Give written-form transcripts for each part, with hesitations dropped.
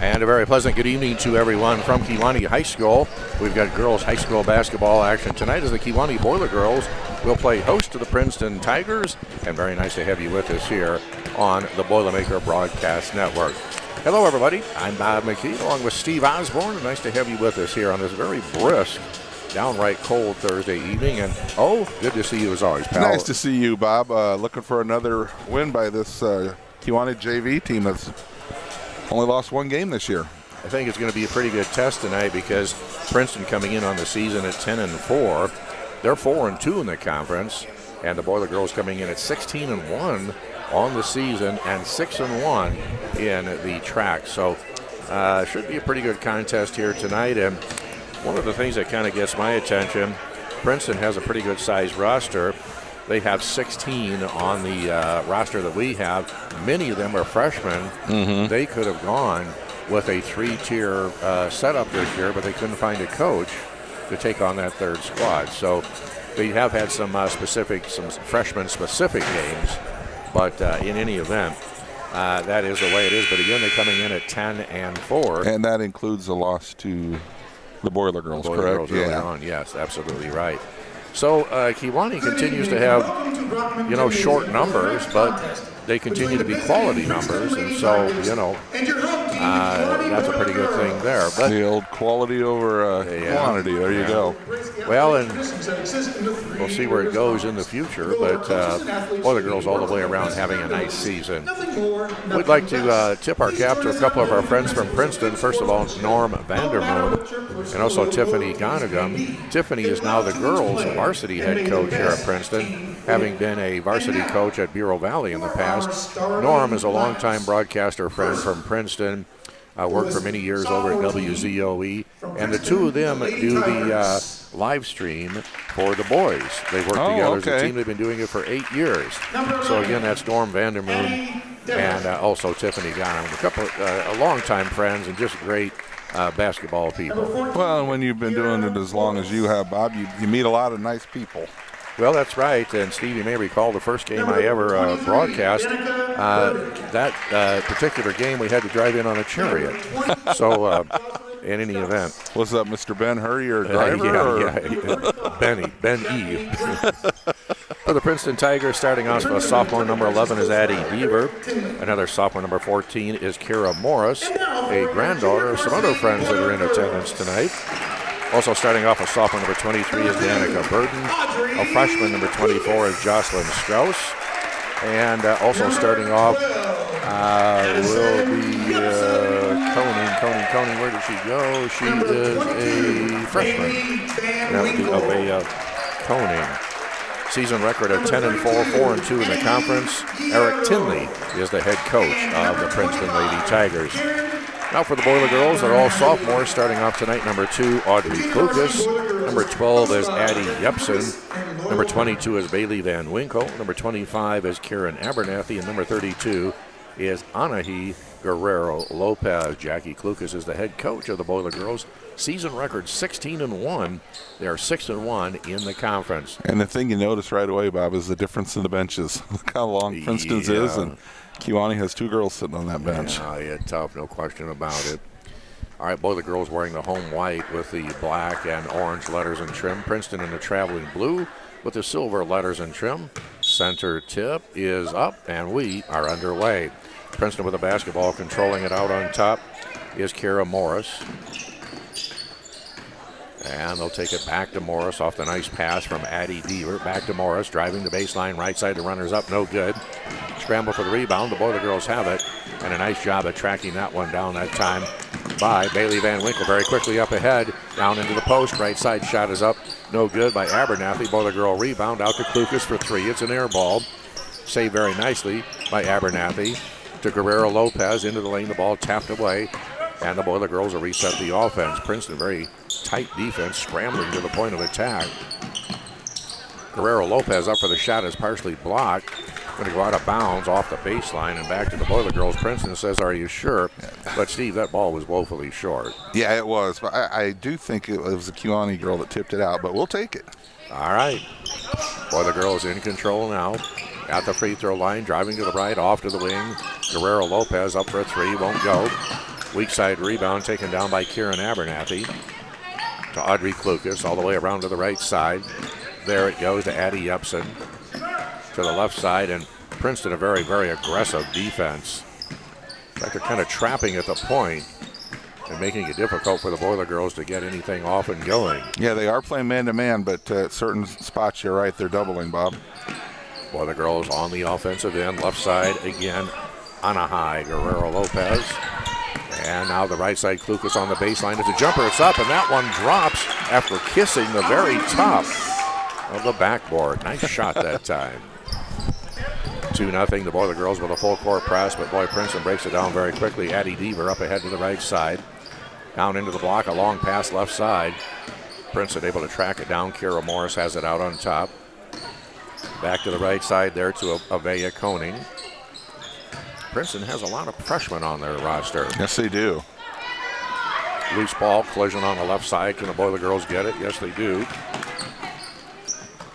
And a very pleasant good evening to everyone from Kewanee High School. We've got girls high school basketball action tonight as the Kewanee Boiler Girls will play host to the Princeton Tigers. And very nice to have you with us here on the Boilermaker Broadcast Network. Hello, everybody. I'm Bob McKee along with Steve Osborne. And nice to have you with us here on this very brisk, downright cold Thursday evening. And, good to see you as always, pal. Nice to see you, Bob. Looking for another win by this Kewanee JV team that's only lost one game this year. I think it's going to be a pretty good test tonight because Princeton coming in on the season at 10-4. They're 4-2 in the conference, and the Boiler Girls coming in at 16-1 on the season and 6-1 in the track. So should be a pretty good contest here tonight. And one of the things that kind of gets my attention, Princeton has a pretty good sized roster. They have 16 on the roster that we have. Many of them are freshmen. Mm-hmm. They could have gone with a three-tier setup this year, but they couldn't find a coach to take on that third squad. So they have had some freshman-specific games, but in any event, that is the way it is. But again, they're coming in at 10-4. And that includes a loss to the Boiler Girls, Boiler correct? Girls early on. Yes, absolutely right. So Kewanee continues to have, short numbers, but they continue to be quality numbers, and so, that's a pretty good thing there. But the old quality over quantity, there you go. Well, and we'll see where it goes in the future, but Boiler Girls all the way around having a nice season. We'd like to tip our cap to a couple of our friends from Princeton. First of all, Norm Vandermoon and also Tiffany Gonagum. Tiffany is now the girls' varsity head coach here at Princeton, having been a varsity coach at Bureau Valley in the past. Norm is a longtime broadcaster friend from Princeton, worked for many years over at WZOE, and the two of them do the live stream for the boys. They work together as a team. They've been doing it for 8 years. So again, that's Norm Vandermoon and also Tiffany Gonagum, a couple longtime friends and just great basketball people. Well, and when you've been doing it as long as you have, Bob, you meet a lot of nice people. Well, that's right. And Steve, you may recall the first game I ever broadcast. That particular game, we had to drive in on a chariot. So, in any event. Was that Mr. Ben Hurry, your driver? Ben E. For the Princeton Tigers, starting off with sophomore number 11 is Addie Beaver. Another sophomore number 14 is Kara Morris, a granddaughter of some other friends that are in attendance tonight. Also starting off with sophomore number 23 is Danica Burton. A freshman number 24 is Jocelyn Strauss. And also starting off will be Coney. Where did she go? She is a freshman. That would be Avea Koning. Season record of 10-4, 4-2 in the conference. Eric Tinley is the head coach of the Princeton Lady Tigers. Now for the Boiler Girls, they're all sophomores. Starting off tonight, number 2, Audrey Klukas. Number 12 is Addie Yepson. Number 22 is Bailey Van Winkle. Number 25 is Karen Abernathy. And number 32 is Anahi Guerrero Lopez. Jackie Klukas is the head coach of the Boiler Girls. Season record 16-1. They are 6-1 in the conference. And the thing you notice right away, Bob, is the difference in the benches. Look how long Princeton's is, and Kewanee has 2 girls sitting on that bench. Yeah, tough, no question about it. All right, Boiler Girls wearing the home white with the black and orange letters and trim. Princeton in the traveling blue with the silver letters and trim. Center tip is up, and we are underway. Princeton with the basketball, controlling it out on top is Kara Morris. And they'll take it back to Morris off the nice pass from Addie Beaver. Back to Morris, driving the baseline, right side, the runner's up, no good. Scramble for the rebound, the Boiler Girls have it. And a nice job at tracking that one down that time by Bailey Van Winkle. Very quickly up ahead, down into the post. Right side shot is up, no good by Abernathy. Boiler Girl rebound out to Klukas for 3. It's an air ball. Saved very nicely by Abernathy. To Guerrero Lopez into the lane, the ball tapped away. And the Boiler Girls will reset the offense. Princeton, very tight defense, scrambling to the point of attack. Guerrero Lopez up for the shot is partially blocked. Going to go out of bounds off the baseline and back to the Boiler Girls. Princeton says, "Are you sure?" But, Steve, that ball was woefully short. Yeah, it was. But I do think it was the Kewanee girl that tipped it out, but we'll take it. All right. Boiler Girls in control now. At the free throw line, driving to the right, off to the wing. Guerrero Lopez up for a 3, won't go. Weak side rebound taken down by Kieran Abernathy to Audrey Klukas, all the way around to the right side. There it goes to Addie Upson to the left side, and Princeton a very, very aggressive defense. In fact, they're kind of trapping at the point and making it difficult for the Boiler girls to get anything off and going. Yeah, they are playing man-to-man, but at certain spots, you're right, they're doubling, Bob. Boiler girls on the offensive end, left side again, Anahai Guerrero Lopez. And now the right side, Klukas on the baseline. It's a jumper, it's up, and that one drops after kissing the very top of the backboard. Nice shot that time. 2-0, the Boiler girls with a full court press, but boy, Princeton breaks it down very quickly. Addie Deaver up ahead to the right side. Down into the block, a long pass left side. Princeton able to track it down. Kira Morris has it out on top. Back to the right side there to Avea Koning. Princeton has a lot of freshmen on their roster. Yes, they do. Loose ball, collision on the left side. Can the Boiler girls get it? Yes, they do.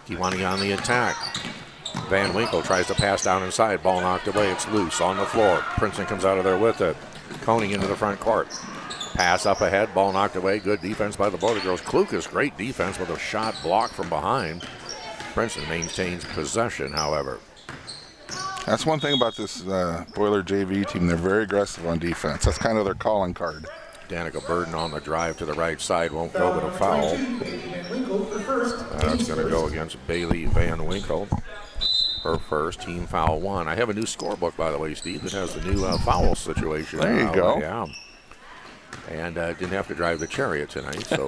Kiwani on the attack. Van Winkle tries to pass down inside. Ball knocked away. It's loose on the floor. Princeton comes out of there with it. Koning into the front court. Pass up ahead. Ball knocked away. Good defense by the Boiler girls. Klukas, great defense with a shot blocked from behind. Princeton maintains possession, however. That's one thing about this Boiler JV team. They're very aggressive on defense. That's kind of their calling card. Danica Burden on the drive to the right side. Won't go with a foul. That's going to go against Bailey Van Winkle. Her first, team foul 1. I have a new scorebook, by the way, Steve, that has the new foul situation. There you go. Yeah. And didn't have to drive the Chariot tonight, so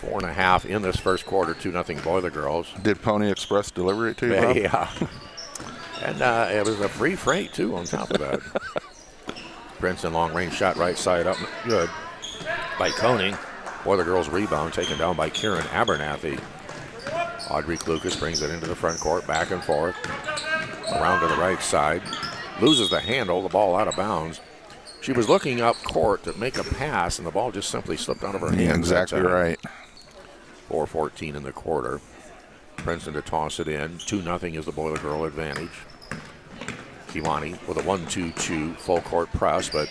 4.5 in this first quarter, 2-0 Boiler girls. Did Pony Express deliver it to you, Bob? Yeah. And it was a free freight, too, on top of that. Princeton long-range shot right side up. Good. By Koning. Boiler girls rebound taken down by Kieran Abernathy. Audrey Klukas brings it into the front court, back and forth. Around to the right side. Loses the handle, the ball out of bounds. She was looking up court to make a pass, and the ball just simply slipped out of her hands. Yeah, exactly right. 4:14 in the quarter. Princeton to toss it in. 2-0 is the Boiler girl advantage. Kiwani with a 1-2-2 full court press, but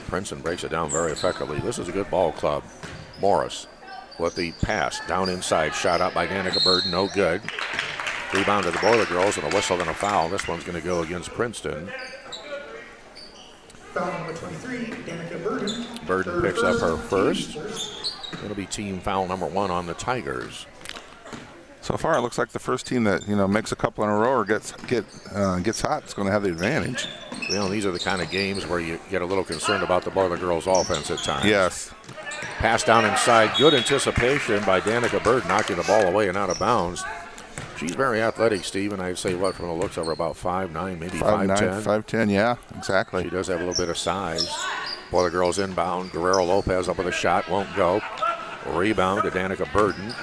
Princeton breaks it down very effectively. This is a good ball club. Morris with the pass down inside. Shot up by Danica Burden. No good. Rebound to the Boiler girls and a whistle and a foul. This one's going to go against Princeton. Foul number 23, Danica Burden. Burden picks up her first. It'll be team foul number 1 on the Tigers. So far, it looks like the first team that makes a couple in a row or gets hot is going to have the advantage. These are the kind of games where you get a little concerned about the Boiler girls' offense at times. Yes. Pass down inside. Good anticipation by Danica Bird, knocking the ball away and out of bounds. She's very athletic, Steve, and I'd say, from the looks of her, about 5'9", maybe 5'10". 5'10", yeah, exactly. She does have a little bit of size. Boiler girls inbound. Guerrero Lopez up with a shot. Won't go. Rebound to Danica Burden.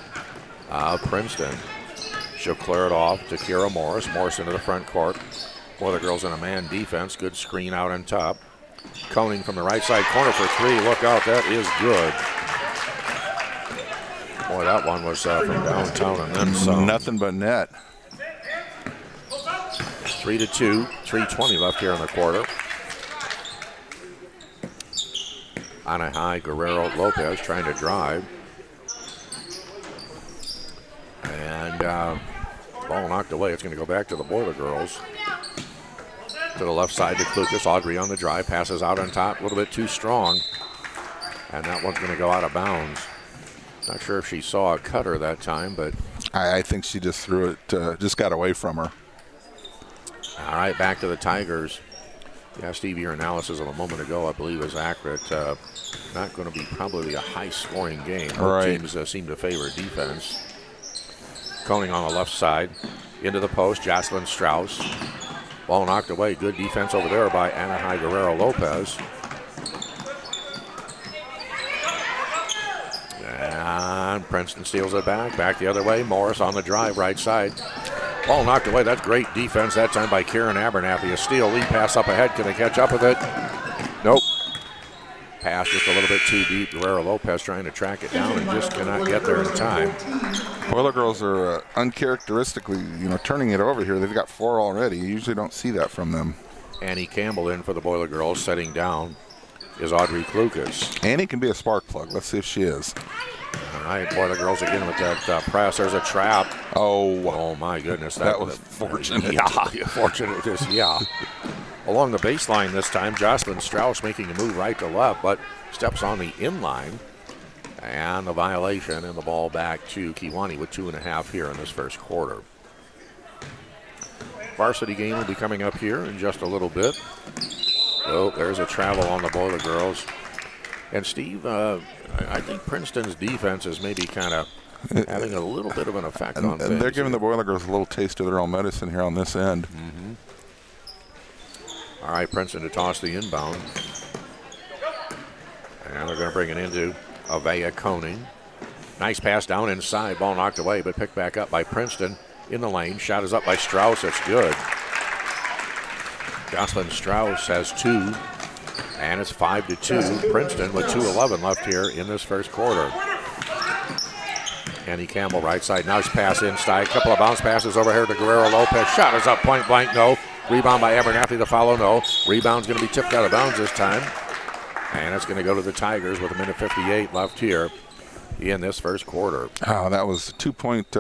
Princeton. She'll clear it off to Kira Morris. Morris into the front court. Boiler girls in a man defense. Good screen out on top. Koning from the right side corner for 3. Look out, that is good. Boy, that one was from downtown and then some. Nothing but net. 3-2, 3:20 left here in the quarter. Anahai Guerrero Lopez trying to drive. And ball knocked away. It's going to go back to the Boiler girls. To the left side to Klukas. Audrey on the drive. Passes out on top. A little bit too strong. And that one's going to go out of bounds. Not sure if she saw a cutter that time, but I think she just threw it, just got away from her. All right, back to the Tigers. Yeah, Steve, your analysis of a moment ago, I believe, is accurate. Not going to be probably a high-scoring game. Both teams seem to favor defense. Koning on the left side. Into the post, Jocelyn Strauss. Ball knocked away. Good defense over there by Anahai Guerrero Lopez. And Princeton steals it back. Back the other way. Morris on the drive, right side. Ball knocked away. That's great defense that time by Kieran Abernathy. A steal, lead pass up ahead. Can they catch up with it? Nope. Pass just a little bit too deep. Guerrero Lopez trying to track it down and just cannot get there in time. Boiler girls are uncharacteristically, turning it over here. They've got 4 already. You usually don't see that from them. Annie Campbell in for the Boiler Girls. Setting down is Audrey Klukas. Annie can be a spark plug. Let's see if she is. All right, Boiler Girls again with that press. There's a trap. Oh, my goodness. that was fortunate. Yeah, fortunate. Yeah. Along the baseline this time, Jocelyn Strauss making a move right to left, but steps on the inline. And the violation, and the ball back to Kewanee with 2.5 here in this first quarter. Varsity game will be coming up here in just a little bit. Oh, there's a travel on the Boiler Girls. And Steve, I think Princeton's defense is maybe kind of having a little bit of an effect on things. And they're giving the Boiler Girls a little taste of their own medicine here on this end. Mm-hmm. All right, Princeton to toss the inbound. And they're going to bring it into Avea Koning. Nice pass down inside. Ball knocked away, but picked back up by Princeton in the lane. Shot is up by Strauss. It's good. Jocelyn Strauss has 2, and it's 5-2. Princeton with 2:11 left here in this first quarter. Annie Campbell right side. Nice pass inside. Couple of bounce passes over here to Guerrero Lopez. Shot is up point blank. No. Rebound by Abernathy. The follow. No. Rebound's going to be tipped out of bounds this time. And it's going to go to the Tigers with 1:58 left here in this first quarter. Oh, that was 2 point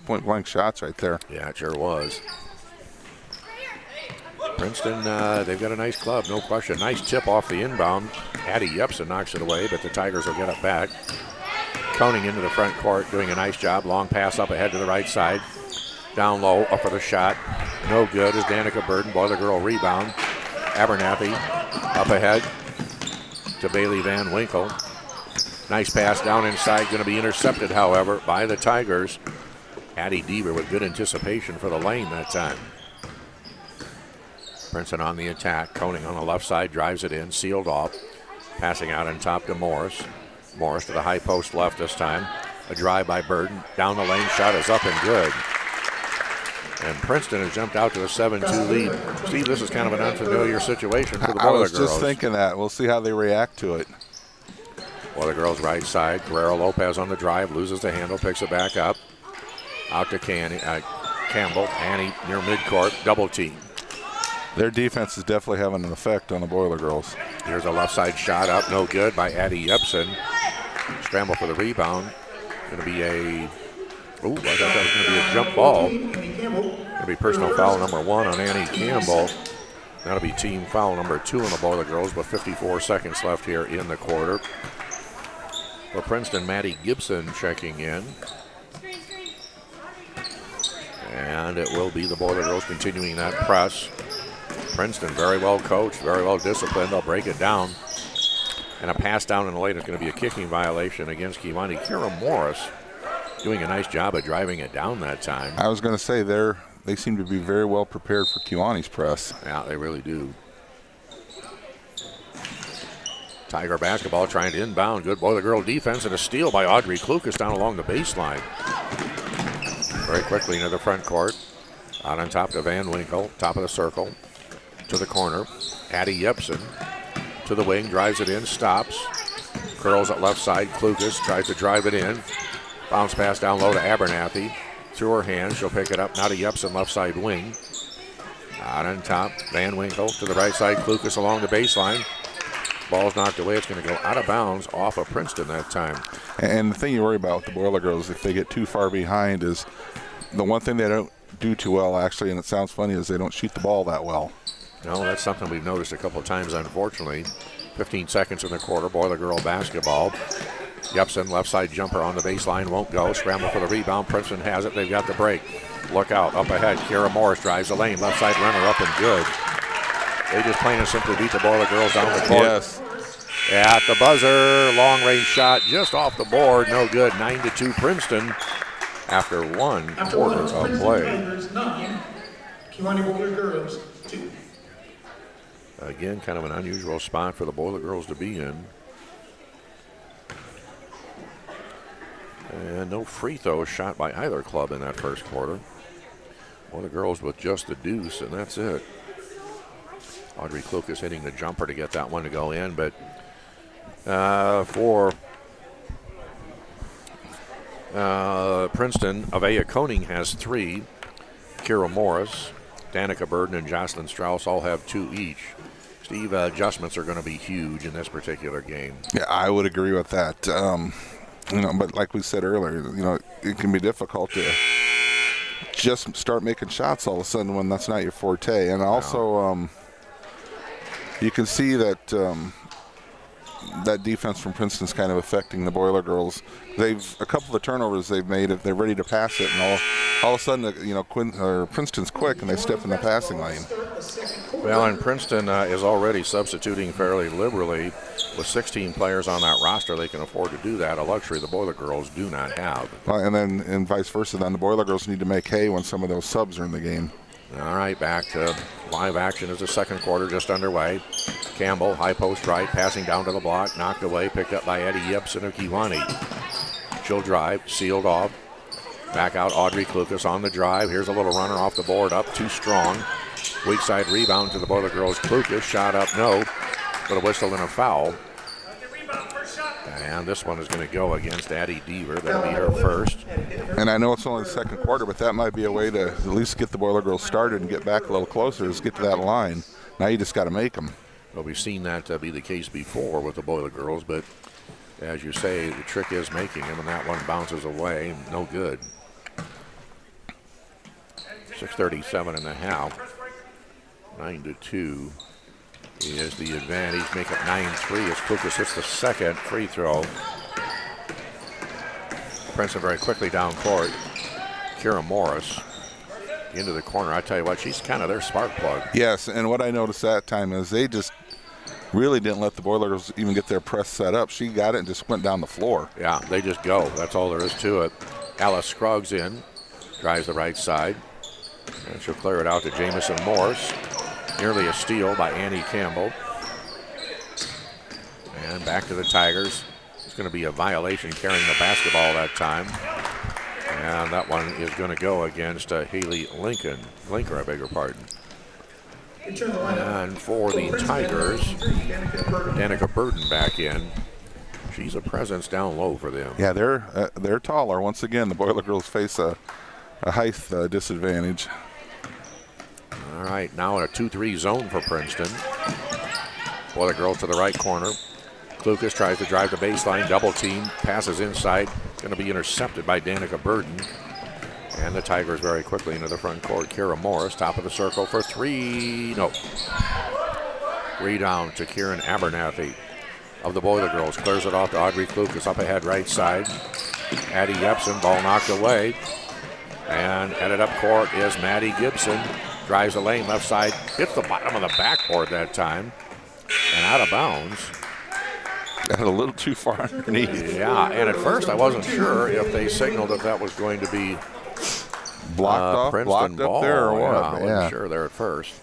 blank shots right there. Yeah, it sure was. Princeton, they've got a nice club, no question. Nice tip off the inbound. Addie Yepsen knocks it away, but the Tigers will get it back. Koning into the front court, doing a nice job. Long pass up ahead to the right side. Down low, up for the shot. No good as Danica Burden, Boiler Girl rebound. Abernathy up ahead to Bailey Van Winkle. Nice pass down inside, going to be intercepted, however, by the Tigers. Addie Deaver with good anticipation for the lane that time. Princeton on the attack. Koning on the left side drives it in, sealed off. Passing out on top to Morris. Morris to the high post left this time. A drive by Burden. Down the lane, shot is up and good. And Princeton has jumped out to a 7-2 lead. Steve, this is kind of an unfamiliar situation for the Boiler Girls. I was just thinking that. We'll see how they react to it. Boiler Girls right side. Guerrero Lopez on the drive, loses the handle, picks it back up. Out to Campbell. Annie near midcourt, double team. Their defense is definitely having an effect on the Boiler Girls. Here's a left side shot up, no good by Addie Yepsen. Scramble for the rebound. Going to be a, I thought that was going to be a jump ball. Going to be personal foul number 1 on Annie Campbell. That'll be team foul number 2 on the Boiler Girls with 54 seconds left here in the quarter. For Princeton, Maddie Gibson checking in. And it will be the Boiler Girls continuing that press. Princeton very well coached, very well disciplined. They'll break it down. And a pass down in the lane is going to be a kicking violation against Kewanee. Kira Morris doing a nice job of driving it down that time. I was going to say they seem to be very well prepared for Kewanee's press. Yeah, they really do. Tiger basketball trying to inbound. Good Boiler Girl defense and a steal by Audrey Klukas down along the baseline. Very quickly into the front court. Out on top to Van Winkle, top of the circle. To the corner. Addie Yepsen to the wing, drives it in, stops. Curls at left side. Klukas tries to drive it in. Bounce pass down low to Abernathy. Through her hands, she'll pick it up. Now to Yepsen, left side wing. Out on top, Van Winkle to the right side. Klukas along the baseline. Ball's knocked away. It's going to go out of bounds off of Princeton that time. And the thing you worry about with the Boiler Girls, if they get too far behind, is the one thing they don't do too well, actually, and it sounds funny, is they don't shoot the ball that well. No, that's something we've noticed a couple of times, unfortunately. 15 seconds in the quarter, Boiler Girl basketball. Yepsen, left side jumper on the baseline, won't go. Scramble for the rebound. Princeton has it. They've got the break. Look out, up ahead. Kira Morris drives the lane. Left side runner up and good. They just plain and simply beat the Boiler Girls down the court. Yes. At the buzzer, long range shot just off the board. No good. 9-2 Princeton after one quarter of play. Tigers 9, Kewanee Boiler Girls 2. Again, kind of an unusual spot for the Boiler Girls to be in. And no free throws shot by either club in that first quarter. Boiler Girls with just the deuce, and that's it. Audrey Klukas hitting the jumper to get that one to go in, but for Princeton, Avea Koning has 3. Kira Morris Danica Burden and Jocelyn Strauss all have 2 each. Steve, adjustments are going to be huge in this particular game. Yeah, I would agree with that. But like we said earlier, it can be difficult to just start making shots all of a sudden when that's not your forte. And also, you can see that that defense from Princeton's kind of affecting the Boiler girls. A couple of turnovers they've made, if they're ready to pass it, and all of a sudden, Princeton's quick and they step in the passing lane. Well, and Princeton is already substituting fairly liberally. With 16 players on that roster, they can afford to do that, a luxury the Boiler girls do not have. And vice versa, then the Boiler girls need to make hay when some of those subs are in the game. All right, back to live action as the second quarter just underway. Campbell, high post right, passing down to the block, knocked away, picked up by Eddie Yipson of Kewanee. She'll drive, sealed off. Back out, Audrey Klukas on the drive. Here's a little runner off the board, up too strong. Weak side rebound to the Boiler girls. Klukas, shot up, no. But a whistle and a foul. And this one is going to go against Addie Deaver. That'll be her first. And I know it's only the second quarter, but that might be a way to at least get the Boiler girls started and get back a little closer, is get to that line. Now you just got to make them. Well, we've seen that be the case before with the Boiler girls, but as you say, the trick is making them, and that one bounces away. No good. 6:37 and a half. 9-2 is the advantage. Make it 9-3 as Klukas hits the second free throw. Princeton very quickly down court. Kira Morris into the corner. I tell you what, she's kind of their spark plug. Yes, and what I noticed that time is they just really didn't let the Boilers even get their press set up. She got it and just went down the floor. Yeah, they just go. That's all there is to it. Alice Scruggs in, drives the right side, and she'll clear it out to Jamison Morse. Nearly a steal by Annie Campbell. And back to the Tigers. It's going to be a violation carrying the basketball that time. And that one is going to go against Haley Linker, I beg your pardon. And for the Tigers, Danica Burden back in. She's a presence down low for them. Yeah, they're taller. Once again, the Boiler girls face a height disadvantage. All right, now in a 2-3 zone for Princeton. Boiler girls to the right corner. Klukas tries to drive the baseline, double team, passes inside. Going to be intercepted by Danica Burden. And the Tigers very quickly into the front court. Kira Morris, top of the circle for 3. No. Rebound to Kieran Abernathy of the Boiler girls. Clears it off to Audrey Klukas up ahead right side. Addie Yepson, ball knocked away. And headed up court is Maddie Gibson. Drives the lane left side, hits the bottom of the backboard that time, and out of bounds. Got a little too far underneath. Yeah, and at first I wasn't sure if they signaled if that was going to be blocked Princeton ball. Up there or what. Yeah, I wasn't sure there at first.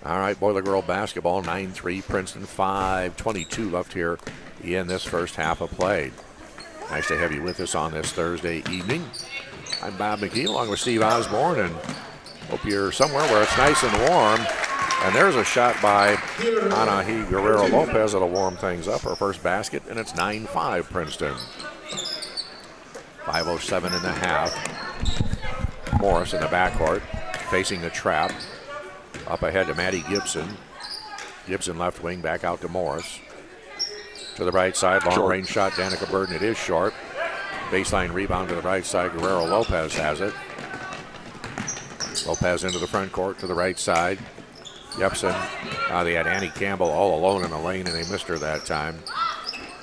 All right, Boiler girl basketball, 9-3, Princeton 5:22 left here in this first half of play. Nice to have you with us on this Thursday evening. I'm Bob McGee along with Steve Osborne, and hope you're somewhere where it's nice and warm. And there's a shot by Anahi Guerrero Lopez that'll warm things up. Her first basket, and it's 9-5 Princeton. 5:07 and a half. Morris in the backcourt, facing the trap. Up ahead to Maddie Gibson. Gibson left wing, back out to Morris. To the right side, long range shot, Danica Burden. It is short. Baseline rebound to the right side. Guerrero Lopez has it. Lopez into the front court to the right side. Yepson, they had Annie Campbell all alone in the lane, and they missed her that time.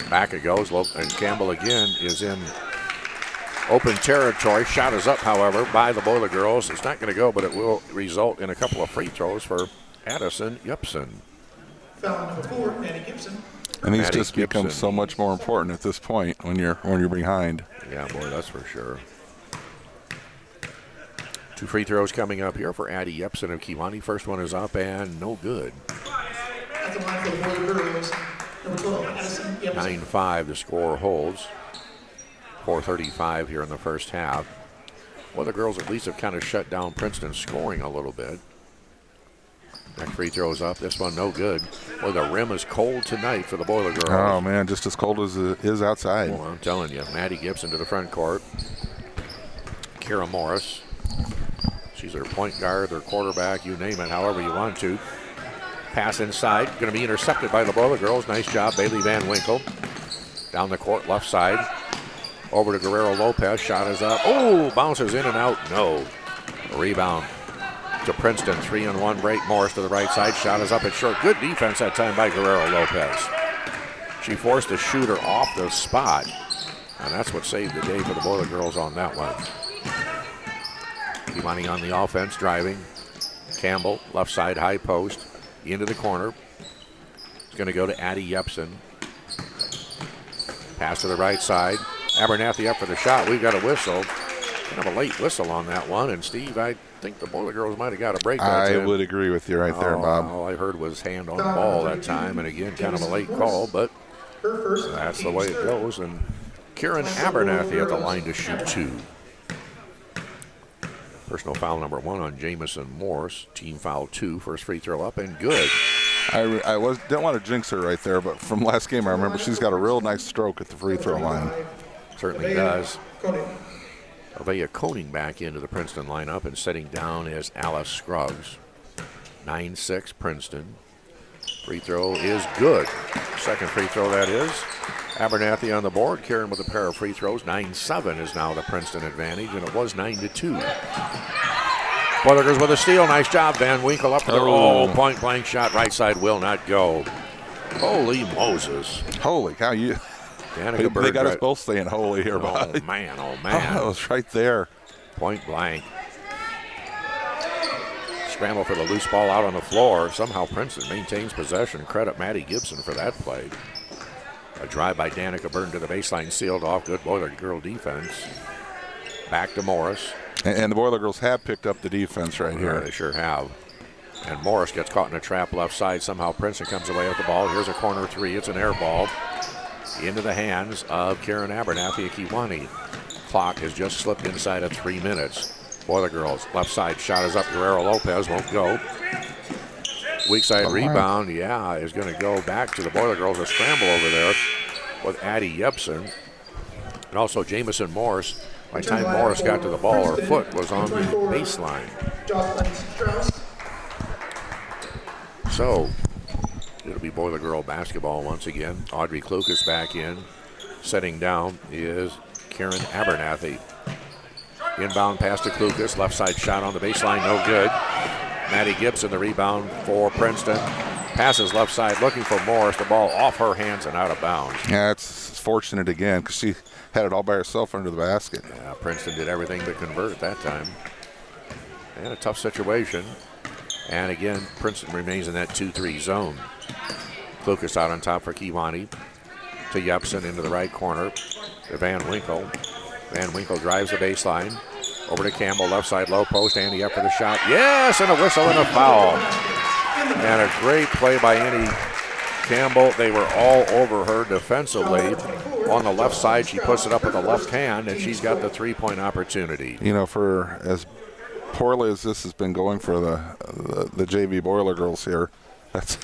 Back it goes, and Campbell again is in open territory. Shot is up, however, by the Boiler girls. It's not going to go, but it will result in a couple of free throws for Addison Yepson. Foul number 4, Maddie Gibson. And these just become so much more important at this point when you're behind. Yeah, boy, that's for sure. 2 free throws coming up here for Addie Yepson of Kewanee. First one is up and no good. At the line for the Boiler girls, number 12, Addison Yepson. 9-5, the score holds. 4:35 here in the first half. Well, the girls at least have kind of shut down Princeton's scoring a little bit. Next free throw is up. This one no good. Boy, the rim is cold tonight for the Boiler girls. Oh, man, just as cold as it is outside. Well, I'm telling you. Maddie Gibson to the front court. Kira Morris. She's She's their point guard, their quarterback, you name it, however you want to. Pass inside, going to be intercepted by the Boiler Girls. Nice job, Bailey Van Winkle. Down the court, left side. Over to Guerrero Lopez, shot is up. Oh, bounces in and out, no. Rebound to Princeton, 3-on-1 break. Morris to the right side, shot is up and short. Good defense that time by Guerrero Lopez. She forced the shooter off the spot, and that's what saved the day for the Boiler Girls on that one. Kimani on the offense, driving. Campbell, left side, high post, into the corner. It's going to go to Addie Yepsen. Pass to the right side. Abernathy up for the shot. We've got a whistle. Kind of a late whistle on that one. And Steve, I think the Boiler Girls might have got a break that time. I would agree with you right there, Bob. All I heard was hand on the ball that time. And again, kind of a late call, but that's the way it goes. And Kieran Abernathy at the line to shoot 2. Personal foul number 1 on Jamison Morse. Team foul 2. First free throw up and good. I didn't want to jinx her right there, but from last game I remember she's got a real nice stroke at the free throw line. Certainly does. Avea Koning back into the Princeton lineup, and sitting down is Alice Scruggs. 9-6 Princeton. Free throw is good. Second free throw that is. Abernathy on the board. Kieran with a pair of free throws. 9-7 is now the Princeton advantage, and it was 9-2. Boiler Girls with a steal. Nice job. Van Winkle up for the point blank shot. Right side will not go. Holy Moses. Holy cow. They got us both saying holy here, Bob. Oh, man. Oh, that was right there. Point blank. Scramble for the loose ball out on the floor. Somehow Princeton maintains possession. Credit Maddie Gibson for that play. A drive by Danica Burton to the baseline, sealed off. Good Boiler Girl defense. Back to Morris. And the Boiler Girls have picked up the defense right here. Yeah, they sure have. And Morris gets caught in a trap left side. Somehow Princeton comes away with the ball. Here's a corner 3. It's an air ball. Into the hands of Karen Abernathy Akiwani. Clock has just slipped inside of 3 minutes. Boiler Girls, left side, shot is up. Guerrero Lopez won't go. Weak side rebound, is going to go back to the Boiler Girls. A scramble over there with Addie Yepsen. And also Jamison Morris. By the time Morris got to the ball, her foot was on the baseline. So, it'll be Boiler Girl basketball once again. Audrey Klukas back in. Setting down is Karen Abernathy. Inbound pass to Klukas. Left side shot on the baseline, no good. Maddie Gibson, the rebound for Princeton. Passes left side looking for Morris. The ball off her hands and out of bounds. Yeah, it's fortunate again because she had it all by herself under the basket. Yeah, Princeton did everything but convert at that time. And a tough situation. And again, Princeton remains in that 2-3 zone. Klukas out on top for Kiwani. To Yepsen into the right corner. To Van Winkle. Van Winkle drives the baseline. Over to Campbell, left side low post. Andy up for the shot. Yes, and a whistle and a foul. And a great play by Andy Campbell. They were all over her defensively. On the left side, she puts it up with the left hand, and she's got the three-point opportunity. You know, for as poorly as this has been going for the JV Boiler Girls here, that's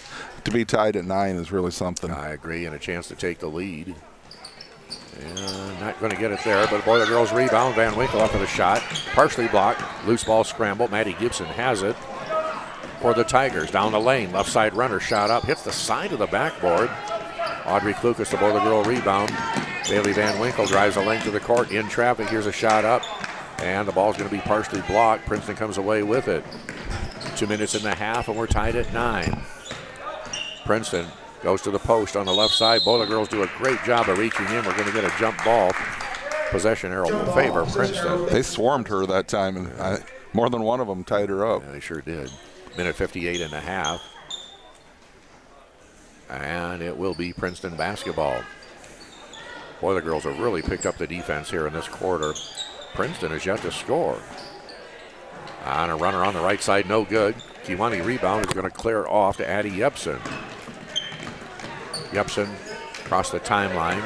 to be tied at 9 is really something. I agree, and a chance to take the lead. And not going to get it there, but Boiler Girls rebound. Van Winkle up for the shot. Partially blocked. Loose ball scramble. Maddie Gibson has it for the Tigers. Down the lane. Left side runner shot up. Hits the side of the backboard. Audrey Klukas, the Boiler Girl rebound. Bailey Van Winkle drives the length of the court. In traffic. Here's a shot up. And the ball's going to be partially blocked. Princeton comes away with it. 2 minutes and a half, and we're tied at 9. Princeton goes to the post on the left side. Boiler Girls do a great job of reaching in. We're going to get a jump ball. Possession arrow will favor Princeton. They swarmed her that time, and more than one of them tied her up. Yeah, they sure did. Minute 58 and a half. And it will be Princeton basketball. Boiler Girls have really picked up the defense here in this quarter. Princeton has yet to score. On a runner on the right side, no good. Kiwani rebound is going to clear it off to Addie Yepsen. Yepsen across the timeline.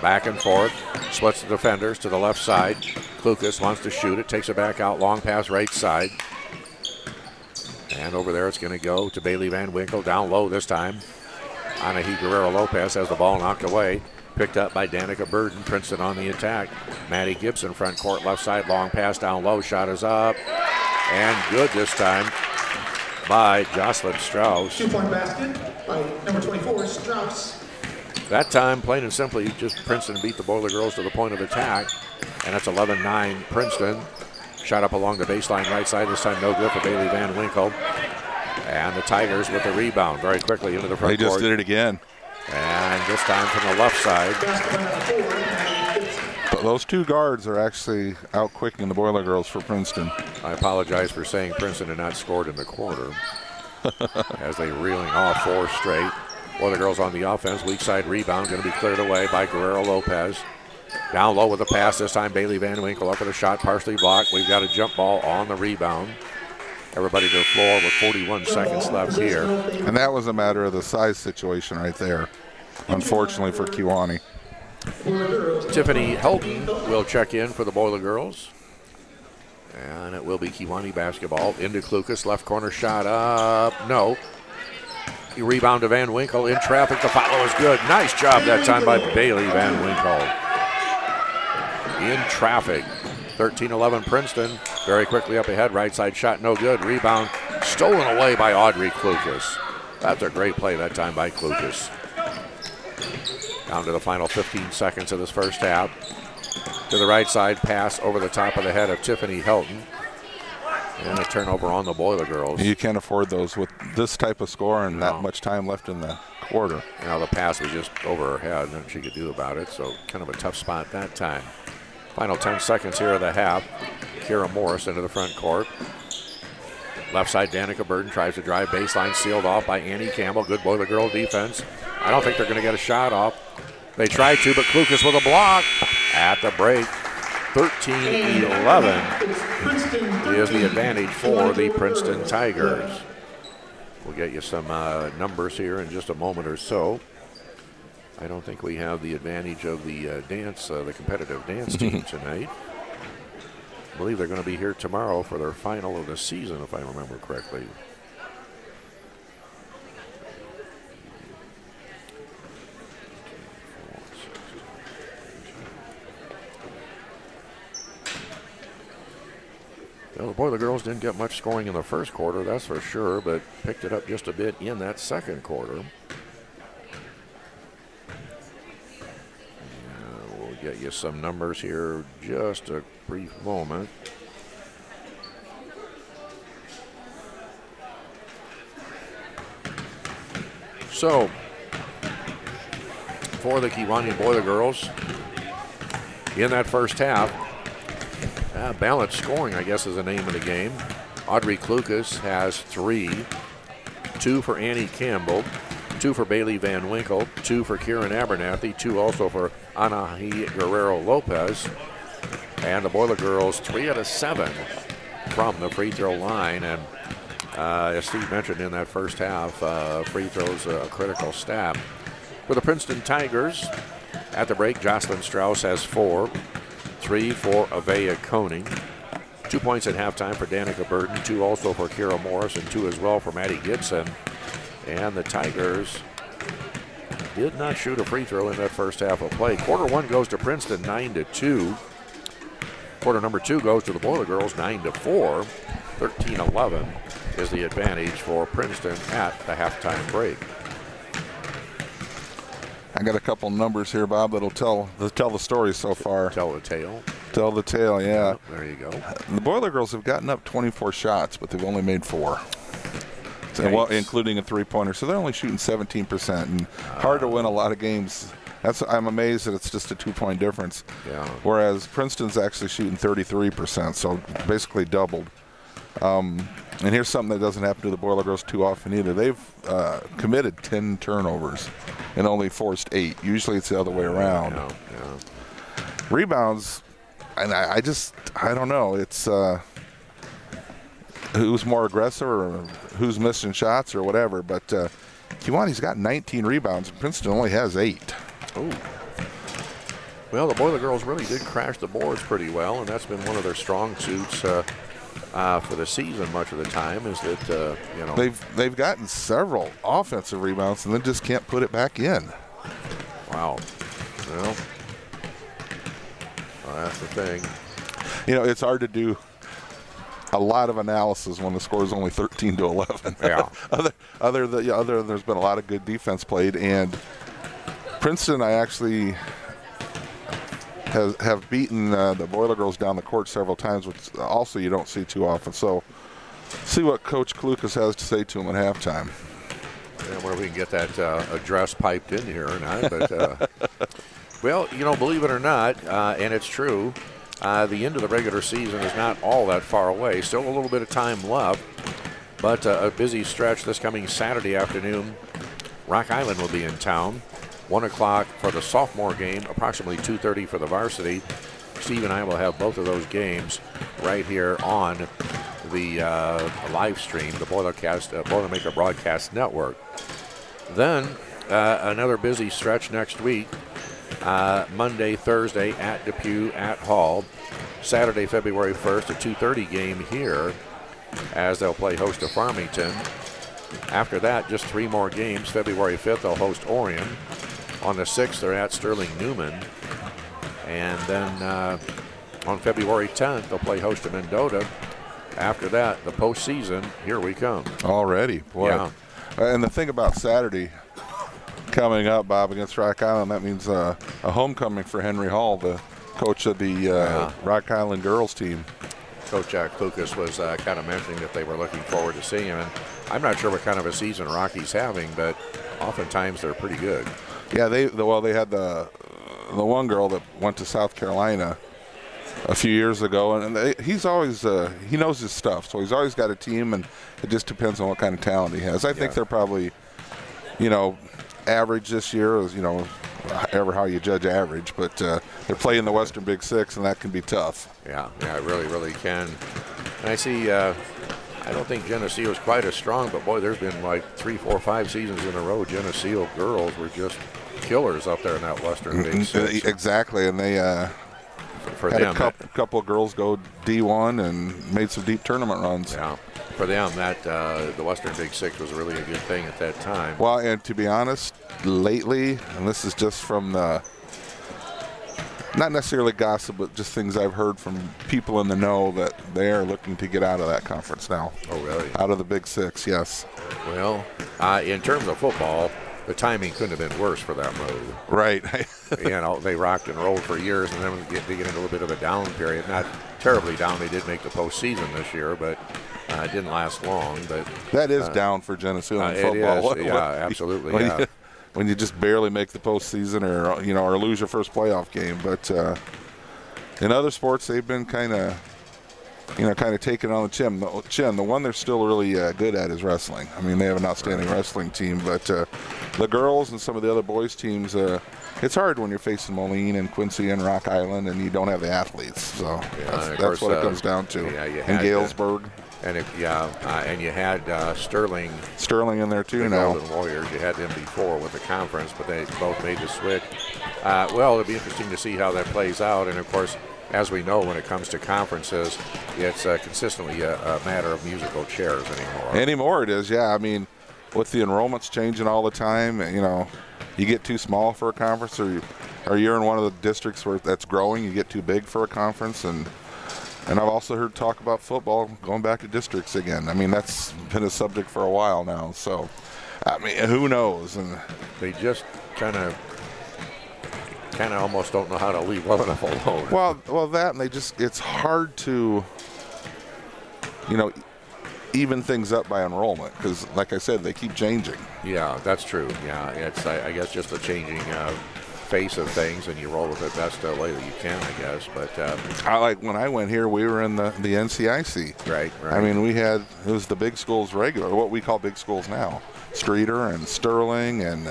Back and forth. Splits the defenders to the left side. Klukas wants to shoot it. Takes it back out. Long pass right side. And over there it's going to go to Bailey Van Winkle. Down low this time. Anahi Guerrero Lopez has the ball knocked away. Picked up by Danica Burden. Princeton on the attack. Maddie Gibson front court left side. Long pass down low. Shot is up. And good this time by Jocelyn Strauss. 2-point basket by number 24, Strauss. That time, plain and simply, just Princeton beat the Boiler Girls to the point of attack. And it's 11-9 Princeton. Shot up along the baseline right side. This time no good for Bailey Van Winkle. And the Tigers with the rebound very quickly into the front court. They just did it again. And this time from the left side. But those two guards are actually out-quicking the Boiler Girls for Princeton. I apologize for saying Princeton had not scored in the quarter. As they reeling off 4 straight. Boiler Girls on the offense. Weak side rebound going to be cleared away by Guerrero Lopez. Down low with the pass. This time Bailey Van Winkle up for the shot. Partially blocked. We've got a jump ball on the rebound. Everybody to the floor with 41 seconds left here. And that was a matter of the size situation right there, unfortunately for Kewanee. Tiffany Helton will check in for the Boiler Girls. And it will be Kewanee basketball. Into Klukas. Left corner shot up. No. Rebound to Van Winkle. In traffic. The follow is good. Nice job that time by Bailey Van Winkle. In traffic. 13-11 Princeton. Very quickly up ahead. Right side shot no good. Rebound stolen away by Audrey Klukas. That's a great play that time by Klukas. Down to the final 15 seconds of this first half. To the right side, pass over the top of the head of Tiffany Helton. And a turnover on the Boiler Girls. You can't afford those with this type of score and that much time left in the quarter. Now the pass was just over her head, and she could do about it, so kind of a tough spot that time. Final 10 seconds here of the half. Kira Morris into the front court. Left side, Danica Burden tries to drive baseline, sealed off by Annie Campbell. Good Boiler Girl defense. I don't think they're going to get a shot off. They tried to, but Klukas with a block at the break. 13-11 is the advantage for the Princeton Tigers. We'll get you some numbers here in just a moment or so. I don't think we have the advantage of the the competitive dance team tonight. I believe they're going to be here tomorrow for their final of the season, if I remember correctly. Well, the Boiler Girls didn't get much scoring in the first quarter, that's for sure, but picked it up just a bit in that second quarter. We'll get you some numbers here just a brief moment. So, for the Kewanee Boiler Girls, in that first half, balanced scoring, I guess, is the name of the game. Audrey Klukas has 3. 2 for Annie Campbell. 2 for Bailey Van Winkle. 2 for Kieran Abernathy. 2 also for Anahi Guerrero Lopez. And the Boiler Girls 3 out of 7 from the free throw line. And as Steve mentioned in that first half, free throws a critical stat. For the Princeton Tigers, at the break, Jocelyn Strauss has 4. 3 for Avea Koning. 2 points at halftime for Danica Burden. 2 also for Kira Morris and 2 as well for Maddie Gibson. And the Tigers did not shoot a free throw in that first half of play. Quarter 1 goes to Princeton 9-2. Quarter number 2 goes to the Boiler Girls 9-4. 13-11 is the advantage for Princeton at the halftime break. I got a couple numbers here, Bob, that'll tell the story so far. Tell the tale. Tell the tale, yeah. There you go. The Boiler Girls have gotten up 24 shots, but they've only made 4. So, well, including a three-pointer. So they're only shooting 17%, and hard to win a lot of games. I'm amazed that it's just a 2-point difference. Yeah. Whereas Princeton's actually shooting 33%, so basically doubled. And here's something that doesn't happen to the Boiler Girls too often either. They've committed 10 turnovers and only forced 8. Usually it's the other way around. Yeah. Rebounds, and I don't know. It's who's more aggressive or who's missing shots or whatever. But Kewanee's got 19 rebounds and Princeton only has 8. Oh. Well, the Boiler Girls really did crash the boards pretty well, and that's been one of their strong suits for the season much of the time is that, They've gotten several offensive rebounds and then just can't put it back in. Wow. Well, that's the thing. It's hard to do. a lot of analysis when the score is only 13-11. Yeah. other than there's been a lot of good defense played, and Princeton, I actually have beaten the Boiler Girls down the court several times, which also you don't see too often. So see what Coach Klukas has to say to him at halftime. Yeah, whether we can get that address piped in here or not. But, well, believe it or not, and it's true, the end of the regular season is not all that far away. Still a little bit of time left, but a busy stretch this coming Saturday afternoon. Rock Island will be in town. 1 o'clock for the sophomore game, approximately 2:30 for the varsity. Steve and I will have both of those games right here on the live stream, the Boilermaker Broadcast Network. Then another busy stretch next week. Monday, Thursday at Depew at Hall. Saturday, February 1st, a 2:30 game here as they'll play host to Farmington. After that, just 3 more games. February 5th, they'll host Orion. On the 6th, they're at Sterling Newman. And then on February 10th, they'll play host to Mendota. After that, the postseason, here we come. Already, boy. Yeah. And the thing about Saturday coming up, Bob, against Rock Island, that means a homecoming for Henry Hall, the coach of the Rock Island girls team. Coach Klukas was kind of mentioning that they were looking forward to seeing him. And I'm not sure what kind of a season Rocky's having, but oftentimes they're pretty good. Yeah, they had the one girl that went to South Carolina a few years ago, and he's always he knows his stuff, so he's always got a team, and it just depends on what kind of talent he has. I think they're probably, average this year, as ever how you judge average, but they're playing the Western Big Six, and that can be tough. Yeah, it really, really can. And I see. I don't think Geneseo is quite as strong, but boy, there's been like 3, 4, 5 seasons in a row. Geneseo girls were just killers up there in that Western Big Six. Exactly, and they for had them, a couple of girls go D1 and made some deep tournament runs. Yeah, for them, that the Western Big Six was really a good thing at that time. Well, and to be honest, lately, and this is just from the, not necessarily gossip, but just things I've heard from people in the know, that they are looking to get out of that conference now. Oh, really? Out of the Big Six, yes. Well, in terms of football, the timing couldn't have been worse for that move. Right. They rocked and rolled for years, and then they get into a little bit of a down period. Not terribly down. They did make the postseason this year, but it didn't last long. But that is down for Geneseo in football. It is. Yeah, absolutely. When you just barely make the postseason, or lose your first playoff game. But in other sports, they've been kind of taking on the chin. The one they're still really good at is wrestling. I mean, they have an outstanding wrestling team, but the girls and some of the other boys teams, it's hard when you're facing Moline and Quincy and Rock Island, and you don't have the athletes. So that's what it comes down to. And Galesburg. And you had Sterling in there too the now. Golden Warriors. You had them before with the conference, but they both made the switch. Well, it'll be interesting to see how that plays out. And of course, as we know, when it comes to conferences, it's consistently a matter of musical chairs anymore. Anymore it is, yeah. I mean, with the enrollments changing all the time, you get too small for a conference, or you're in one of the districts where that's growing, you get too big for a conference, and I've also heard talk about football going back to districts again. I mean, that's been a subject for a while now. So, I mean, who knows? And they just kind of almost don't know how to leave well enough alone. Well, that, and it's hard to, even things up by enrollment, because, like I said, they keep changing. Yeah, that's true. Yeah, it's I guess just the changing face of things, and you roll with it best way that you can, I guess. But when I went here, we were in the NCIC. Right. I mean, it was the big schools regular, what we call big schools now. Streeter and Sterling and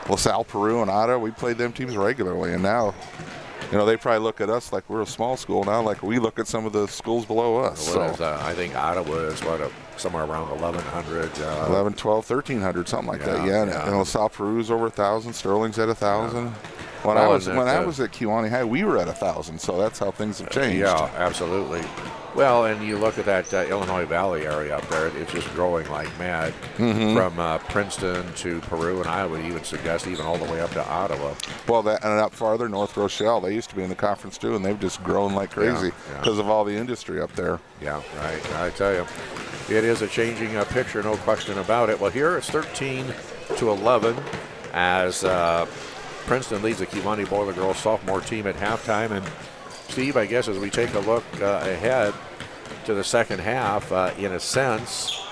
LaSalle, Peru, and Ottawa. We played them teams regularly, and now, they probably look at us like we're a small school now, like we look at some of the schools below us. I think Ottawa is somewhere around 1,100. 11, 12, 1,300, something like that. Yeah. And LaSalle, Peru's over 1,000. Sterling's at 1,000. When I was at Kewanee High, we were at 1,000, so that's how things have changed. Yeah, absolutely. Well, and you look at that Illinois Valley area up there, it's just growing like mad from Princeton to Peru, and I would even suggest even all the way up to Ottawa. Well, and up farther, North Rochelle, they used to be in the conference too, and they've just grown like crazy because of all the industry up there. Yeah, right. I tell you, it is a changing picture, no question about it. Well, here it's 13-11 as Princeton leads the Kewanee Boiler Girls sophomore team at halftime. And Steve, I guess as we take a look ahead to the second half, in a sense,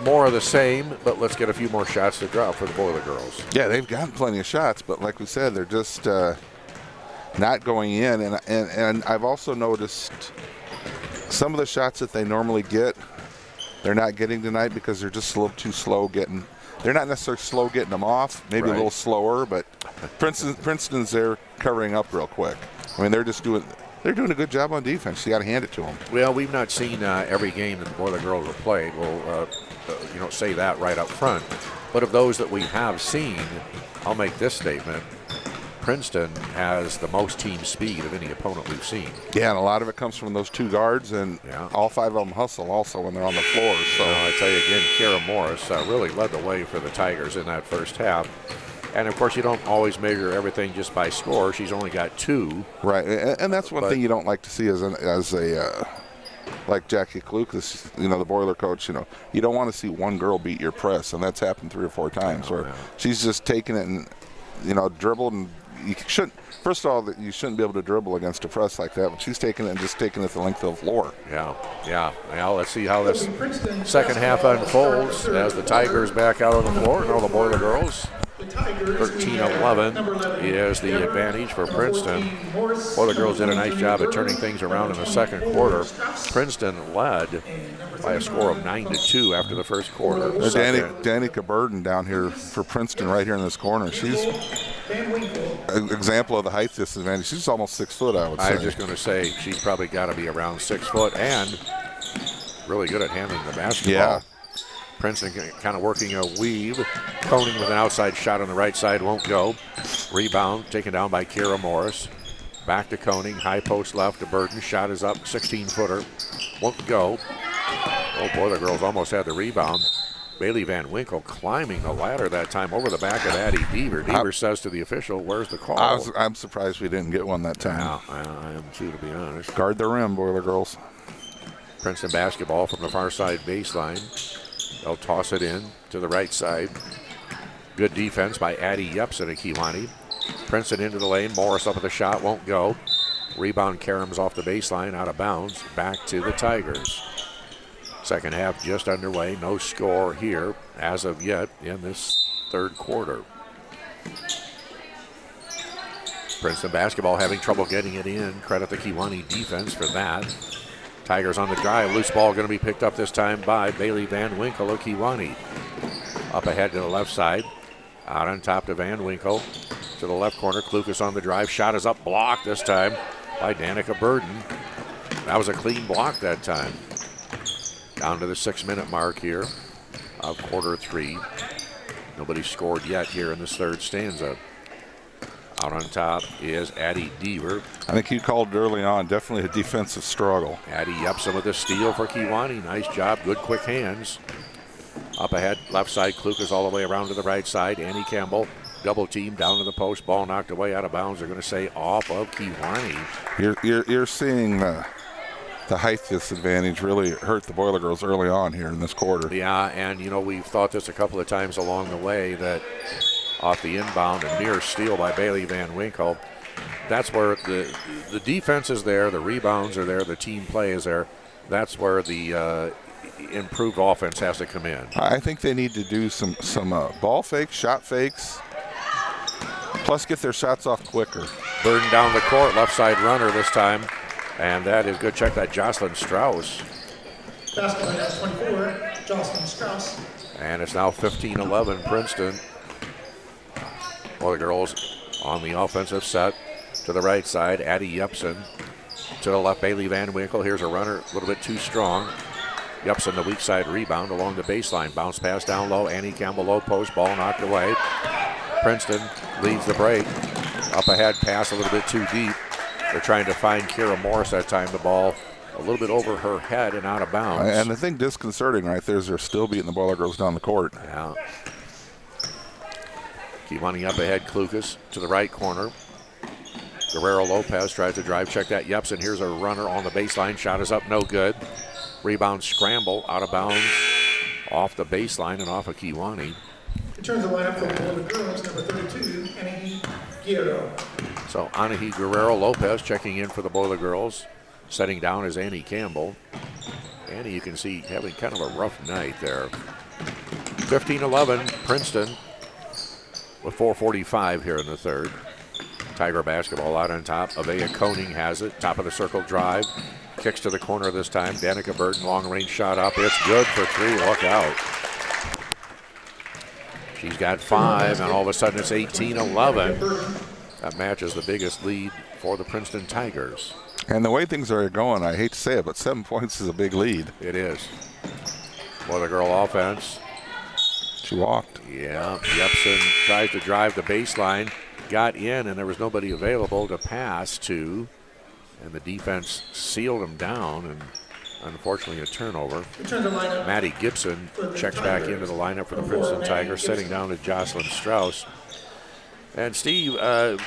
more of the same, but let's get a few more shots to drop for the Boiler Girls. Yeah, they've gotten plenty of shots, but like we said, they're just not going in. And I've also noticed some of the shots that they normally get, they're not getting tonight because they're just a little too slow getting. They're not necessarily slow getting them off, maybe a little slower, but Princeton's there covering up real quick. I mean, they're doing a good job on defense. You got to hand it to them. Well, we've not seen every game that the Boiler Girls have played. We'll say that right up front. But of those that we have seen, I'll make this statement. Princeton has the most team speed of any opponent we've seen. Yeah, and a lot of it comes from those two guards, and all five of them hustle also when they're on the floor. So I tell you again, Kara Morris really led the way for the Tigers in that first half. And, of course, you don't always measure everything just by score. She's only got 2. Right, and that's one thing you don't like to see as a like Jackie Klukas, the Boiler coach, you don't want to see one girl beat your press, and that's happened 3 or 4 times where she's just taking it and, dribbled, and you shouldn't. First of all, you shouldn't be able to dribble against a press like that, but she's taking it and just taking it the length of the floor. Yeah. Well, let's see how this second half unfolds as the Tigers back out on the floor. Now the Boiler Girls. 13-11 is the advantage for Princeton. Boiler Girls did a nice job at turning things around in the second quarter. Princeton led by a score of 9-2 after the first quarter. Danica Burden down here for Princeton right here in this corner. She's an example of the height disadvantage. She's almost 6 foot, I would say. I was just going to say she's probably got to be around 6 foot and really good at handling the basketball. Yeah. Princeton kind of working a weave. Koning with an outside shot on the right side won't go. Rebound taken down by Kara Morris. Back to Koning. High post left to Burton. Shot is up. 16-footer. Won't go. Oh, boy, the girls almost had the rebound. Bailey Van Winkle climbing the ladder that time over the back of Addie Deaver. Deaver says to the official, where's the call? I'm surprised we didn't get one that time. Yeah, I am too, to be honest. Guard the rim, Boiler Girls. Princeton basketball from the far side baseline. They'll toss it in to the right side. Good defense by Addie Yepsen at Kewanee. Princeton into the lane. Morris up with the shot. Won't go. Rebound Karams off the baseline. Out of bounds. Back to the Tigers. Second half just underway. No score here as of yet in this third quarter. Princeton basketball having trouble getting it in. Credit the Kewanee defense for that. Tigers on the drive. Loose ball going to be picked up this time by Bailey Van Winkle of Kewanee. Up ahead to the left side. Out on top to Van Winkle. To the left corner. Klukas on the drive. Shot is up. Blocked this time by Danica Burden. That was a clean block that time. Down to the 6-minute mark here of quarter 3. Nobody scored yet here in this third stanza. Out on top is Addie Deaver. I think you called it early on. Definitely a defensive struggle. Addie Yepsen with a steal for Kewanee. Nice job. Good quick hands. Up ahead, left side. Klukas all the way around to the right side. Annie Campbell, double team down to the post. Ball knocked away out of bounds. They're going to say off of Kewanee. You're seeing the height disadvantage really hurt the Boiler Girls early on here in this quarter. Yeah, and we've thought this a couple of times along the way that off the inbound, a near steal by Bailey Van Winkle. That's where the defense is there, the rebounds are there, the team play is there. That's where the improved offense has to come in. I think they need to do some ball fakes, shot fakes, plus get their shots off quicker. Burden down the court, left side runner this time. And that is good. Check that, Jocelyn Strauss. Basketball has 24, Jocelyn Strauss. And it's now 15-11 Princeton. Boiler Girls on the offensive set to the right side. Addie Yepsen to the left. Bailey Van Winkle. Here's a runner, a little bit too strong. Yepsen, the weak side rebound along the baseline. Bounce pass down low. Annie Campbell low post. Ball knocked away. Princeton leads the break. Up ahead, pass a little bit too deep. They're trying to find Kira Morris that time. The ball a little bit over her head and out of bounds. And the thing disconcerting right there is they're still beating the Boiler Girls down the court. Yeah. Kiwani up ahead, Klukas to the right corner. Guerrero Lopez tries to drive check that Yepsen. Here's a runner on the baseline. Shot is up, no good. Rebound scramble, out of bounds, off the baseline and off of Kiwani. Returns the lineup for the girls, number 32, Anahi Guerrero. So Anahi Guerrero Lopez checking in for the Boiler Girls. Setting down is Annie Campbell. Annie, you can see, having kind of a rough night there. 15-11, Princeton with 4:45 here in the third. Tiger basketball out on top. Avea Koning has it. Top of the circle drive. Kicks to the corner this time. Danica Burton, long range shot up. It's good for three. Look out. She's got 5, and all of a sudden it's 18-11. That matches the biggest lead for the Princeton Tigers. And the way things are going, I hate to say it, but 7 points is a big lead. It is. Boiler Girl offense. She walked. Yeah, Yepsen tries to drive the baseline. Got in, and there was nobody available to pass to. And the defense sealed them down, and unfortunately a turnover. Maddie Gibson checks back into the lineup for the Princeton Tigers, setting down to Jocelyn Strauss. And Steve,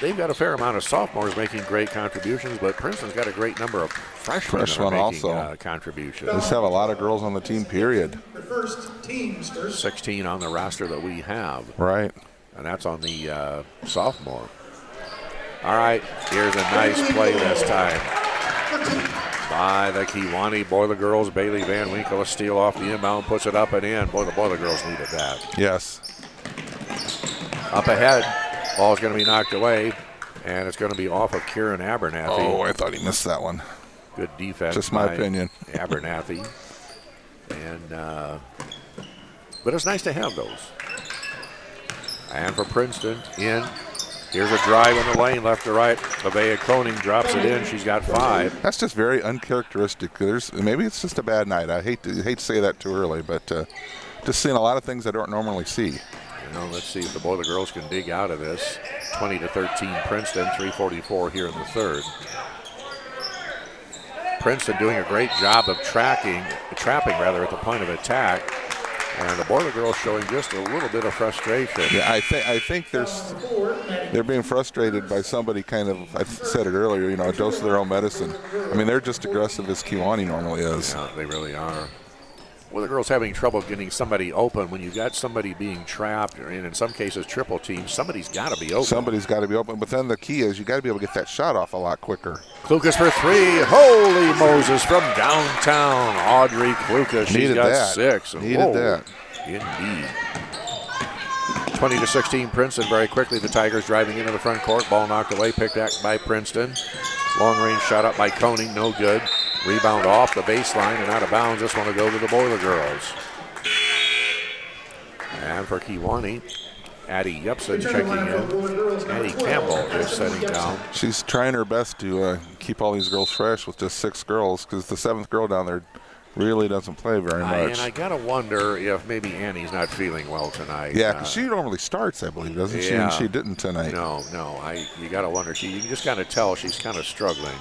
they've got a fair amount of sophomores making great contributions, but Princeton's got a great number of freshmen that are making contributions. Just have a lot of girls on the team, period. 16 on the roster that we have. Right. And that's on the sophomore. All right, here's a nice play this time by the Kiwani Boiler Girls. Bailey Van Winkle, a steal off the inbound, puts it up and in. Boy, the Boiler Girls needed that. Yes. Up ahead, ball's going to be knocked away, and it's going to be off of Kieran Abernathy. Oh, I thought he missed that one. Good defense. Just my opinion. Abernathy. And but it's nice to have those. And for Princeton, in. Here's a drive in the lane, left to right. Avea Koning drops it in. She's got 5. That's just very uncharacteristic. Maybe it's just a bad night. I hate to say that too early, but just seeing a lot of things I don't normally see. Let's see if the Boiler Girls can dig out of this. 20-13 Princeton, 3:44 here in the third. Princeton doing a great job of trapping at the point of attack. And the Boiler Girls showing just a little bit of frustration. Yeah, I think they're being frustrated by somebody kind of, I said it earlier, a dose of their own medicine. I mean, they're just aggressive as Kiwani normally is. Yeah, they really are. Well, the girls having trouble getting somebody open. When you've got somebody being trapped, or in some cases triple team, somebody's got to be open. Somebody's got to be open. But then the key is you got to be able to get that shot off a lot quicker. Klukas for 3. Holy Moses from downtown. Audrey Klukas. She's got 6. Needed that. Indeed. 20-16 Princeton. Very quickly, the Tigers driving into the front court. Ball knocked away, picked back by Princeton. Long range shot up by Koning, no good. Rebound off the baseline and out of bounds. This one will go to the Boiler Girls. And for Kiwani, Addie Yepsen checking in. Annie Campbell is setting down. She's trying her best to keep all these girls fresh with just 6 girls, because the 7th girl down there really doesn't play very much. And I got to wonder if maybe Annie's not feeling well tonight. Yeah, because she normally starts, I believe, doesn't she? And she didn't tonight. No. You got to wonder. You can just kind of tell she's kind of struggling.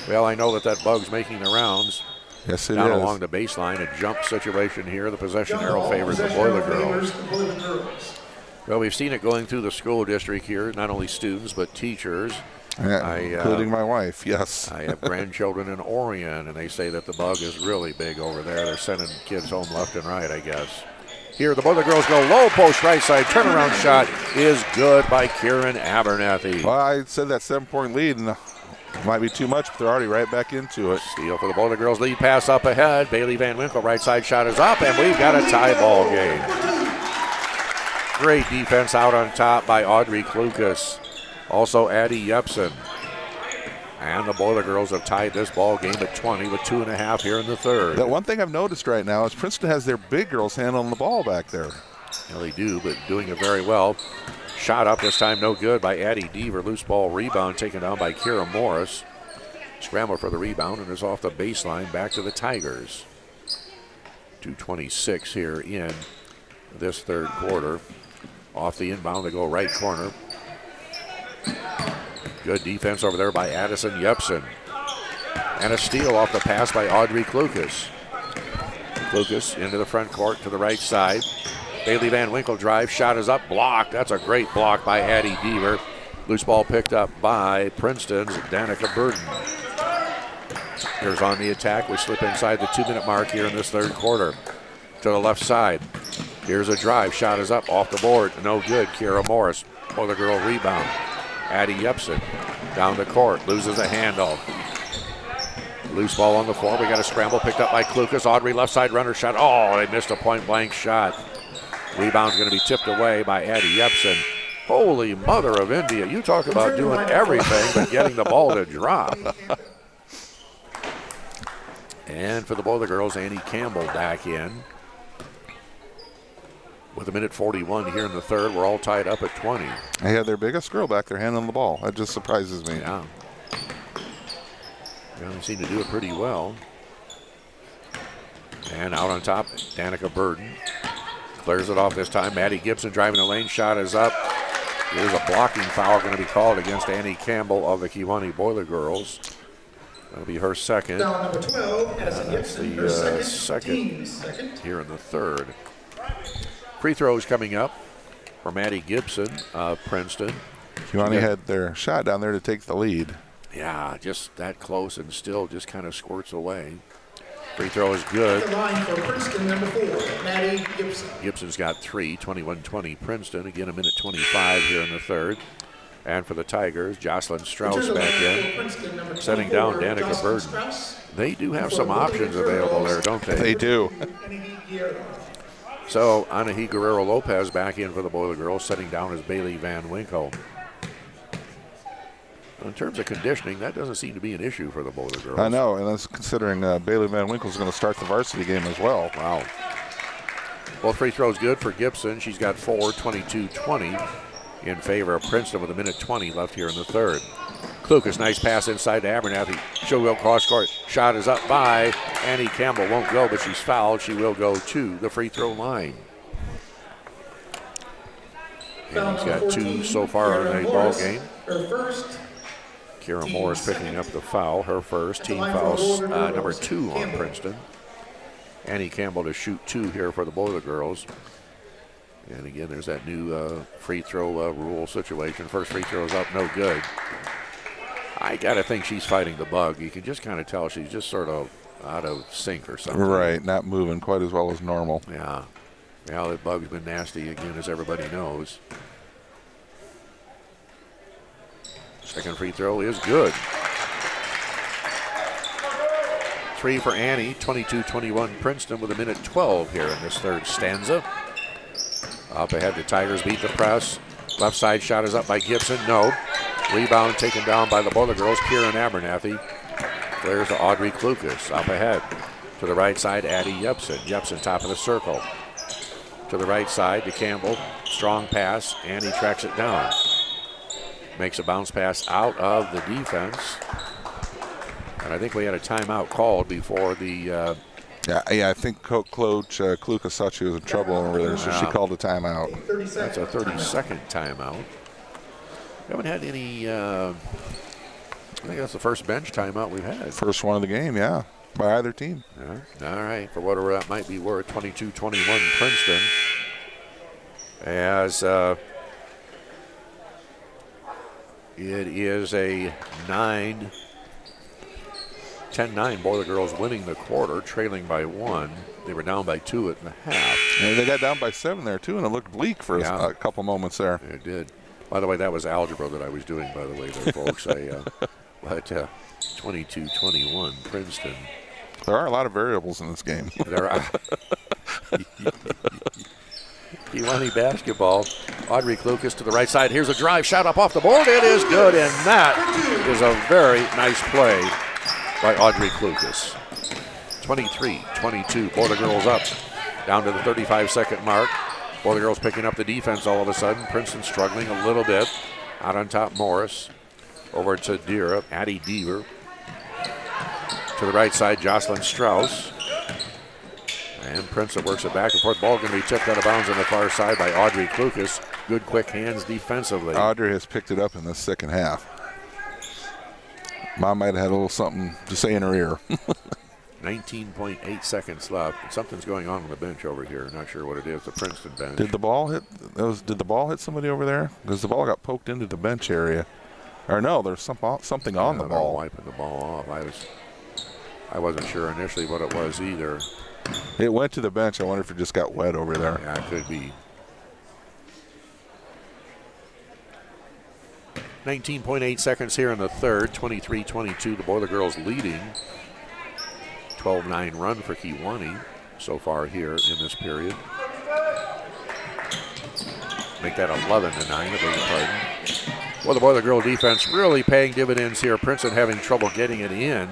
Well, I know that bug's making the rounds. Yes, it down is. Along the baseline, a jump situation here. The possession arrow favors the Boiler Girls. Well, we've seen it going through the school district here, not only students but teachers. Yeah, including my wife, yes. I have grandchildren in Orion, and they say that the bug is really big over there. They're sending kids home left and right, I guess. Here, the Boiler Girls go low post right side. Turnaround shot is good by Kieran Abernathy. Well, I said that 7-point lead, and might be too much, but they're already right back into it. Steal for the Boiler Girls. Lead pass up ahead. Bailey Van Winkle, right side shot is up, and we've got a tie ball game. Great defense out on top by Audrey Klukas. Also Addie Yepsen. And the Boiler Girls have tied this ball game at 20 with 2.5 here in the third. The one thing I've noticed right now is Princeton has their big girls handling the ball back there. Well, they do, but doing it very well. Shot up this time, no good by Addie Deaver. Loose ball rebound taken down by Kira Morris. Scramble for the rebound and is off the baseline back to the Tigers. 2:26 here in this third quarter. Off the inbound, they go right corner. Good defense over there by Addison Yepsen. And a steal off the pass by Audrey Klukas. Klukas into the front court to the right side. Bailey Van Winkle drive, shot is up, blocked. That's a great block by Addie Deaver. Loose ball picked up by Princeton's Danica Burden. Here's on the attack. We slip inside the 2-minute mark here in this third quarter. To the left side. Here's a drive. Shot is up off the board. No good. Kira Morris. Oh, the girl rebound. Addie Yepsen down the court. Loses a handle. Loose ball on the floor. We got a scramble picked up by Klukas. Audrey left side runner shot. Oh, they missed a point blank shot. Rebound's going to be tipped away by Addie Yepsen. Holy mother of India. You talk about doing everything but getting the ball to drop. And for the Boiler Girls, Annie Campbell back in. With 1:41 here in the third, we're all tied up at 20. They had their biggest girl back there handling the ball. That just surprises me. Yeah. They seem to do it pretty well. And out on top, Danica Burden. Clears it off this time. Maddie Gibson driving the lane. Shot is up. There's a blocking foul going to be called against Annie Campbell of the Kewanee Boiler Girls. That'll be her second. Foul number 12, Addison That's Gibson, the her second second. here in the third. Free throws coming up for Maddie Gibson of Princeton. Kewanee had their shot down there to take the lead. Yeah, just that close and still just kind of squirts away. Free throw is good. The line for Princeton, number 4, Maddie Gibson. Gibson's got 3, 21-20 Princeton. Again, 1:25 here in the third. And for the Tigers, Jocelyn Strauss back in, setting down Danica Burden. They do have some options available there, don't they? They do. So, Anahi Guerrero-Lopez back in for the Boiler Girls, setting down as Bailey Van Winkle. In terms of conditioning, that doesn't seem to be an issue for the Boiler Girls. I know, and that's considering Bailey Van Winkle's going to start the varsity game as well. Wow. Both free throws good for Gibson. She's got 4, 22-20 in favor of Princeton with 1:20 left here in the third. Klukas, nice pass inside to Abernathy. She'll go cross court. Shot is up by Annie Campbell. Won't go, but she's fouled. She will go to the free throw line. Annie's got 2 so far in the ball game. Her first. Kira Morris picking up the foul, her first. Team foul number 2 on Princeton. Annie Campbell to shoot 2 here for the Boiler Girls. And again, there's that new free throw rule situation. First free throw is up, no good. I got to think she's fighting the bug. You can just kind of tell she's just sort of out of sync or something. Right, not moving quite as well as normal. Yeah. Yeah, that bug's been nasty again, as everybody knows. Second free throw is good. 3 for Annie, 22-21 Princeton with 1:12 here in this third stanza. Up ahead, the Tigers beat the press. Left side shot is up by Gibson. No. Rebound taken down by the Boiler Girls. Kieran Abernathy. Clears to Audrey Klukas. Up ahead. To the right side, Addie Yepsen. Yepsen top of the circle. To the right side to Campbell. Strong pass. Annie tracks it down. Makes a bounce pass out of the defense. And I think we had a timeout called before the... Yeah, I think Coach Klukas thought she was in trouble over there, so she called a timeout. That's a 30-second timeout. We haven't had any, I think that's the first bench timeout we've had. First one of the game, yeah, by either team. Yeah. All right, for whatever that might be worth, 22-21 Princeton. As it is a 10-9 Boiler Girls winning the quarter, trailing by 1. They were down by 2.5. And they got down by 7 there, too, and it looked bleak for a couple moments there. It did. By the way, that was algebra that I was doing, by the way, there, folks. But 22-21 Princeton. There are a lot of variables in this game. There are. Kewanee basketball. Audrey Klukas to the right side. Here's a drive shot up off the board. It is good, and that is a very nice play by Audrey Klukas. 23-22. Boiler Girls up. Down to the 35-second mark. Boiler Girls picking up the defense all of a sudden. Princeton struggling a little bit. Out on top, Morris. Over to Addie Deaver. To the right side, Jocelyn Strauss. And Princeton works it back and forth. Ball going to be tipped out of bounds on the far side by Audrey Klukas. Good quick hands defensively. Audrey has picked it up in the second half. Mom might have had a little something to say in her ear. 19.8 seconds left. Something's going on the bench over here. Not sure what it is. The Princeton bench. Did the ball hit? Did the ball hit somebody over there? Because the ball got poked into the bench area. Or no, there's something on the ball. Wiping the ball off. I wasn't sure initially what it was either. It went to the bench. I wonder if it just got wet over there. Yeah, it could be. 19.8 seconds here in the third. 23-22. The Boiler Girls leading. 12-9 run for Kewanee so far here in this period. Make that 11-9, I beg your pardon. Well, the Boiler Girl defense really paying dividends here. Princeton having trouble getting it in.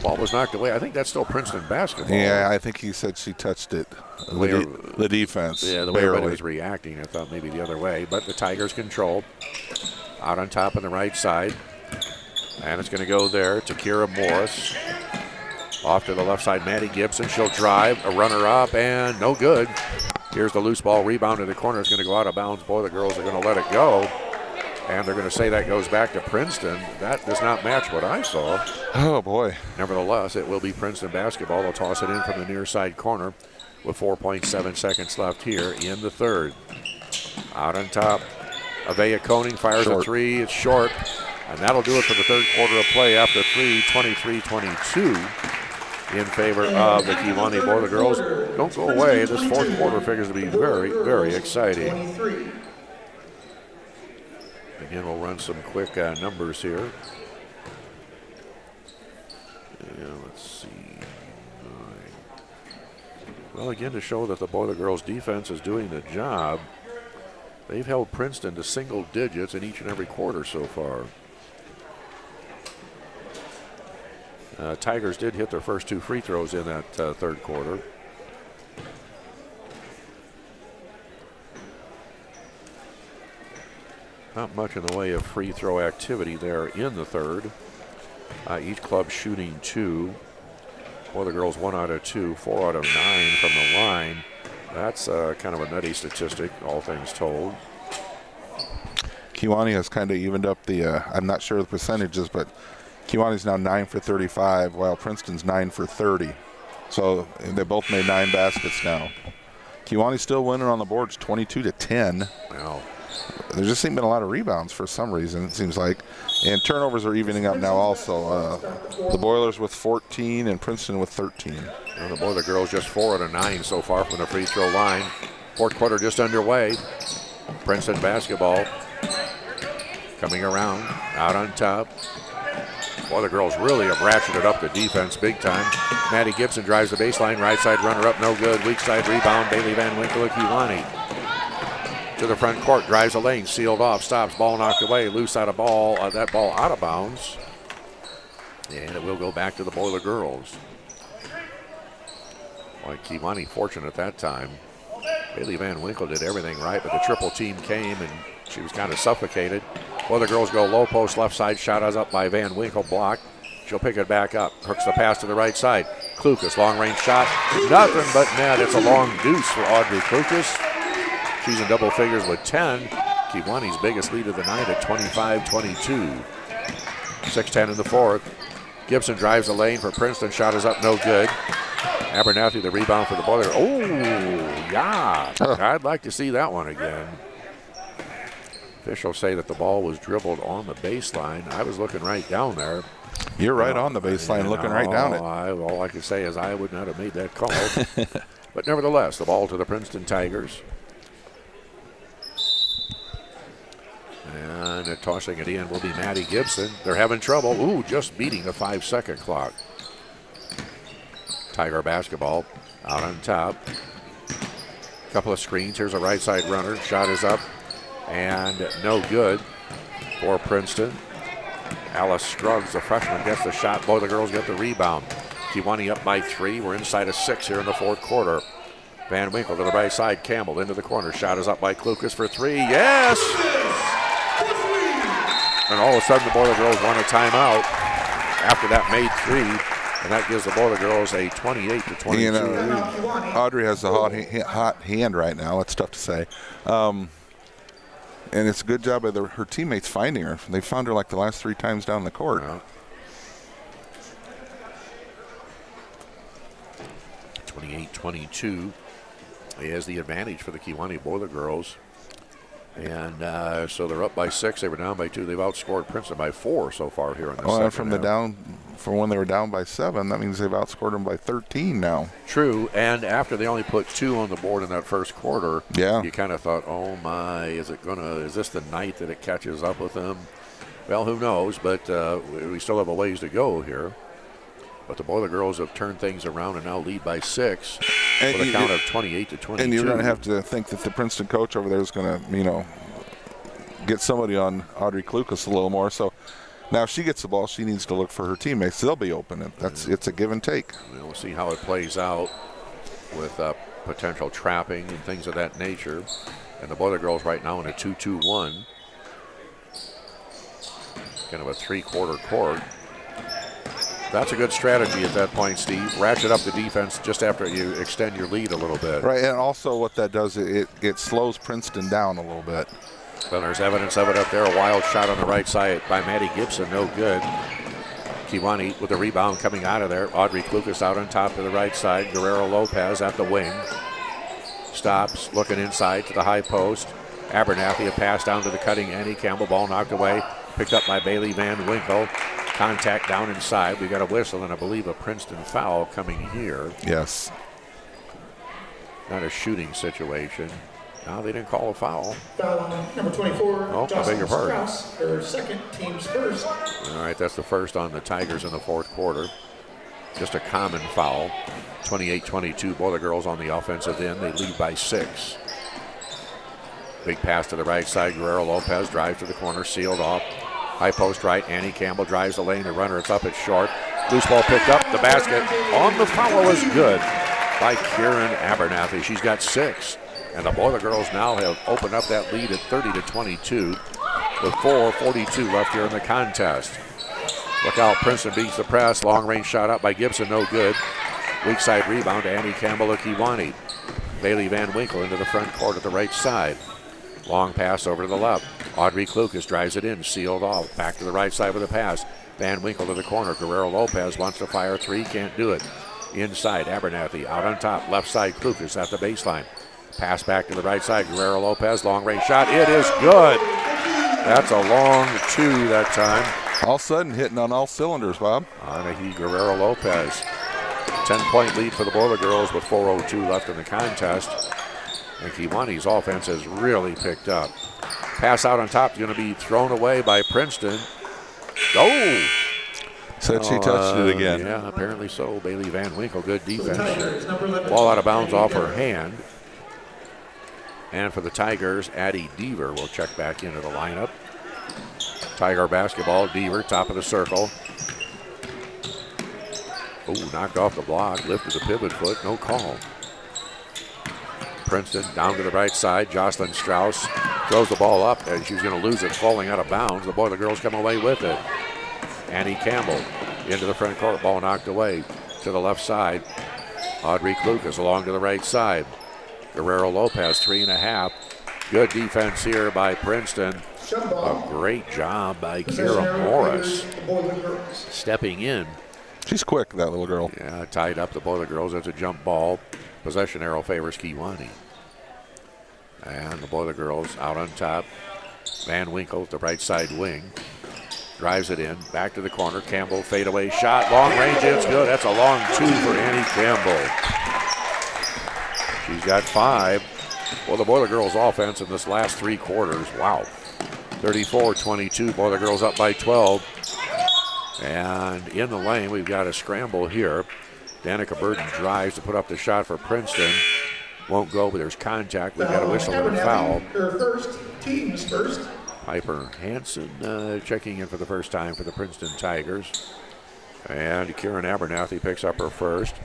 Ball was knocked away. I think that's still Princeton basketball. Yeah, I think he said she touched it. The defense. Yeah, the way everybody was reacting, I thought maybe the other way. But the Tigers control. Out on top on the right side. And it's going to go there to Kira Morris. Off to the left side, Maddie Gibson. She'll drive, a runner up, and no good. Here's the loose ball, rebound in the corner. It's going to go out of bounds. Boy, the girls are going to let it go. And they're going to say that goes back to Princeton. That does not match what I saw. Oh, boy. Nevertheless, it will be Princeton basketball. They'll toss it in from the near side corner with 4.7 seconds left here in the third. Out on top, Avea Koning fires a three. It's short. And that'll do it for the third quarter of play after three, 23-22. In favor of the Kewanee Boiler Girls. Don't go away. This fourth quarter figures to be very, very exciting. Again, we'll run some quick numbers here. Yeah, let's see. Well, again, to show that the Boiler Girls defense is doing the job, they've held Princeton to single digits in each and every quarter so far. Tigers did hit their first two free throws in that third quarter. Not much in the way of free throw activity there in the third. Each club shooting two. Boy, the girls 1 out of 2, 4 out of 9 from the line. That's kind of a nutty statistic, all things told. Kewanee has kind of evened up the, I'm not sure the percentages, but Kewanee's now 9 for 35, while Princeton's 9 for 30. So they both made 9 baskets now. Kewanee's still winning on the boards, 22-10. Wow. There just ain't been a lot of rebounds for some reason, it seems like. And turnovers are evening up now also. The Boilers with 14 and Princeton with 13. And the Boiler Girls just 4 out of 9 so far from the free throw line. Fourth quarter just underway. Princeton basketball coming around, out on top. Boy, the girls really have ratcheted up the defense big time. Maddie Gibson drives the baseline, right side runner up, no good. Weak side rebound, Bailey Van Winkle of Kewanee. To the front court, drives a lane, sealed off, stops, ball knocked away, loose out of ball, that ball out of bounds. And it will go back to the Boiler Girls. Boy, Kewanee fortunate that time. Bailey Van Winkle did everything right, but the triple team came and she was kind of suffocated. Well, the girls go low post, left side, shot is up by Van Winkle, blocked. She'll pick it back up, hooks the pass to the right side. Klukas, long range shot, nothing but net. It's a long deuce for Audrey Klukas. She's in double figures with 10. Kewanee's biggest lead of the night at 25-22. 6-10 in the fourth. Gibson drives the lane for Princeton, shot is up, no good. Abernathy the rebound for the Boiler. Oh, yeah. I'd like to see that one again. Officials say that the ball was dribbled on the baseline. I was looking right down there. You're right on the baseline, looking right down it. All I can say is I would not have made that call. But nevertheless, the ball to the Princeton Tigers. And tossing it in will be Maddie Gibson. They're having trouble. Ooh, just beating the 5-second clock. Tiger basketball out on top. Couple of screens. Here's a right side runner. Shot is up. And no good for Princeton. Alice Scruggs, the freshman, gets the shot. Boy, the girls get the rebound. Kewanee up by 3. We're inside of 6 here in the fourth quarter. Van Winkle to the right side. Campbell into the corner. Shot is up by Klukas for 3. Yes! And all of a sudden, the Boiler girls want a timeout after that made 3. And that gives the Boiler Girls a 28-22. You know, Audrey has a hot hand right now. It's tough to say. And it's a good job of her teammates finding her. They found her like the last 3 times down the court. Yeah. 28-22 is the advantage for the Kewanee Boiler Girls. And so they're up by 6. They were down by 2. They've outscored Princeton by 4 so far here in the second half. From when they were down by 7, that means they've outscored them by 13 now. True, and after they only put 2 on the board in that first quarter, you kind of thought, oh my, is this the night that it catches up with them? Well, who knows, but we still have a ways to go here. But the Boiler Girls have turned things around and now lead by 6 with a count of 28-22. And you're going to have to think that the Princeton coach over there is going to, get somebody on Audrey Klukas a little more. So now if she gets the ball, she needs to look for her teammates. They'll be open. It's a give and take. We'll see how it plays out with potential trapping and things of that nature. And the Boiler Girls right now in a 2-2-1. Kind of a 3-quarter court. That's a good strategy at that point, Steve. Ratchet up the defense just after you extend your lead a little bit. Right, and also what that does, it slows Princeton down a little bit. Well, there's evidence of it up there. A wild shot on the right side by Maddie Gibson, no good. Kewanee with the rebound coming out of there. Audrey Klukas out on top to the right side. Guerrero Lopez at the wing. Stops, looking inside to the high post. Abernathy, a pass down to the cutting Annie Campbell. Ball knocked away. Picked up by Bailey Van Winkle. Contact down inside. We got a whistle and I believe a Princeton foul coming here. Yes. Not a shooting situation. No, they didn't call a foul. Foul on number 24. Oh, I beg your pardon. Strauss, their second, team's first. All right, that's the first on the Tigers in the fourth quarter. Just a common foul. 28-22. Boiler Girls on the offensive end. They lead by 6. Big pass to the right side. Guerrero Lopez drives to the corner, sealed off. High post right. Annie Campbell drives the lane. The runner, it's up, it's short. Loose ball picked up. The basket on the foul is good by Kieran Abernathy. She's got 6. And the Boiler Girls now have opened up that lead at 30-22 with 4:42 left here in the contest. Look out, Princeton beats the press. Long range shot up by Gibson, no good. Weak side rebound to Annie Campbell of Kewanee. Bailey Van Winkle into the front court at the right side. Long pass over to the left. Audrey Klukas drives it in, sealed off. Back to the right side with a pass. Van Winkle to the corner. Guerrero Lopez wants to fire 3, can't do it. Inside, Abernathy out on top. Left side, Klukas at the baseline. Pass back to the right side. Guerrero Lopez, long range shot. It is good. That's a long 2 that time. All of a sudden hitting on all cylinders, Bob. Anahi Guerrero Lopez. 10-point lead for the Boiler Girls with 4:02 left in the contest. And Kewanee's offense has really picked up. Pass out on top is going to be thrown away by Princeton. Oh! Said she touched it again. Yeah, apparently so. Bailey Van Winkle, good defense. Ball out of bounds off her hand. And for the Tigers, Addie Deaver will check back into the lineup. Tiger basketball, Deaver, top of the circle. Oh, knocked off the block, lifted the pivot foot, no call. Princeton down to the right side. Jocelyn Strauss throws the ball up and she's going to lose it, falling out of bounds. The Boiler Girls come away with it. Annie Campbell into the front court, ball knocked away to the left side. Audrey Klukas along to the right side. Guerrero Lopez, 3.5. Good defense here by Princeton. A great job by Kira Morris stepping in. She's quick, that little girl. Yeah, tied up the Boiler Girls. That's a jump ball. Possession arrow favors Kewanee. And the Boiler Girls out on top. Van Winkle, the right side wing. Drives it in. Back to the corner. Campbell, fadeaway shot. Long range, it's good. That's a long 2 for Annie Campbell. She's got 5. Well, the Boiler Girls offense in this last 3 quarters, wow. 34-22. Boiler Girls up by 12. And in the lane, we've got a scramble here. Danica Burton drives to put up the shot for Princeton. Won't go, but there's contact. We've got a whistle and a foul. Her first, team's first. Piper Hansen checking in for the first time for the Princeton Tigers. And Kieran Abernathy picks up her first.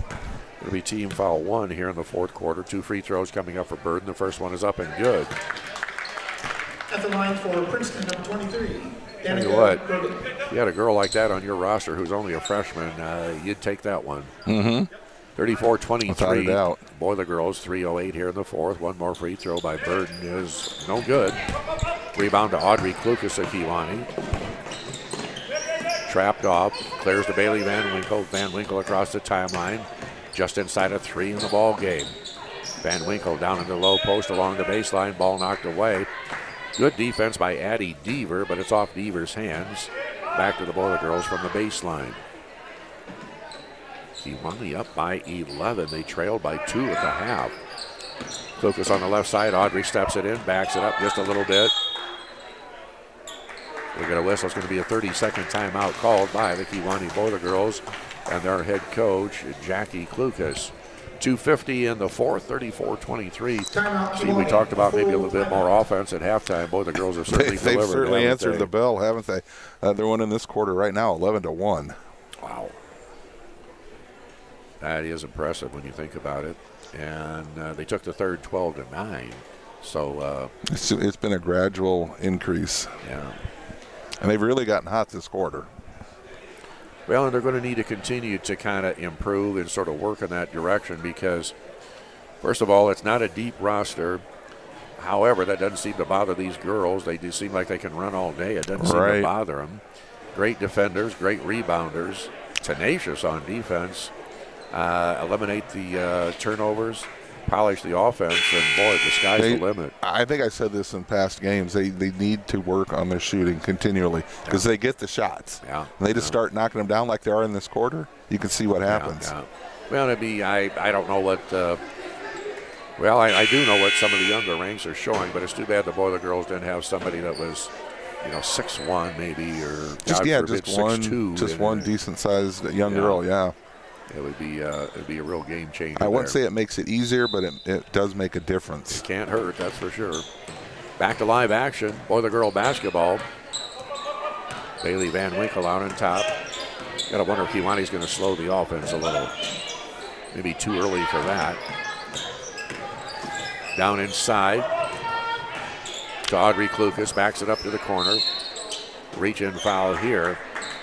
It'll be team foul 1 here in the fourth quarter. 2 free throws coming up for Burton. The first one is up and good. At the line for Princeton, number 23. Tell you what, if you had a girl like that on your roster who's only a freshman, you'd take that one. Mm-hmm. 34-23. Without a doubt. Boiler Girls, 3:08 here in the fourth. One more free throw by Burden is no good. Rebound to Audrey Klukas of Kewanee. Trapped off, clears to Bailey Van Winkle. Van Winkle across the timeline, just inside of 3 in the ball game. Van Winkle down in the low post along the baseline, ball knocked away. Good defense by Addie Deaver, but it's off Deaver's hands. Back to the Boiler Girls from the baseline. Kewanee up by 11. They trailed by 2 at the half. Klukas on the left side. Audrey steps it in, backs it up just a little bit. We get a whistle. It's going to be a 30-second timeout called by the Kewanee Boiler Girls and their head coach, Jackie Klukas. 2:50 in the fourth, 34-23. See, we talked about maybe a little bit more offense at halftime. Boy, the girls have certainly delivered. They've certainly answered the bell, haven't they? They're winning this quarter right now, 11-1. Wow. That is impressive when you think about it. And they took the third 12-9. So it's been a gradual increase. Yeah. And they've really gotten hot this quarter. Well, and they're going to need to continue to kind of improve and sort of work in that direction because, first of all, it's not a deep roster. However, that doesn't seem to bother these girls. They do seem like they can run all day. It doesn't seem to bother them. Great defenders, great rebounders, tenacious on defense, eliminate the turnovers, polish the offense, and boy, the sky's the limit. I think I said this in past games. They need to work on their shooting continually because they get the shots. Yeah. And they just start knocking them down like they are in this quarter. You can see what happens. Yeah. Well, it'd be, I don't know what, well, I do know what some of the younger ranks are showing, but it's too bad the Boiler Girls didn't have somebody that was, 6'1" maybe, or just 6'2". One decent-sized young girl, yeah. It would be a real game changer. I wouldn't say it makes it easier, but it does make a difference. It can't hurt, that's for sure. Back to live action. Boiler Girl basketball. Bailey Van Winkle out on top. Got to wonder if Kewanee's going to slow the offense a little. Maybe too early for that. Down inside to Audrey Klukas. Backs it up to the corner. Reach-in foul here.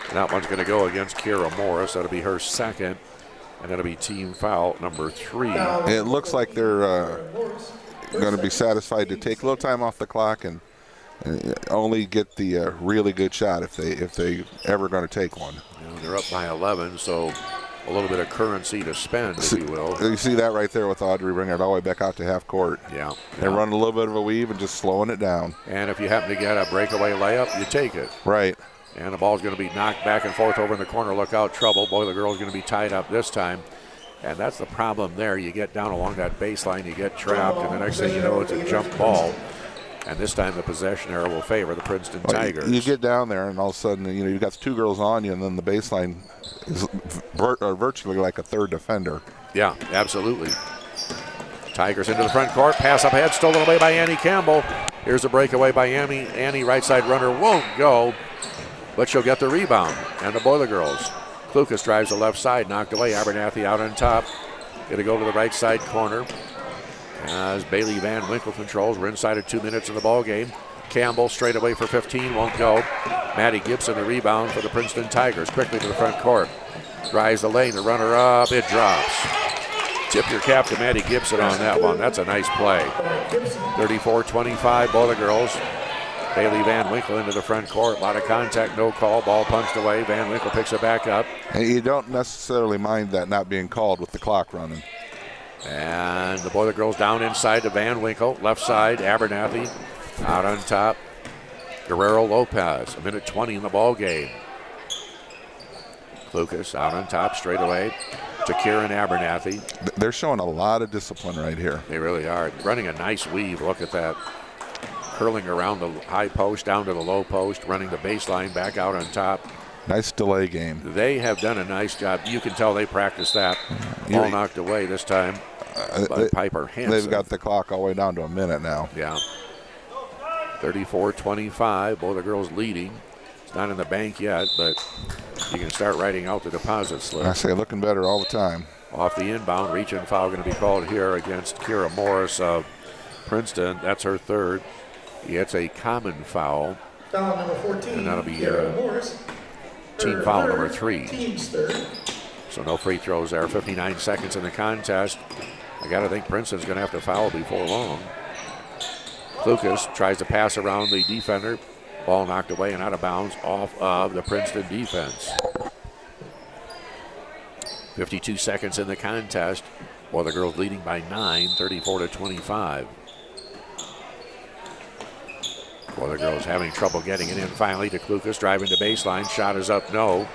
And that one's going to go against Kira Morris. That'll be her second. And that'll be team foul number 3. It looks like they're going to be satisfied to take a little time off the clock and only get the really good shot if they ever going to take one. They're up by 11, so a little bit of currency to spend, if you will. You see that right there with Audrey bringing it all the way back out to half court. Yeah. They're running a little bit of a weave and just slowing it down. And if you happen to get a breakaway layup, you take it. Right. And the ball's going to be knocked back and forth over in the corner. Look out, trouble. Boiler Girl's going to be tied up this time. And that's the problem there. You get down along that baseline, you get trapped, and the next thing you know, it's a jump ball. And this time the possession error will favor the Princeton Tigers. You get down there, and all of a sudden, you've got 2 girls on you, and then the baseline is virtually like a third defender. Yeah, absolutely. Tigers into the front court. Pass up ahead, stolen away by Annie Campbell. Here's a breakaway by Annie. Annie, right side runner, won't go, but she'll get the rebound. And the Boiler Girls. Klukas drives the left side, knocked away. Abernathy out on top. Going to go to the right side corner. As Bailey Van Winkle controls, we're inside of 2 minutes in the ball game. Campbell straight away for 15, won't go. Maddie Gibson the rebound for the Princeton Tigers. Quickly to the front court. Drives the lane, the runner up, it drops. Tip your cap to Maddie Gibson on that one. That's a nice play. 34-25, Boiler Girls. Bailey Van Winkle into the front court. A lot of contact, no call. Ball punched away. Van Winkle picks it back up. And you don't necessarily mind that not being called with the clock running. And the Boiler Girls down inside to Van Winkle. Left side, Abernathy out on top. Guerrero Lopez, 1:20 in the ball game. Klukas out on top straight away to Kieran Abernathy. They're showing a lot of discipline right here. They really are. Running a nice weave. Look at that. Curling around the high post, down to the low post, running the baseline back out on top. Nice delay game. They have done a nice job. You can tell they practiced that. Ball knocked away this time by Piper Hansen. They've got the clock all the way down to a minute now. Yeah. 34-25. Both the girls leading. It's not in the bank yet, but you can start writing out the deposit slip. I say looking better all the time. Off the inbound, reach and foul going to be called here against Kira Morris of Princeton. That's her third. He hits a common foul, Foul number 14. and that'll be Kiara Morris. team Her foul third, number 3. Team's third. So no free throws there. 59 seconds in the contest. I got to think Princeton's going to have to foul before long. Klukas tries to pass around the defender. Ball knocked away and out of bounds off of the Princeton defense. 52 seconds in the contest. Well, the girls leading by 9, 34-25. Well, the girls having trouble getting it in finally to Klukas, driving the baseline. Shot is up, no.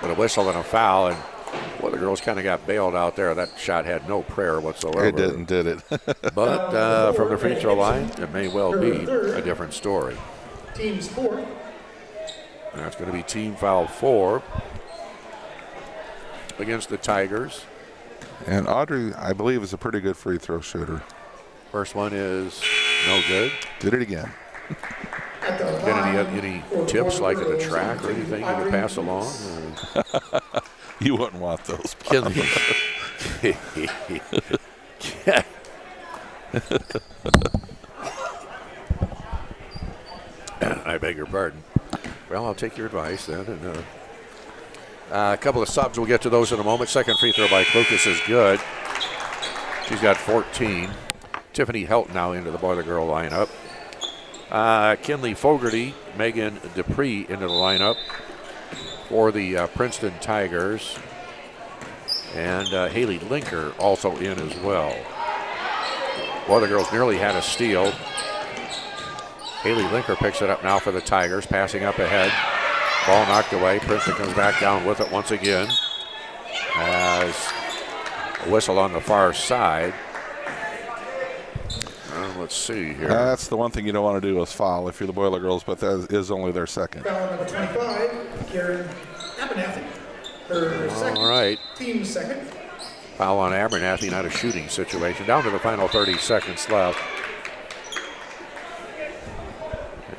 But a whistle and a foul, and well, the girls kind of got bailed out there. That shot had no prayer whatsoever. It didn't, did it? But from the free throw line, it may well be a different story. Team's fourth. That's going to be team foul 4 against the Tigers. And Audrey, I believe, is a pretty good free throw shooter. First one is no good. Did it again. Any tips like at the track or anything you could pass along? You wouldn't want those. Kinley. I beg your pardon. Well, I'll take your advice then. And, a couple of subs. We'll get to those in a moment. Second free throw by Klukas is good. She's got 14. Tiffany Helt now into the boy-girl lineup. Kinley Fogarty, Megan Dupree into the lineup for the Princeton Tigers. And Haley Linker also in as well. Boy, the girls nearly had a steal. Haley Linker picks it up now for the Tigers, passing up ahead. Ball knocked away. Princeton comes back down with it once again. As a whistle on the far side. Let's see here. That's the one thing you don't want to do is foul if you're the Boiler Girls, but that is only their second. Foul number 25, Karen Abernathy. Her second. All right. Team's second. Foul on Abernathy, not a shooting situation. Down to the final 30 seconds left.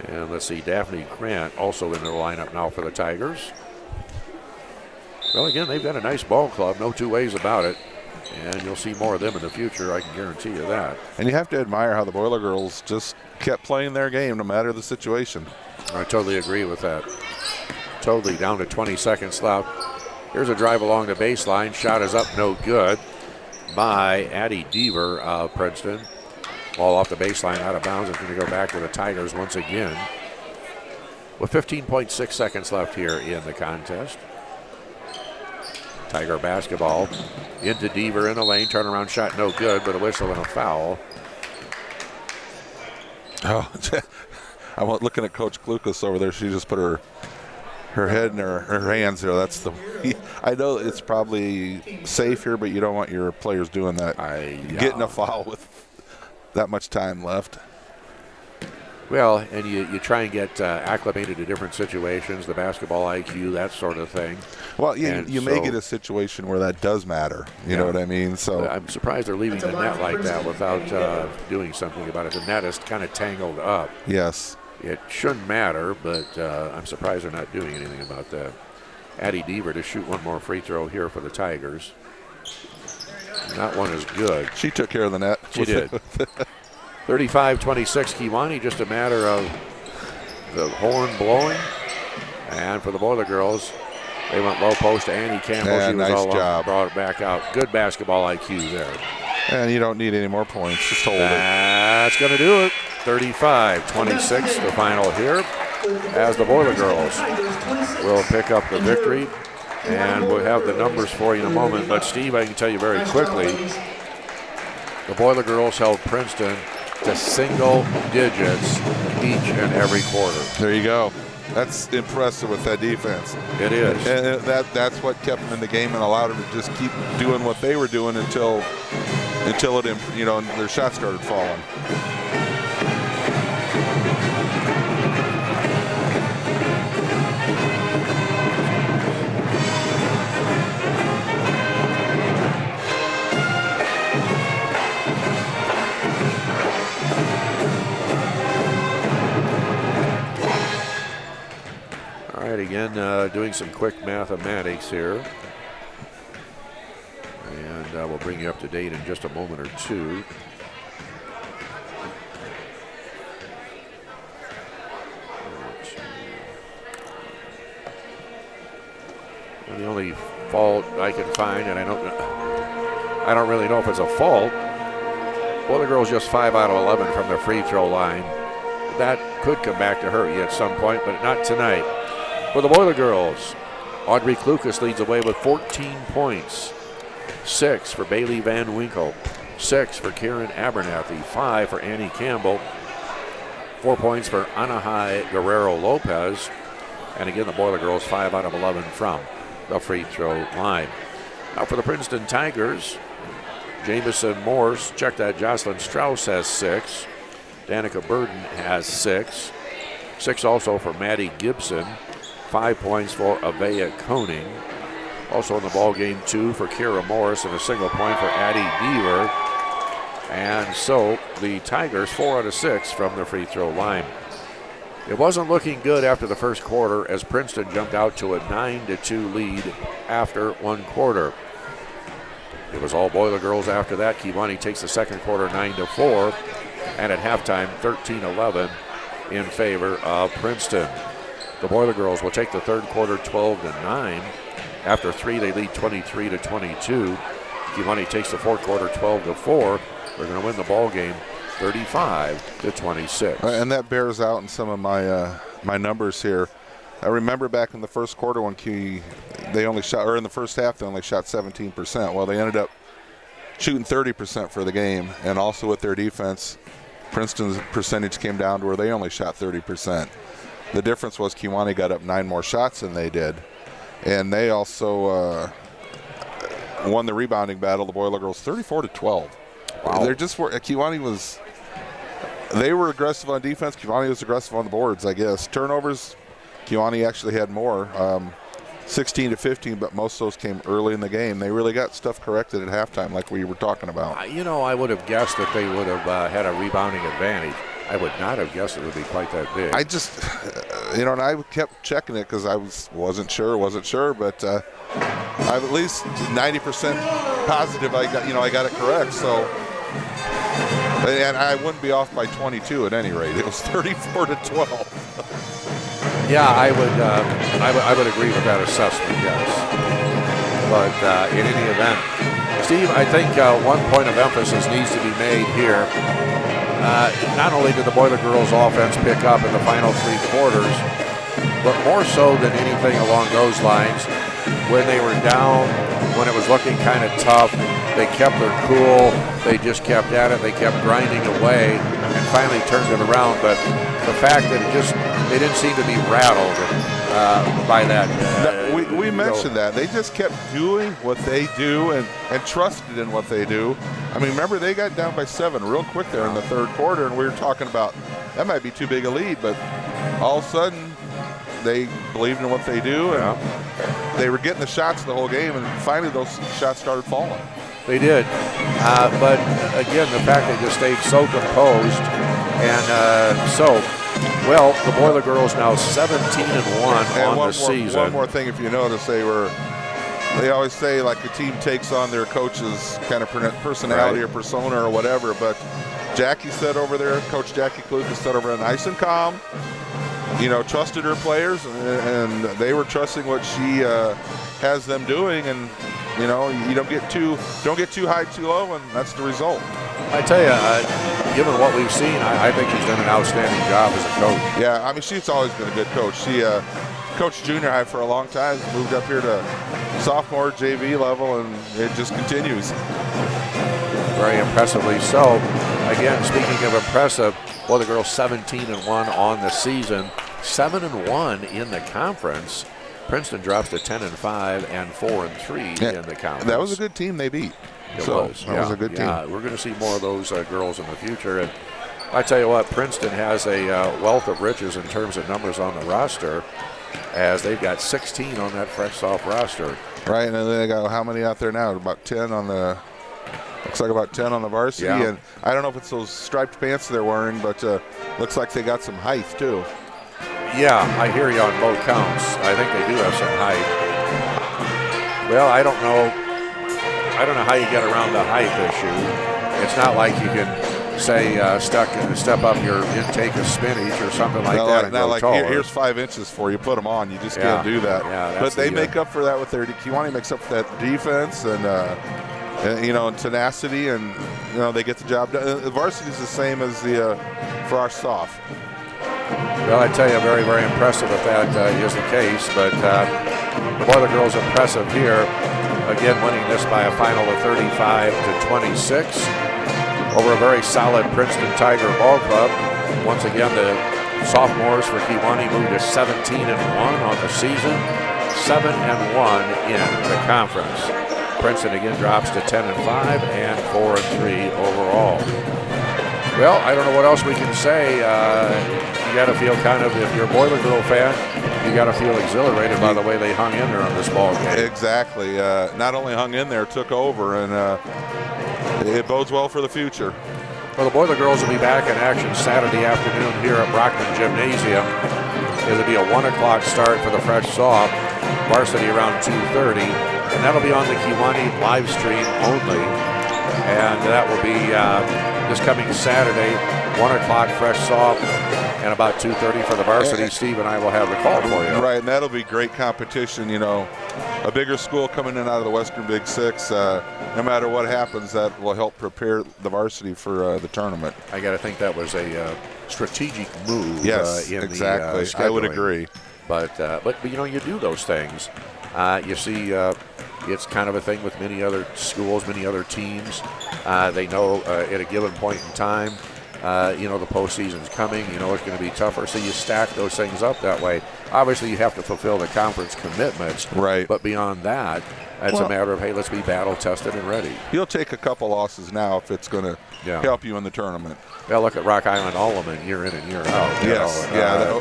And let's see, Daphne Grant also in the lineup now for the Tigers. Well, again, they've got a nice ball club, no two ways about it. And you'll see more of them in the future, I can guarantee you that. And you have to admire how the Boiler Girls just kept playing their game no matter the situation. I totally agree with that. Totally down to 20 seconds left. Here's a drive along the baseline. Shot is up, no good by Addie Deaver of Princeton. Ball off the baseline, out of bounds. It's going to go back to the Tigers once again. With 15.6 seconds left here in the contest. Tiger basketball into Deaver in the lane. Turnaround shot, no good, but a whistle and a foul. Oh, I was looking at Coach Klukas over there. She just put her head in her hands there. That's the. I know it's probably safe here, but you don't want your players doing that. Getting a foul with that much time left. Well, and you try and get acclimated to different situations, the basketball IQ, that sort of thing. Well, you may get a situation where that does matter. You know what I mean? So I'm surprised they're leaving the net like that without doing something about it. The net is kind of tangled up. Yes. It shouldn't matter, but I'm surprised they're not doing anything about that. Addie Deaver to shoot one more free throw here for the Tigers. That one is good. She took care of the net. She did. 35-26 Kewanee, just a matter of the horn blowing. And for the Boiler Girls, they went low post to Annie Campbell. Yeah, she was nice all job. Brought it back out. Good basketball IQ there. And you don't need any more points. Just hold it. That's going to do it. 35-26, the final here, as the Boiler Girls will pick up the victory. And we'll have the numbers for you in a moment. But, Steve, I can tell you very quickly, the Boiler Girls held Princeton to single digits each and every quarter. There you go. That's impressive with that defense. It is. And that's what kept them in the game and allowed them to just keep doing what they were doing until it, their shots started falling. Again, doing some quick mathematics here. And we'll bring you up to date in just a moment or two. And the only fault I can find, and I don't really know if it's a fault. Well, the girls just 5 out of 11 from the free throw line. That could come back to hurt you at some point, but not tonight. For the Boiler girls, Audrey Klukas leads away with 14 points. 6 for Bailey Van Winkle. 6 for Karen Abernathy. 5 for Annie Campbell. 4 points for Anahai Guerrero Lopez. And again, the Boiler girls 5 out of 11 from the free throw line. Now for the Princeton Tigers, Jamison Morse, check that, Jocelyn Strauss has 6. Danica Burden has 6. 6 also for Maddie Gibson. 5 points for Avea Koning. Also in the ball game, 2 for Kira Morris and a single point for Addie Deaver. And so the Tigers 4 out of 6 from the free throw line. It wasn't looking good after the first quarter as Princeton jumped out to a 9-2 lead after one quarter. It was all Boiler girls after that. Kiwani takes the second quarter 9-4, and at halftime 13-11 in favor of Princeton. The Boiler girls will take the third quarter 12-9. After 3, they lead 23-22. Kiwani takes the fourth quarter 12-4. They're going to win the ball game 35-26. And that bears out in some of my numbers here. I remember back in the first quarter when they only shot, or in the first half, they only shot 17%. Well, they ended up shooting 30% for the game, and also with their defense, Princeton's percentage came down to where they only shot 30%. The difference was Kiwani got up 9 more shots than they did, and they also won the rebounding battle. The Boiler girls 34-12. Wow. They're just Kiwani was. They were aggressive on defense. Kiwani was aggressive on the boards, I guess. Turnovers, Kiwani actually had more, 16-15, but most of those came early in the game. They really got stuff corrected at halftime like we were talking about. I would have guessed that they would have had a rebounding advantage. I would not have guessed it would be quite that big. I just, and I kept checking it because I wasn't sure, but I'm at least 90% positive I got it correct. So. And I wouldn't be off by 22 at any rate. It was 34-12. Yeah, I would agree with that assessment, yes. But in any event, Steve, I think one point of emphasis needs to be made here. Not only did the Boiler girls offense pick up in the final 3 quarters, but more so than anything along those lines, when they were down, when it was looking kind of tough, they kept their cool. They just kept at it. They kept grinding away and finally turned it around. But the fact that they didn't seem to be rattled by that. We mentioned that. They just kept doing what they do and trusted in what they do. I mean, remember, they got down by 7 real quick there in the third quarter, and we were talking about that might be too big a lead. But all of a sudden, they believed in what they do, and they were getting the shots the whole game, and finally those shots started falling. They did. But again, the fact they just stayed so composed. And the Boiler girls now 17-1 on the season. One more thing, if you notice, they always say like a team takes on their coach's kind of personality or persona or whatever. But Jackie said over there, Coach Jackie Klukas said over there, nice and calm. Trusted her players, and they were trusting what she has them doing, and you don't get too high, too low, and that's the result. I tell you, given what we've seen, I think he's done an outstanding job as a coach. Yeah, I mean, she's always been a good coach. She coached junior high for a long time, moved up here to sophomore JV level, and it just continues. Very impressively so. Again, speaking of impressive, the girls 17-1 on the season, 7-1 in the conference. Princeton drops to 10-5 and 4-3 in the conference. That was a good team they beat. That was a good team. Yeah, we're going to see more of those girls in the future. And I tell you what, Princeton has a wealth of riches in terms of numbers on the roster, as they've got 16 on that fresh soft roster. Right, and then they got how many out there now? About 10 on the. Looks like about 10 on the varsity, and I don't know if it's those striped pants they're wearing, but looks like they got some height too. Yeah, I hear you on both counts. I think they do have some height. Well, I don't know how you get around the height issue. It's not like you can say, step up your intake of spinach or something like that and not go like taller. here's 5 inches for you. Put them on. You just Yeah. can't do that. Yeah, but that's they the, make up for that with their Kiwani makes up for that defense and and tenacity, and they get the job done. Varsity is the same as the for our Soph. Well, I tell you, very, very impressive if that is the case. But the Boiler Girls impressive here. Again, winning this by a final of 35-26 over a very solid Princeton Tiger ball club. Once again, the sophomores for Kiwani moved to 17-1 on the season, 7-1 in the conference. Princeton again drops to 10-5 and 4-3 overall. Well, I don't know what else we can say. You got to feel kind of, if you're a Boiler Girl fan, you got to feel exhilarated by the way they hung in there on this ball game. Exactly. Not only hung in there, took over, and it bodes well for the future. Well, the Boiler Girls will be back in action Saturday afternoon here at Brockman Gymnasium. It'll be a 1 o'clock start for the fresh soft. Varsity around 2:30, and that'll be on the Kiwani live stream only. And that will be this coming Saturday, 1 o'clock fresh soft, and about 2:30 for the varsity. Steve and I will have the call for you. Right, and that'll be great competition. A bigger school coming in out of the Western Big Six. No matter what happens, that will help prepare the varsity for the tournament. I got to think that was a strategic move. Yes, in exactly. The, I would scheduling. agree. But you do those things. You see, it's kind of a thing with many other schools, many other teams. They know at a given point in time, the postseason's coming. It's going to be tougher. So you stack those things up that way. Obviously, you have to fulfill the conference commitments. Right. But beyond that, it's a matter of, hey, let's be battle tested and ready. You'll take a couple losses now if it's going to help you in the tournament. Well, look at Rock Island Alleman year in and year out. Yes,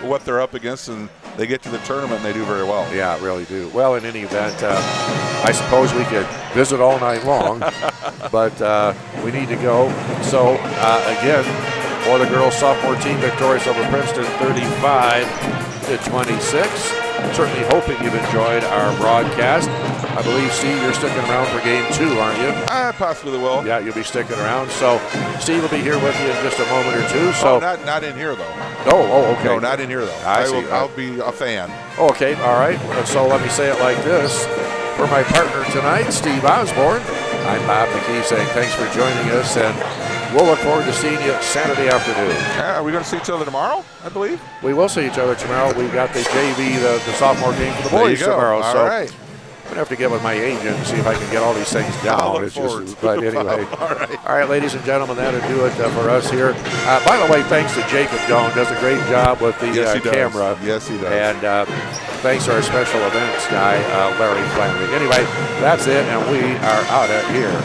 what they're up against, and they get to the tournament and they do very well. Yeah, really do. Well, in any event, I suppose we could visit all night long, but we need to go. So, again, for the girls' sophomore team victorious over Princeton 35-26. Certainly hoping you've enjoyed our broadcast. I believe, Steve, you're sticking around for game 2, aren't you? I possibly will. Yeah, you'll be sticking around. So Steve will be here with you in just a moment or two. So not in here, though. Okay. No, not in here, though. I'll be a fan. Okay, all right. So let me say it like this. For my partner tonight, Steve Osborne, I'm Bob McKee saying thanks for joining us, and we'll look forward to seeing you Saturday afternoon. Are we going to see each other tomorrow, I believe? We will see each other tomorrow. We've got the JV, the sophomore game for the boys tomorrow. All so right. I'm going to have to get with my agent and see if I can get all these things down. I'll look forward to but it. anyway. All right, ladies and gentlemen, that'll do it for us here. By the way, thanks to Jacob Doan. Does a great job with the camera. Yes, he does. And thanks to our special events guy, Larry Flannery. Anyway, that's it, and we are out of here.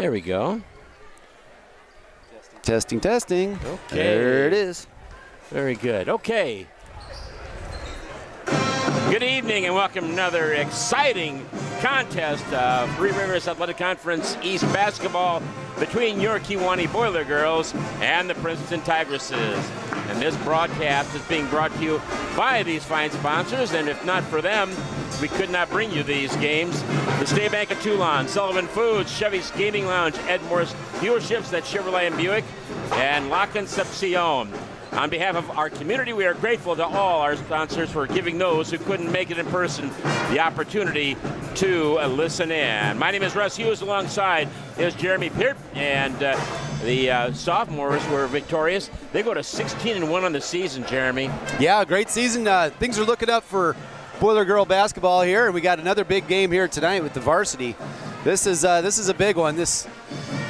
There we go. Testing, testing. Okay. There it is. Very good. Okay. Good evening and welcome to another exciting contest of Three Rivers Athletic Conference East basketball between your Kewanee Boiler Girls and the Princeton Tigresses. And this broadcast is being brought to you by these fine sponsors, and if not for them, we could not bring you these games. The State Bank of Toulon, Sullivan Foods, Chevy's Gaming Lounge, Ed Morris dealerships, that's Chevrolet and Buick, and La Concepcion. On behalf of our community, we are grateful to all our sponsors for giving those who couldn't make it in person the opportunity to listen in. My name is Russ Hughes. Alongside is Jeremy Peart, and the sophomores were victorious. They go to 16-1 on the season, Jeremy. Yeah, great season. Things are looking up for Boiler Girl basketball here, and we got another big game here tonight with the Varsity. This is a big one. This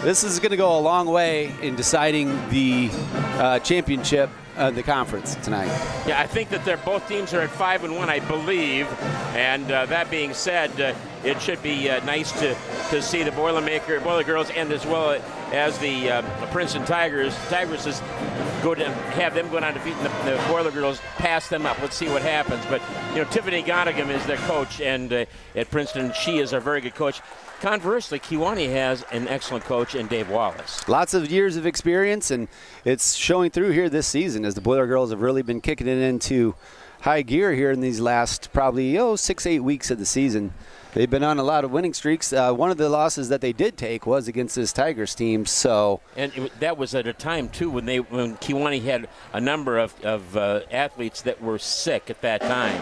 is going to go a long way in deciding the championship of the conference tonight. Yeah, I think that both teams are at 5-1, I believe. And that being said, it should be nice to see the Boiler Girls, and as well as the Princeton Tigresses go to have them go down defeating the Boiler Girls, pass them up. Let's see what happens. But Tiffany Gottigam is their coach, and at Princeton, she is a very good coach. Conversely, Kewanee has an excellent coach in Dave Wallace. Lots of years of experience, and it's showing through here this season as the Boiler Girls have really been kicking it into high gear here in these last probably 6-8 weeks of the season. They've been on a lot of winning streaks. One of the losses that they did take was against this Tigers team. And that was at a time too when Kewanee had a number of athletes that were sick at that time.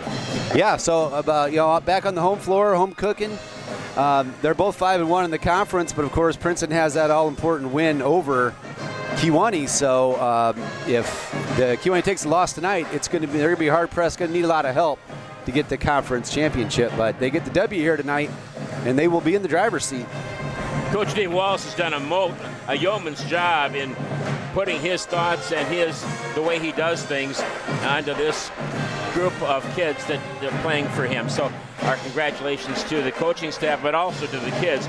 Yeah, so about back on the home floor, home cooking. They're both 5-1 in the conference, but of course Princeton has that all-important win over Kewanee. So if the Kewanee takes the loss tonight, they're going to be hard pressed. Going to need a lot of help to get the conference championship. But they get the W here tonight, and they will be in the driver's seat. Coach Dave Wallace has done a yeoman's job in putting his thoughts and the way he does things onto this group of kids that are playing for him. So our congratulations to the coaching staff, but also to the kids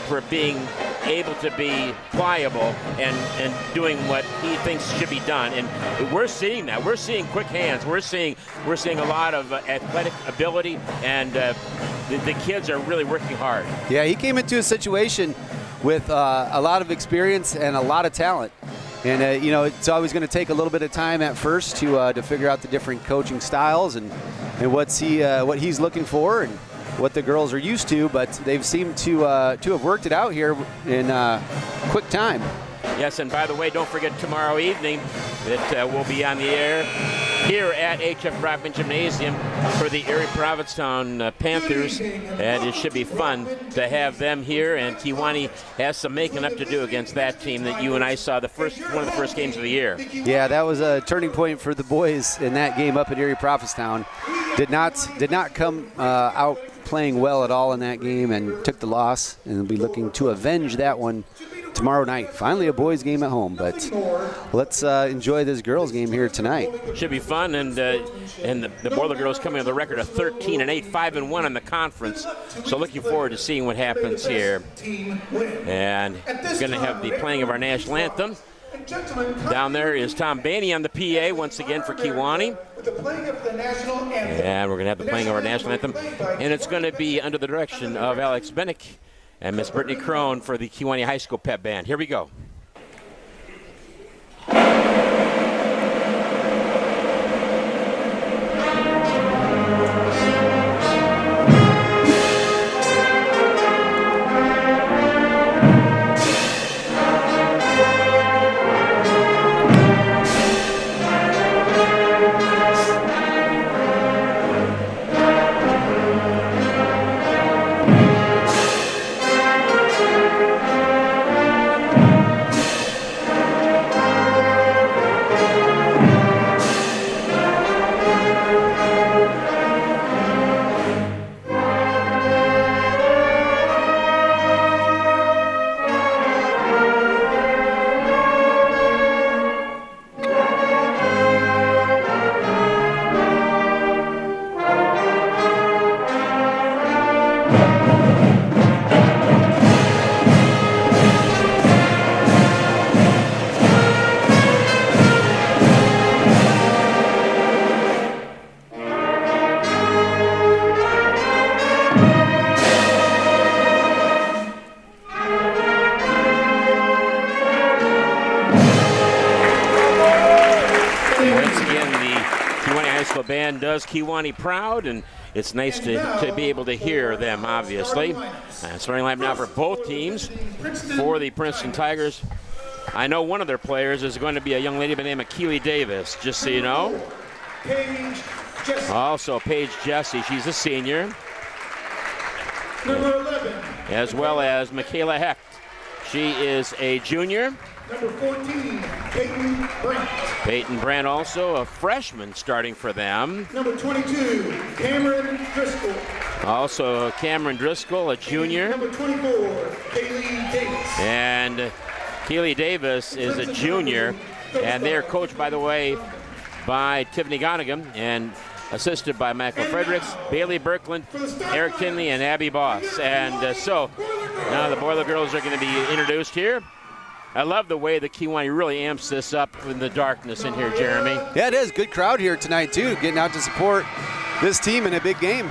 for being able to be pliable and doing what he thinks should be done. And we're seeing that. We're seeing quick hands. We're seeing a lot of athletic ability, and the kids are really working hard. Yeah, he came into a situation with a lot of experience and a lot of talent. And, it's always going to take a little bit of time at first to figure out the different coaching styles and what he's looking for and what the girls are used to. But they've seemed to have worked it out here in quick time. Yes, and by the way, don't forget tomorrow evening that we'll be on the air here at H.F. Brockman Gymnasium for the Erie Provincetown Panthers, and it should be fun to have them here. And Kewanee has some making up to do against that team that you and I saw one of the first games of the year. Yeah, that was a turning point for the boys in that game up at Erie Provincetown. Did not come out playing well at all in that game and took the loss, and will be looking to avenge that one tomorrow night. Finally a boys game at home, but let's enjoy this girls game here tonight. Should be fun, and the Boiler Girls coming with a record of 13-8, 5-1 in the conference. So looking forward to seeing what happens here. And we're going to have the playing of our national anthem. Down there is Tom Bainey on the PA once again for Kewanee. And we're going to have the playing of our national anthem, and it's going to be under the direction of Alex Bennick and Miss Brittany Crone for the Kewanee High School Pep Band. Here we go. Kewanee High School band does Kewanee proud, and it's nice to be able to hear them, obviously. Starting lineup now for both teams. For the Princeton Tigers, I know one of their players is going to be a young lady by the name of Keely Davis, just so you know. Also, Paige Jesse, she's a senior. Number 11. As well as Michaela Hecht. She is a junior. Number 14, Peyton Brandt. Peyton Brandt also a freshman starting for them. Number 22, Cameron Driscoll. Also Cameron Driscoll, a junior. Number 24, Kaylee Davis. And Keely Davis is a junior. And they are coached, by the way, by Tiffany Gonigan and assisted by Michael Fredericks, Bailey Birkland, Eric Tinley, and Abby Boss. And so now the Boiler girls are going to be introduced here. I love the way the Kewanee really amps this up in the darkness in here, Jeremy. Yeah, it is. Good crowd here tonight, too, getting out to support this team in a big game.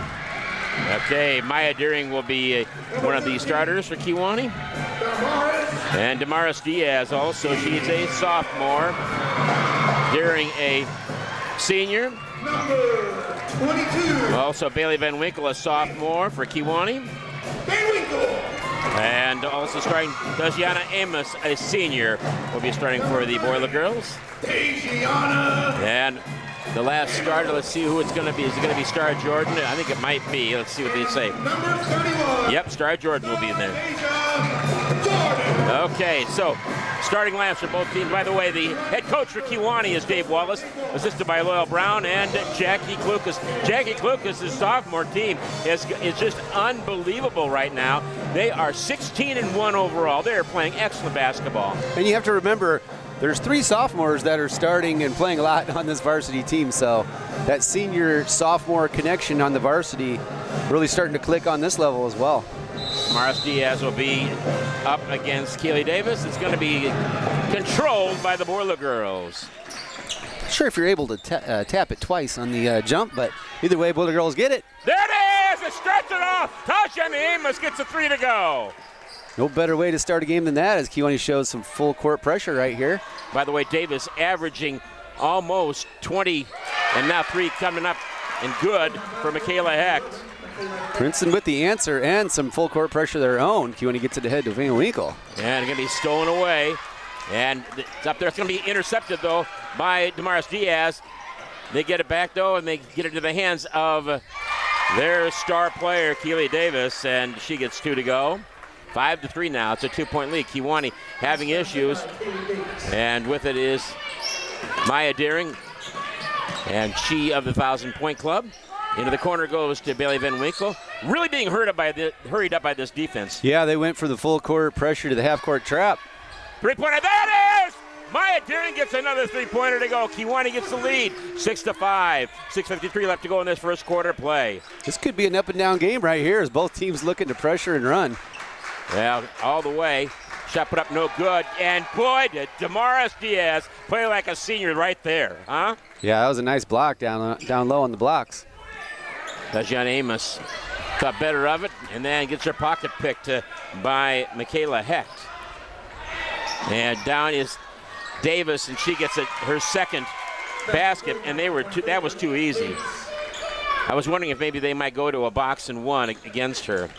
Okay, Maya Deering will be one of the starters for Kewanee. And Damaris Diaz also, she's a sophomore. Deering a senior. Number 22, Also Bailey Van Winkle, a sophomore for Kewanee. Van Winkle. And also starting Dajiana Amos, a senior, will be starting for the Boiler girls. Dajiana. And the last starter, let's see who it's going to be. Is it going to be Star Jordan? I think it might be. Let's see what they say. Number 31. Yep, Star Jordan will be in there. Deja Jordan. Okay, so starting lineups for both teams. By the way, the head coach for Kewanee is Dave Wallace, assisted by Loyal Brown and Jackie Klukas. Jackie Klukas' sophomore team is just unbelievable right now. They are 16-1 overall. They are playing excellent basketball. And you have to remember, there's 3 sophomores that are starting and playing a lot on this varsity team, so that senior-sophomore connection on the varsity really starting to click on this level as well. Maris Diaz will be up against Keely Davis. It's going to be controlled by the Boiler girls. Sure, if you're able to tap it twice on the jump, but either way, Boiler girls get it. There it is! It starts it off. Tasha Amos gets a 3 to go. No better way to start a game than that, as Kewanee shows some full court pressure right here. By the way, Davis averaging almost 20, and now 3 coming up and good for Michaela Hecht. Princeton with the answer and some full court pressure of their own. Kewanee gets it ahead to Van Winkle. And going to be stolen away. And it's up there. It's going to be intercepted, though, by Damaris Diaz. They get it back, though, and they get it to the hands of their star player, Keely Davis, and she gets 2 to go. 5-3 now. It's a 2-point lead. Kewanee having issues. And with it is Maya Deering, and she of the 1,000-point club. Into the corner goes to Bailey Van Winkle. Really being hurried up by this defense. Yeah, they went for the full court pressure to the half-court trap. 3-pointer, that is! Maya Deering gets another 3-pointer to go. Kewanee gets the lead, 6-5. 6:53 left to go in this first quarter play. This could be an up-and-down game right here as both teams looking to pressure and run. Yeah, all the way. Shot put up no good. And boy, did Damaris Diaz play like a senior right there, huh? Yeah, that was a nice block down low on the blocks. Dajiana Amos thought better of it, and then gets her pocket picked by Michaela Hecht. And down is Davis, and she gets her second basket, and that was too easy. I was wondering if maybe they might go to a box and 1 against her.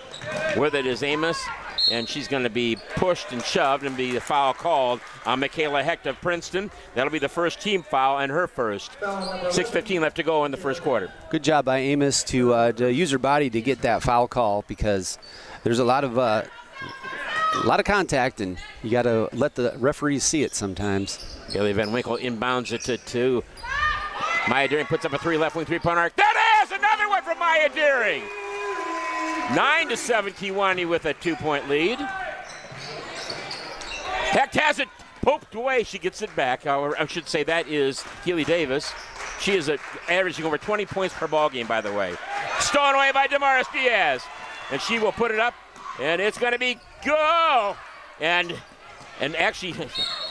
With it is Amos, and she's going to be pushed and shoved and be a foul called on Michaela Hecht of Princeton. That'll be the first team foul and her first. 6:15 left to go in the first quarter. Good job by Amos to use her body to get that foul call, because there's a lot of contact, and you got to let the referees see it sometimes. Bailey Van Winkle inbounds it to Maya Deering, puts up a 3 left wing 3-point arc. That is another one from Maya Deering. 9-7 Kewanee with a 2-point lead. Hecht has it poked away. She gets it back. I should say that is Keely Davis. She is averaging over 20 points per ball game, by the way. Stolen away by Damaris Diaz. And she will put it up, and it's going to be go. And actually,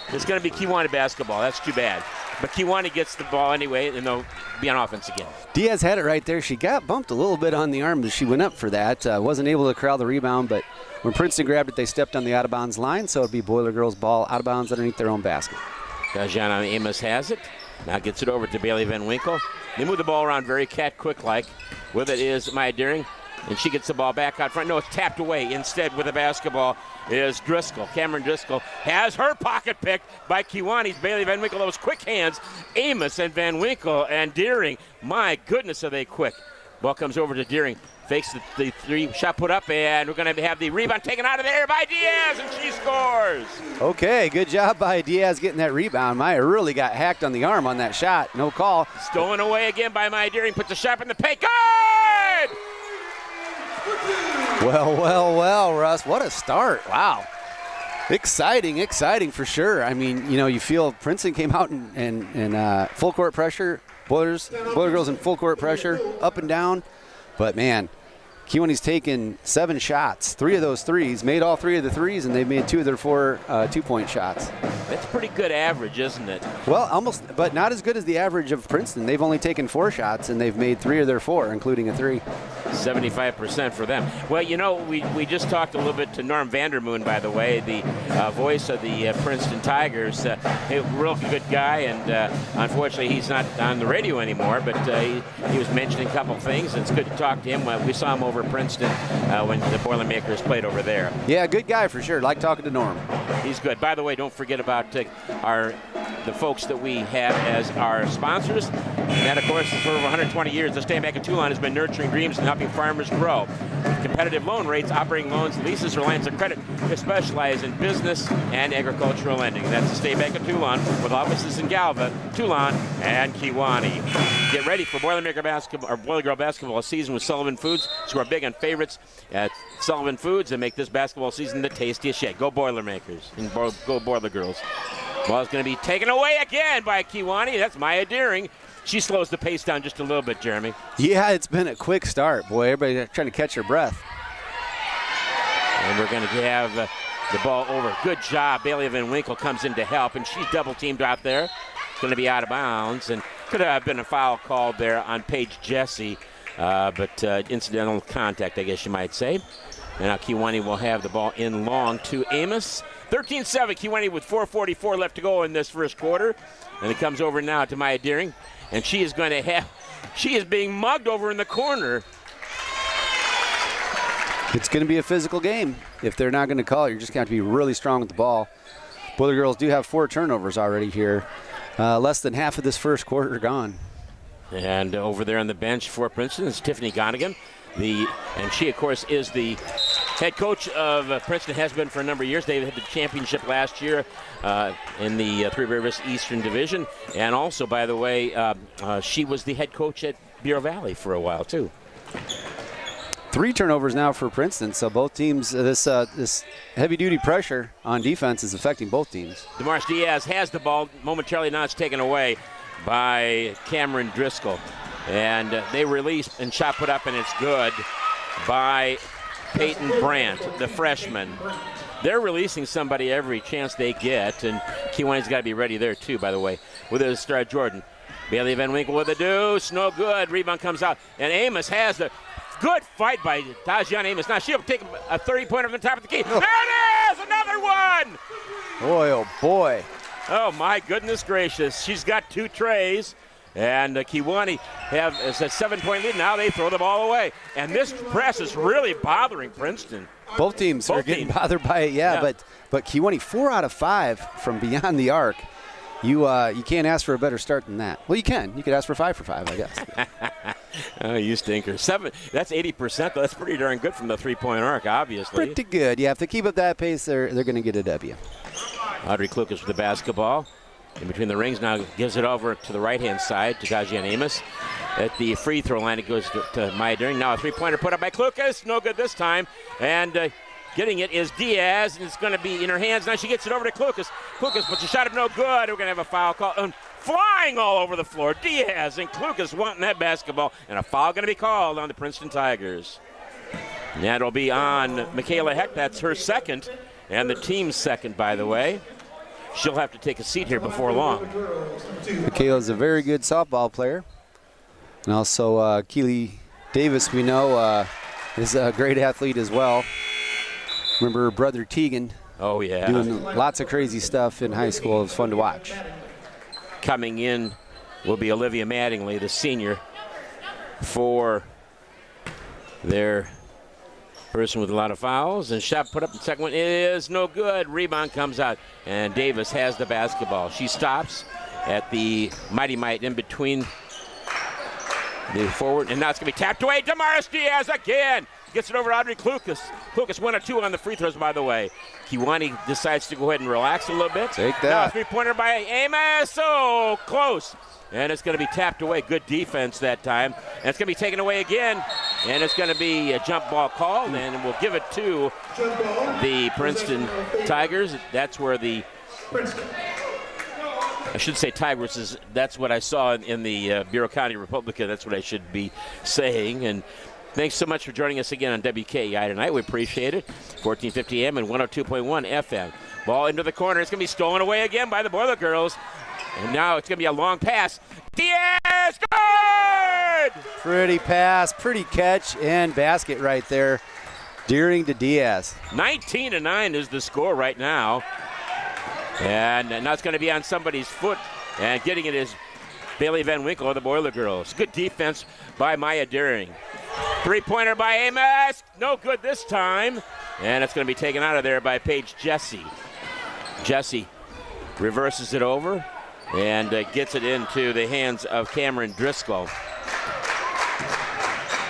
it's going to be Kewanee basketball. That's too bad. But Kewanee gets the ball anyway, and they'll be on offense again. Diaz had it right there. She got bumped a little bit on the arm as she went up for that. Wasn't able to corral the rebound, but when Princeton grabbed it, they stepped on the out-of-bounds line, so it'd be Boiler girls' ball out of bounds underneath their own basket. Dajiana Amos has it. Now gets it over to Bailey Van Winkle. They move the ball around very quick-like. With it is Maya Deering, and she gets the ball back out front. No, it's tapped away. Instead, with the basketball is Driscoll. Cameron Driscoll has her pocket picked by Kiwani's Bailey Van Winkle. Those quick hands, Amos and Van Winkle and Deering. My goodness, are they quick. Ball comes over to Deering. Fakes the three, shot put up, and we're going to have the rebound taken out of there by Diaz, and she scores. Okay, good job by Diaz getting that rebound. Maya really got hacked on the arm on that shot. No call. Stolen away again by Maya Deering. Puts a shot in the paint. Good! Well, Russ, what a start. Wow. Exciting for sure. I mean, you feel Princeton came out in full court pressure. Boiler girls in full court pressure, up and down. But, man, Kiwani's taken 7 shots, 3 of those threes, made all 3 of the threes, and they've made 2 of their 4 two-point shots. That's pretty good average, isn't it? Well, almost, but not as good as the average of Princeton. They've only taken 4 shots, and they've made 3 of their 4, including a 3. 75% for them. Well, we just talked a little bit to Norm Vandermoon, by the way, the voice of the Princeton Tigers. A real good guy, and unfortunately he's not on the radio anymore, but he was mentioning a couple things, and it's good to talk to him. We saw him over at Princeton when the Boilermakers played over there. Yeah, good guy for sure. Like talking to Norm. He's good. By the way, don't forget about the folks that we have as our sponsors. And that, of course, for over 120 years, the State Bank of Toulon has been nurturing dreams and helping farmers grow. With competitive loan rates, operating loans, leases, or lines of credit, they specialize in business and agricultural lending. That's the State Bank of Toulon, with offices in Galva, Toulon, and Kiwani. Get ready for Boilermaker basketball or Boiler Girl basketball season with Sullivan Foods, who are big on favorites at Sullivan Foods and make this basketball season the tastiest yet. Go Boilermakers and go Boiler Girls. Ball's going to be taken away again by Kiwani. That's Maya Deering. She slows the pace down just a little bit, Jeremy. Yeah, it's been a quick start. Boy, everybody trying to catch their breath. And we're going to have the ball over. Good job. Bailey Van Winkle comes in to help, and she's double-teamed out there. Going to be out of bounds, and could have been a foul called there on Paige Jesse, but incidental contact, I guess you might say. And now Kiwani will have the ball in long to Amos. 13-7, Kiwani with 4:44 left to go in this first quarter. And it comes over now to Maya Deering. And she is being mugged over in the corner. It's going to be a physical game. If they're not going to call it, you're just going to have to be really strong with the ball. Boiler Girls do have 4 turnovers already here. Less than half of this first quarter gone. And over there on the bench for Princeton is Tiffany Gonigan. And she, of course, is the head coach of Princeton, has been for a number of years. They had the championship last year in the Three Rivers Eastern Division. And also, by the way, she was the head coach at Bureau Valley for a while, too. 3 turnovers now for Princeton, so both teams, this heavy-duty pressure on defense is affecting both teams. Damaris Diaz has the ball momentarily. Now it's taken away by Cameron Driscoll. And they release and shot put up, and it's good by Peyton Brandt, the freshman. They're releasing somebody every chance they get, and Kiwani's got to be ready there, too, by the way, with his star Jordan. Bailey Van Winkle with a deuce, no good. Rebound comes out, and Amos has the good fight by Tajiana Amos. Now she'll take a 30-pointer from the top of the key. There it is, another one! Boy, oh boy. Oh, my goodness gracious. She's got 2 trays. And Kiwani has a 7-point lead. Now they throw the ball away. And this press is really bothering Princeton. Both teams are getting bothered by it, yeah. But Kiwani, 4 out of 5 from beyond the arc. You can't ask for a better start than that. Well, you can. You could ask for 5 for 5, I guess. Oh, you stinker. 7. That's 80%, though. That's pretty darn good from the 3-point arc, obviously. Pretty good. Yeah, if they keep up that pace, they're going to get a W. Audrey Klukas with the basketball. In between the rings now, gives it over to the right-hand side to Tajiana Amos. At the free throw line, it goes to Maya Deering. Now a 3-pointer put up by Klukas. No good this time. And getting it is Diaz, and it's going to be in her hands. Now she gets it over to Klukas. Klukas puts a shot up, no good. We're going to have a foul call. Flying all over the floor. Diaz and Klukas wanting that basketball. And a foul going to be called on the Princeton Tigers. And that'll be on Michaela Heck. That's her second. And the team's second, by the way. She'll have to take a seat here before long. Michaela's a very good softball player. And also Keely Davis, we know, is a great athlete as well. Remember her brother Tegan. Oh, yeah. Doing lots of crazy stuff in high school. It was fun to watch. Coming in will be Olivia Mattingly, the senior, for their person with a lot of fouls. And shot put up the second one is no good. Rebound comes out, and Davis has the basketball. She stops at the Mighty Might in between the forward, and now it's going to be tapped away. Damaris Diaz again gets it over to Audrey Klukas. Klukas 1 of 2 on the free throws, by the way. Kewanee decides to go ahead and relax a little bit. Take that. Now a three-pointer by Amos. So close. And it's going to be tapped away. Good defense that time. And it's going to be taken away again. And it's going to be a jump ball called, and we'll give it to the Princeton Tigers. That's where the, I should say Tigers, that's what I saw in the Bureau County Republican. That's what I should be saying. And thanks so much for joining us again on WKEI tonight. We appreciate it. 1450 AM and 102.1 FM. Ball into the corner. It's going to be stolen away again by the Boiler Girls. And now it's going to be a long pass. Diaz, good! Pretty pass, pretty catch, and basket right there. Deering to Diaz. 19-9 is the score right now. And now it's going to be on somebody's foot. And getting it is Bailey Van Winkle of the Boiler Girls. Good defense by Maya Deering. Three-pointer by Amos. No good this time. And it's going to be taken out of there by Paige Jesse. Jesse reverses it over and gets it into the hands of Cameron Driscoll.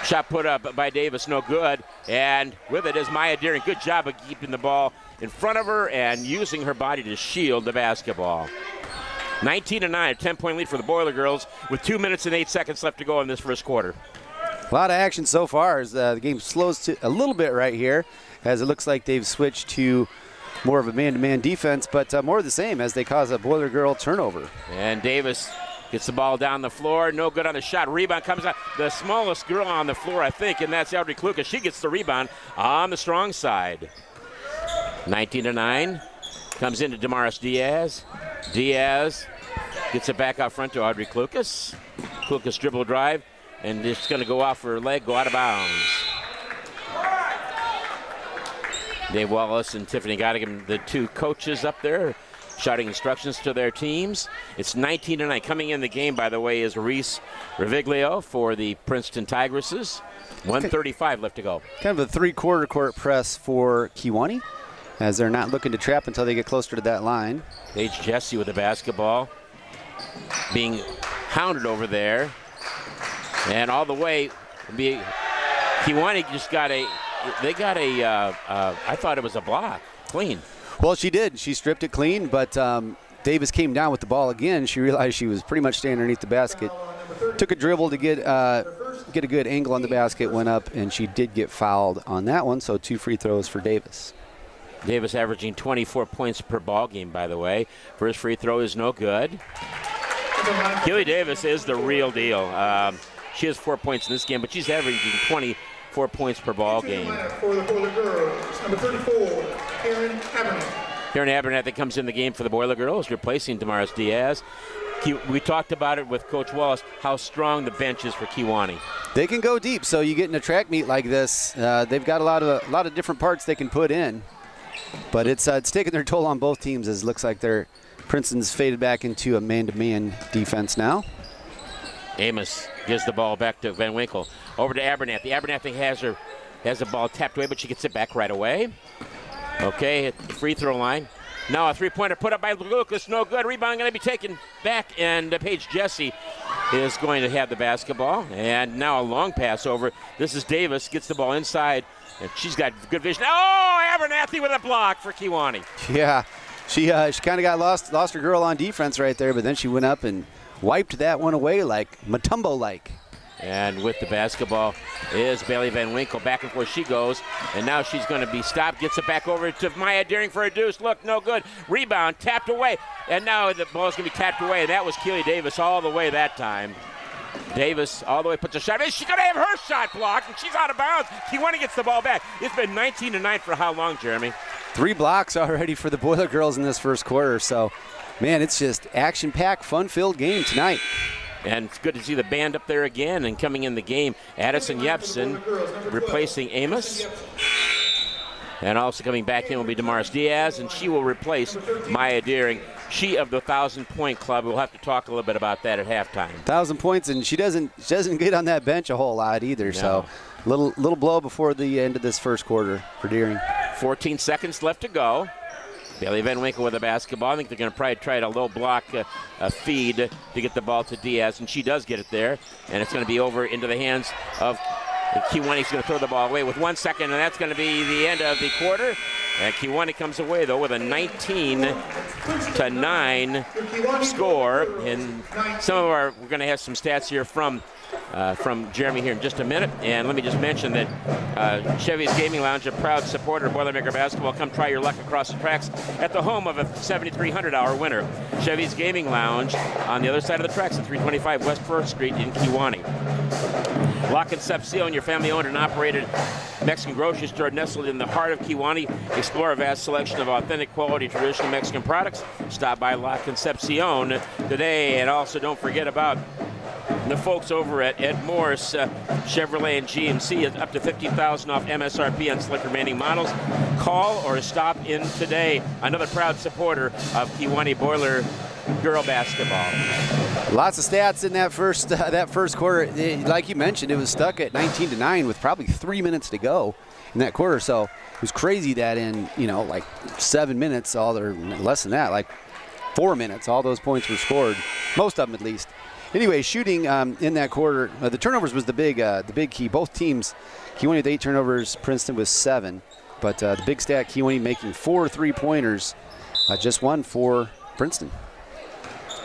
Shot put up by Davis, no good. And with it is Maya Deering. Good job of keeping the ball in front of her and using her body to shield the basketball. 19-9, a 10-point lead for the Boiler Girls with 2 minutes and 8 seconds left to go in this first quarter. A lot of action so far as the game slows to a little bit right here, as it looks like they've switched to more of a man-to-man defense, but more of the same as they cause a Boiler Girl turnover. And Davis gets the ball down the floor. No good on the shot. Rebound comes out. The smallest girl on the floor, I think, and that's Audrey Klukas. She gets the rebound on the strong side. 19-9. Comes into Damaris Diaz. Diaz gets it back out front to Audrey Klukas. Klukas dribble drive, and it's going to go off her leg, go out of bounds. Dave Wallace and Tiffany Gottigan, the two coaches up there, shouting instructions to their teams. It's 19-9. Coming in the game, by the way, is Reese Reviglio for the Princeton Tigresses. 1:35 left to go. Kind of a three-quarter court press for Kewanee, as they're not looking to trap until they get closer to that line. Paige Jesse with the basketball, being hounded over there. And all the way, Kewanee just got I thought it was a block, clean. Well, she did. She stripped it clean, but Davis came down with the ball again. She realized she was pretty much staying underneath the basket. Took a dribble to get a good angle on the basket, went up, and she did get fouled on that one, so 2 free throws for Davis. Davis averaging 24 points per ball game, by the way. First free throw is no good. Keely Davis is the real deal. She has 4 points in this game, but she's averaging 24 points per ball game. For the Boiler Girls, number 34, Karen Abernathy. Karen Abernathy comes in the game for the Boiler Girls, replacing Damaris Diaz. We talked about it with Coach Wallace, how strong the bench is for Kewanee. They can go deep, so you get in a track meet like this, they've got a lot of different parts they can put in. But it's taking their toll on both teams, as it looks like Princeton's faded back into a man-to-man defense now. Amos gives the ball back to Van Winkle. Over to Abernathy. Abernathy has the ball tapped away, but she gets it back right away. Okay, at the free throw line. Now a three-pointer put up by Lucas. No good. Rebound going to be taken back, and Paige Jesse is going to have the basketball. And now a long pass over. This is Davis. Gets the ball inside, and she's got good vision. Oh, Abernathy with a block for Kewanee. Yeah, she kind of got lost her girl on defense right there, but then she went up and wiped that one away like Matumbo-like. And with the basketball is Bailey Van Winkle. Back and forth she goes. And now she's going to be stopped. Gets it back over to Maya Deering for a deuce. Look, no good. Rebound, tapped away. And now the ball's going to be tapped away. And that was Keely Davis all the way that time. Davis all the way puts a shot. She's going to have her shot blocked, and she's out of bounds. Kewanee gets the ball back. It's been 19-9 for how long, Jeremy? 3 blocks already for the Boiler Girls in this first quarter. So, man, it's just action-packed, fun-filled game tonight. And it's good to see the band up there again. And coming in the game, Addison Yepsen replacing Amos. And also coming back in will be Damaris Diaz, and she will replace Maya Deering. She of the 1,000-point club. We'll have to talk a little bit about that at halftime. 1,000 points, and she doesn't get on that bench a whole lot either. No. So little blow before the end of this first quarter for Deering. 14 seconds left to go. Bailey Van Winkle with the basketball. I think they're going to probably try to low block a feed to get the ball to Diaz, and she does get it there. And it's going to be over into the hands of Kiwani's going to throw the ball away with 1 second, and that's going to be the end of the quarter. And Kiwani comes away, though, with a 19-9 score. And we're going to have some stats here from Jeremy here in just a minute. And let me just mention that Chevy's Gaming Lounge, a proud supporter of Boilermaker basketball. Come try your luck across the tracks at the home of a $7,300 winner. Chevy's Gaming Lounge on the other side of the tracks at 325 West 1st Street in Kiwani. La Concepcion, your family-owned and operated Mexican grocery store nestled in the heart of Kiwani. Explore a vast selection of authentic, quality, traditional Mexican products. Stop by La Concepcion today, and also don't forget about the folks over at Ed Morse Chevrolet and GMC is up to $50,000 off MSRP on select remaining models. Call or stop in today. Another proud supporter of Kiwani Boiler girl basketball. Lots of stats in that first quarter. Like you mentioned, it was stuck at 19-9 with probably 3 minutes to go in that quarter. So it was crazy that in like 7 minutes, or less than that, like 4 minutes, all those points were scored. Most of them, at least. Anyway, shooting in that quarter, the turnovers was the big key. Both teams, Kiwani with 8 turnovers, Princeton with 7. But the big stat, Kiwani making 4 3-pointers, just 1 for Princeton.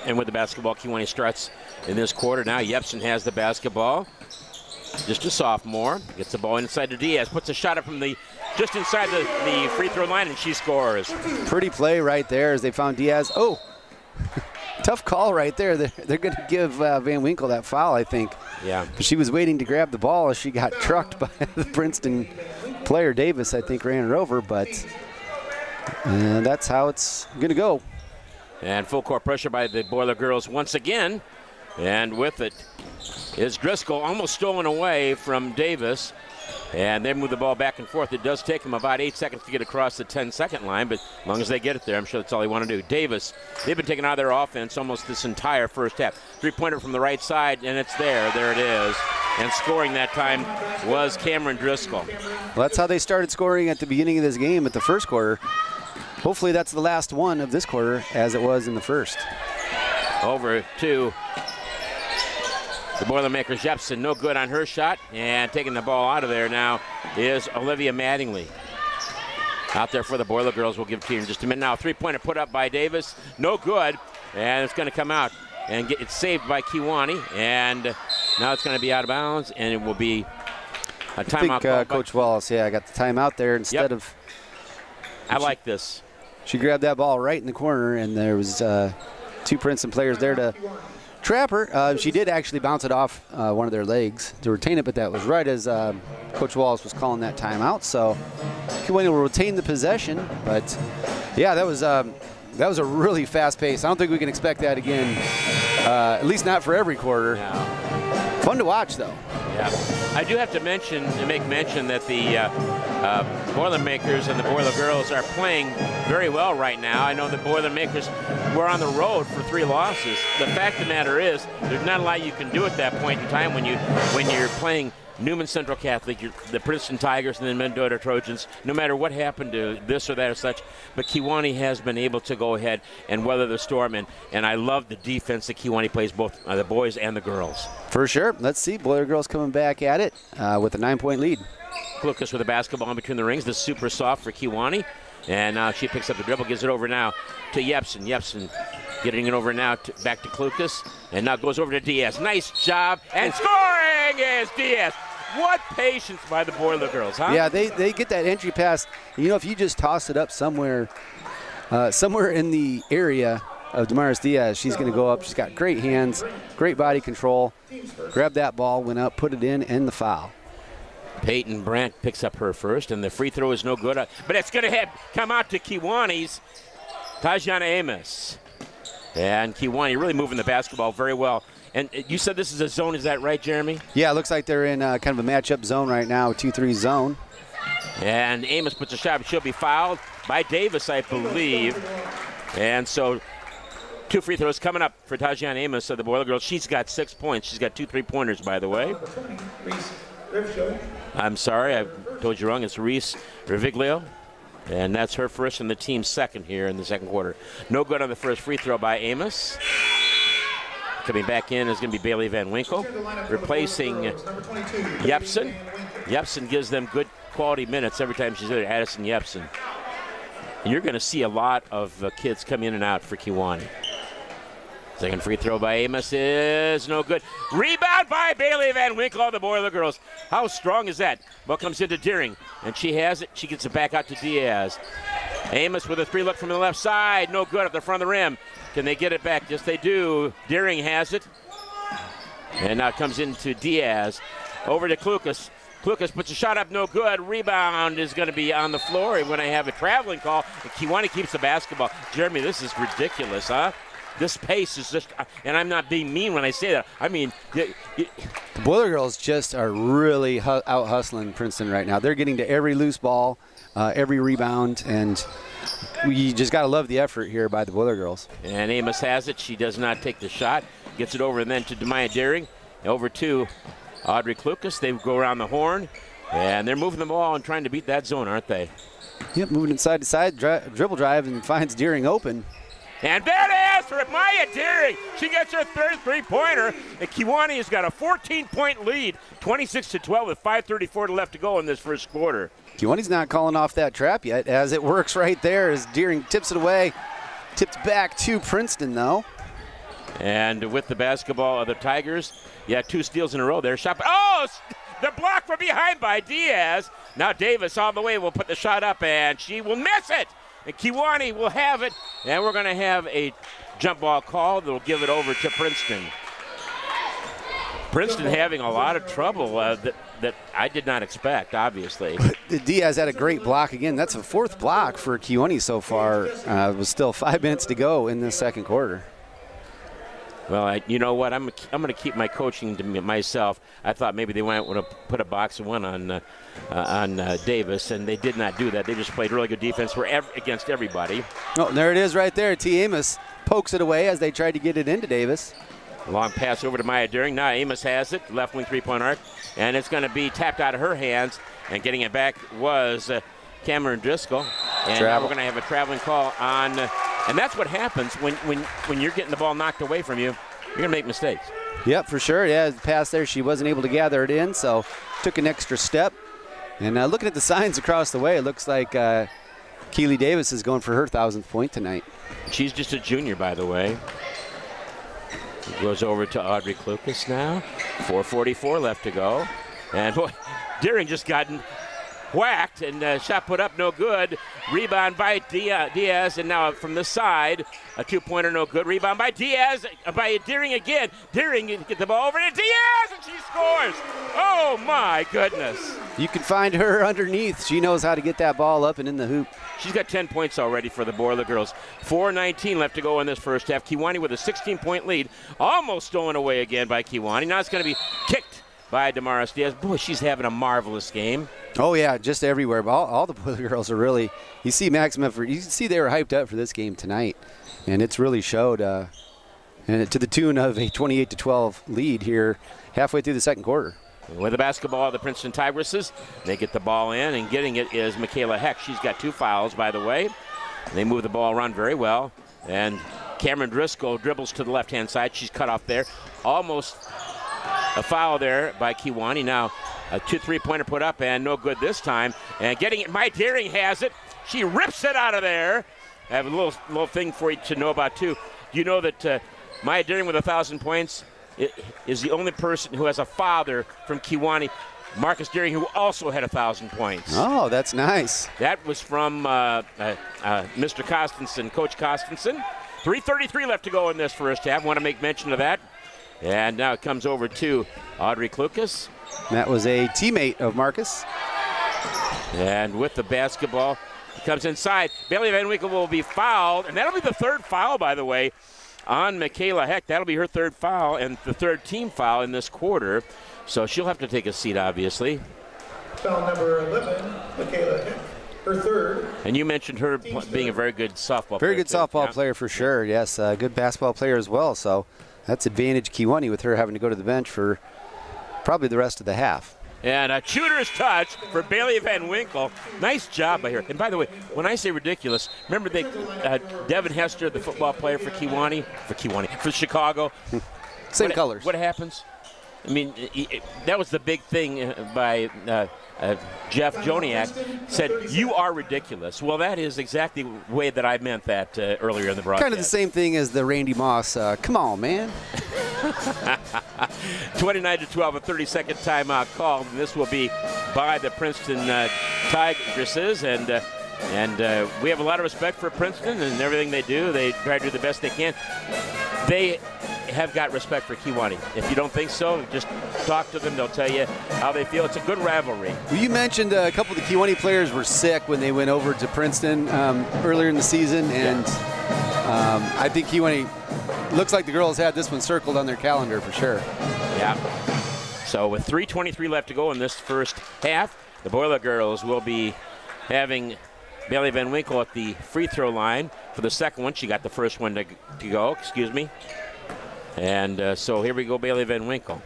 And with the basketball, Kiwani struts in this quarter. Now Yepsen has the basketball. Just a sophomore. Gets the ball inside to Diaz. Puts a shot up from just inside the free throw line, and she scores. Pretty play right there as they found Diaz. Oh, tough call right there. They're going to give Van Winkle that foul, I think. Yeah. But she was waiting to grab the ball as she got trucked by the Princeton player. Davis, I think, ran her over, but that's how it's going to go. And full court pressure by the Boiler girls once again. And with it is Driscoll, almost stolen away from Davis. And they move the ball back and forth. It does take them about 8 seconds to get across the 10-second line, but as long as they get it there, I'm sure that's all they want to do. Davis, they've been taking out of their offense almost this entire first half. Three-pointer from the right side, and it's there. There it is. And scoring that time was Cameron Driscoll. Well, that's how they started scoring at the beginning of this game at the first quarter. Hopefully that's the last one of this quarter, as it was in the first. Over to the Boilermakers. Jepsen, no good on her shot, and taking the ball out of there now is Olivia Mattingly. Out there for the Boiler girls. We'll give it to you in just a minute. Now, three-pointer put up by Davis, no good, and it's going to come out and it's saved by Kiwani, and now it's going to be out of bounds, and it will be a timeout. I think Coach Wallace, got the timeout there instead of. I like this. She grabbed that ball right in the corner, and there was 2 Princeton players there to trap her. She did actually bounce it off one of their legs to retain it, but that was right as Coach Wallace was calling that timeout. So Kiwani will retain the possession, but that was a really fast pace. I don't think we can expect that again, at least not for every quarter. No. Fun to watch, though. Yeah, I do have to make mention that the Boilermakers and the Boiler girls are playing very well right now. I know the Boilermakers were on the road for 3 losses. The fact of the matter is, there's not a lot you can do at that point in time when you're playing Newman Central Catholic, the Princeton Tigers, and the Mendota Trojans, no matter what happened to this or that or such. But Kiwani has been able to go ahead and weather the storm, and I love the defense that Kiwani plays, both the boys and the girls. For sure. Let's see. Boiler girls coming back at it with a 9-point lead. Klukas with the basketball in between the rings. This is super soft for Kiwani. And she picks up the dribble, gives it over now to Yepsen. Yepsen getting it over now back to Klukas. And now goes over to Diaz. Nice job. And scoring is Diaz. What patience by the Boiler girls, huh? Yeah, they get that entry pass. If you just toss it up somewhere in the area of Damaris Diaz, she's going to go up. She's got great hands, great body control. Grabbed that ball, went up, put it in, and the foul. Peyton Brandt picks up her first, and the free throw is no good. But it's going to come out to Kiwani's Tajana Amos. And Kiwani really moving the basketball very well. And you said this is a zone, is that right, Jeremy? Yeah, it looks like they're in kind of a matchup zone right now, 2-3 zone. And Amos puts a shot. She'll be fouled by Davis, I believe. And so 2 free throws coming up for Tajian Amos of the Boiler Girls. She's got 6 points. She's got 2 3-pointers, by the way. I'm sorry, I told you wrong. It's Reese Reviglio. And that's her first and the team's second here in the second quarter. No good on the first free throw by Amos. Coming back in is going to be Bailey Van Winkle, replacing Jepsen. Jepsen gives them good quality minutes every time she's there, Addison Jepsen. And you're going to see a lot of kids come in and out for Kewanee. Second free throw by Amos is no good. Rebound by Bailey Van Winkle of the Boiler Girls. How strong is that? Ball comes into Deering, and she has it. She gets it back out to Diaz. Amos with a 3 look from the left side. No good at the front of the rim. Can they get it back? Yes, they do. Deering has it. And now it comes into Diaz. Over to Klukas. Klukas puts a shot up, no good. Rebound is going to be on the floor. We're going to have a traveling call. And Kewanee keeps the basketball. Jeremy, this is ridiculous, huh? This pace is just, and I'm not being mean when I say that. I mean, the Boiler Girls just are really out hustling Princeton right now. They're getting to every loose ball, every rebound, and we just got to love the effort here by the Boiler Girls. And Amos has it. She does not take the shot. Gets it over and then to Demaya Deering. Over to Audrey Klukas. They go around the horn, and they're moving the ball and trying to beat that zone, aren't they? Yep, moving it side to side, dribble drive, and finds Deering open. And that is for Maya Deering. She gets her third 3-pointer. And Kewanee has got a 14-point lead, 26-12 with 5:34 left to go in this first quarter. Kewanee's not calling off that trap yet, as it works right there as Deering tips it away. Tipped back to Princeton, though. And with the basketball of the Tigers, 2 steals in a row there. Shot, the block from behind by Diaz. Now Davis all the way will put the shot up, and she will miss it. And Kewanee will have it, and we're going to have a jump ball call that will give it over to Princeton. Princeton having a lot of trouble that I did not expect, obviously. Diaz had a great block again. That's a 4th block for Kewanee so far. It was still 5 minutes to go in the second quarter. Well, you know what? I'm going to keep my coaching to myself. I thought maybe they might want to put a box of one on Davis, and they did not do that. They just played really good defense against everybody. Oh, there it is right there. T. Amos pokes it away as they tried to get it into Davis. Long pass over to Maya Deering. Now Amos has it, left wing 3-point arc, and it's going to be tapped out of her hands, and getting it back was Cameron Driscoll. And now we're going to have a traveling call on, and that's what happens when you're getting the ball knocked away from you. You're going to make mistakes. Yep, for sure. Yeah, the pass there, she wasn't able to gather it in, so took an extra step. And looking at the signs across the way, it looks like Keely Davis is going for her 1,000th point tonight. She's just a junior, by the way. It goes over to Audrey Klukas now. 4:44 left to go. And boy, Deering just gotten whacked, and shot put up, no good. Rebound by Diaz, and now from the side, a 2-pointer, no good. Rebound by Diaz, by Deering again. Deering get the ball over to Diaz, and she scores. Oh my goodness. You can find her underneath. She knows how to get that ball up and in the hoop. She's got 10 points already for the Boiler Girls. 4:19 left to go in this first half. Kewanee with a 16-point lead, almost stolen away again by Kewanee. Now it's going to be kicked by Damaris Diaz. Boy, she's having a marvelous game. Oh, yeah, just everywhere. But all the Boiler Girls are really, you see Maximum, you see they were hyped up for this game tonight. And it's really showed, and to the tune of a 28-12 lead here halfway through the second quarter. With the basketball, the Princeton Tigresses, they get the ball in, and getting it is Michaela Heck. She's got 2 fouls, by the way. They move the ball around very well. And Cameron Driscoll dribbles to the left-hand side. She's cut off there. Almost a foul there by Kewanee. Now a 2 3-pointer put up, and no good this time. And getting it, Maya Deering has it. She rips it out of there. I have a little thing for you to know about, too. You know that Maya Deering with 1,000 points is the only person who has a father from Kewanee, Marcus Deering, who also had 1,000 points. Oh, that's nice. That was from Mr. Costenson, Coach Costenson. 3:33 left to go in this first half. Want to make mention of that. And now it comes over to Audrey Klukas. That was a teammate of Marcus. And with the basketball, he comes inside. Bailey Van Winkle will be fouled, and that'll be the 3rd foul, by the way, on Michaela Heck. That'll be her 3rd foul and the 3rd team foul in this quarter. So she'll have to take a seat, obviously. Foul number 11, Michaela Hick, her third. And you mentioned her being a very good softball player. Very good too. softball Yeah. player for sure. Yes, good basketball player as well. So that's advantage Kewanee with her having to go to the bench for probably the rest of the half. And a shooter's touch for Bailey Van Winkle. Nice job by her. And by the way, when I say ridiculous, remember Devin Hester, the football player for Chicago. Same colors. What happens? I mean, that was the big thing by Jeff Joniak. Said, "You are ridiculous." Well, that is exactly the way that I meant that earlier in the broadcast. Kind of the same thing as the Randy Moss. Come on, man. 29-12, a 30-second timeout call. And this will be by the Princeton Tigresses, and we have a lot of respect for Princeton and everything they do. They try to do the best they can. They have got respect for Kewanee. If you don't think so, just talk to them. They'll tell you how they feel. It's a good rivalry. Well, you mentioned a couple of the Kewanee players were sick when they went over to Princeton earlier in the season, and I think Kewanee looks like the girls had this one circled on their calendar for sure. Yeah. So with 3:23 left to go in this first half, the Boiler girls will be having Bailey Van Winkle at the free throw line for the second one. She got the first one to go, excuse me. And so here we go, Bailey Van Winkle.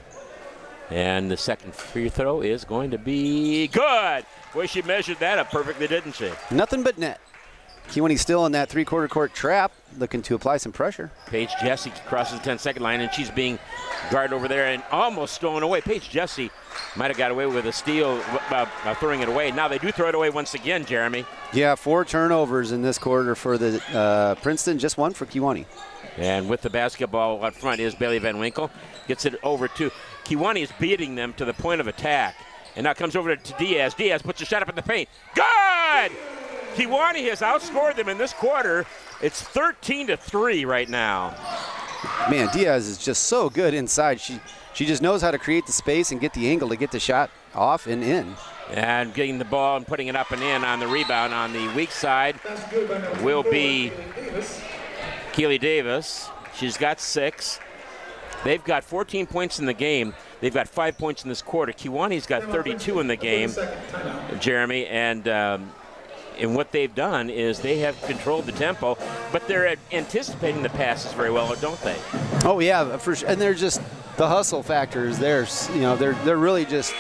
And the second free throw is going to be good. Boy, she measured that up perfectly, didn't she? Nothing but net. Kewanee still in that three-quarter court trap, looking to apply some pressure. Paige Jesse crosses the 10-second line, and she's being guarded over there and almost stolen away. Paige Jesse might have got away with a steal by throwing it away. Now they do throw it away once again, Jeremy. Yeah, 4 turnovers in this quarter for the Princeton, just 1 for Kewanee. And with the basketball up front is Bailey Van Winkle. Gets it over to Kewanee is beating them to the point of attack. And now comes over to Diaz. Diaz puts a shot up in the paint. Good! Kewanee has outscored them in this quarter. It's 13-3 right now. Man, Diaz is just so good inside. She just knows how to create the space and get the angle to get the shot off and in. And getting the ball and putting it up and in on the rebound on the weak side will be Keely Davis. She's got 6. They've got 14 points in the game. They've got 5 points in this quarter. Kewanee's got 32 in the game, Jeremy, and what they've done is they have controlled the tempo, but they're anticipating the passes very well, don't they? Oh yeah, for sure. And they're just the hustle factor is there. You know, they're really just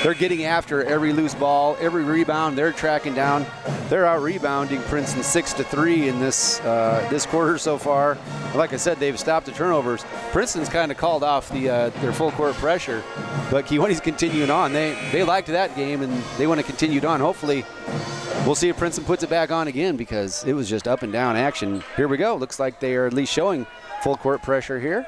they're getting after every loose ball, every rebound. They're tracking down. They're out rebounding Princeton 6-3 in this quarter so far. Like I said, they've stopped the turnovers. Princeton's kind of called off their full court pressure, but Kewanee's continuing on. They liked that game and they want to continue on. Hopefully, we'll see if Princeton puts it back on again because it was just up and down action. Here we go. Looks like they are at least showing full court pressure here.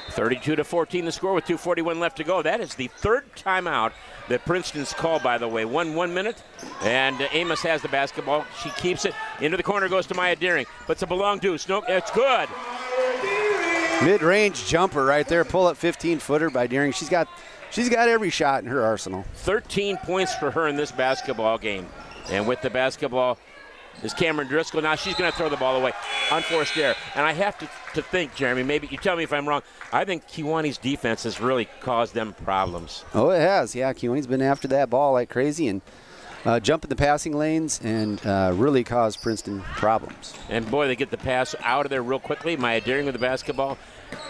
32-14 the score with 2:41 left to go. That is the third timeout that Princeton's called, by the way. 1 minute, and Amos has the basketball. She keeps it. Into the corner goes to Maya Deering. Puts a belong deuce. No, it's good. Mid-range jumper right there. Pull-up 15-footer by Deering. She's got every shot in her arsenal. 13 points for her in this basketball game. And with the basketball is Cameron Driscoll. Now she's going to throw the ball away. Unforced error. And I have to think, Jeremy, maybe you tell me if I'm wrong, I think Kewanee's defense has really caused them problems. Oh, it has. Yeah, Kewanee's been after that ball like crazy and jumping the passing lanes and really caused Princeton problems. And, boy, they get the pass out of there real quickly. Maya Deering with the basketball.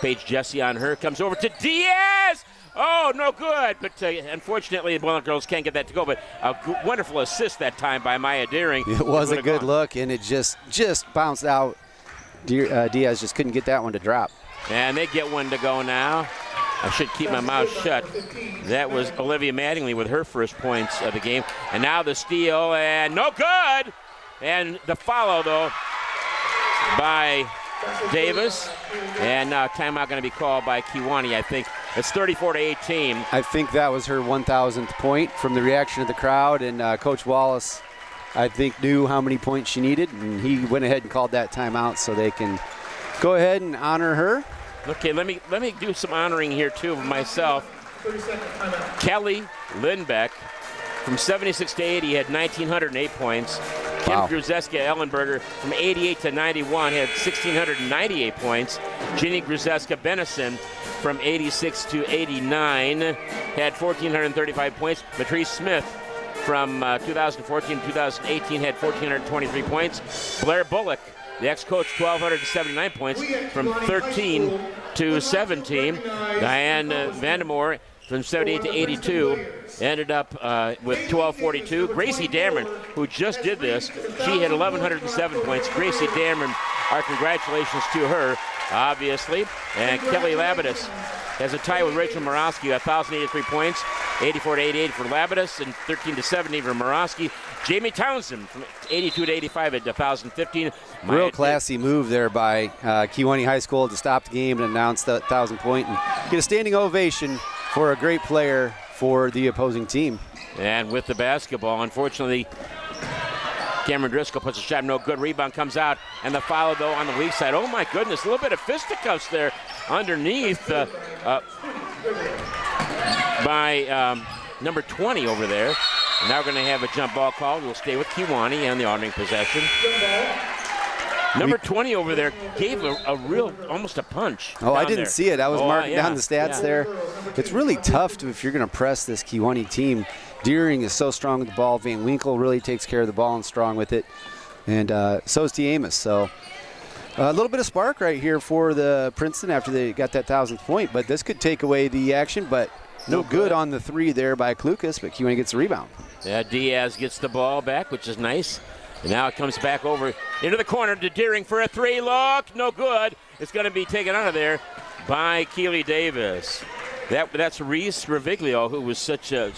Paige Jesse on her. Comes over to Diaz. Oh, no good. But unfortunately, the Boiler girls can't get that to go. But a wonderful assist that time by Maya Deering. It was a good look, and it just bounced out. Diaz just couldn't get that one to drop. And they get one to go now. I should keep my mouth shut. That was Olivia Mattingly with her first points of the game. And now the steal, and no good. And the follow, though, by Davis. And now timeout going to be called by Kewanee, I think. It's 34-18. I think that was her 1,000th point from the reaction of the crowd, and Coach Wallace, I think, knew how many points she needed, and he went ahead and called that timeout so they can go ahead and honor her. Okay, let me do some honoring here, too, of myself. 30-second timeout. Kelly Lindbeck, from 76 to 80, had 1,908 points. Kim Wow. Gruzeska Ellenberger, from 88 to 91, had 1,698 points. Ginny Gruzeska Benison, from 86 to 89, had 1,435 points. Patrice Smith from 2014 to 2018 had 1,423 points. Blair Bullock, the ex-coach, 1,279 points from 13 to 17. Diane Vandemore from 78 to 82 ended up with 1,242. Gracie Dameron, who just did this, she had 1,107 points. Gracie Dameron, our congratulations to her, obviously. And Kelly Labadis has a tie with Rachel Morosky, 1,083 points, 84 to 88 for Labadis, and 13 to 70 for Morosky. Jamie Townsend from 82 to 85 at 1,015. Real classy move there by Kewanee High School to stop the game and announce the 1,000 point and get a standing ovation for a great player for the opposing team. And with the basketball, unfortunately, Cameron Driscoll puts a shot, no good. Rebound comes out, and the foul, though, on the weak side. Oh, my goodness, a little bit of fisticuffs there underneath by number 20 over there. And now we're going to have a jump ball called. We'll stay with Kewanee and the honoring possession. Number 20 over there gave a real, almost a punch. Oh, I didn't see it. I was marking down the stats there. It's really tough if you're going to press this Kewanee team. Deering is so strong with the ball. Van Winkle really takes care of the ball and strong with it. And so is T. Amos. So a little bit of spark right here for the Princeton after they got that 1,000th point. But this could take away the action. But no good on the three there by Klukas. But Kewanee gets the rebound. Yeah, Diaz gets the ball back, which is nice. And now it comes back over into the corner to Deering for a three. Look, no good. It's going to be taken out of there by Keely Davis. That's Reese Reviglio, who was such a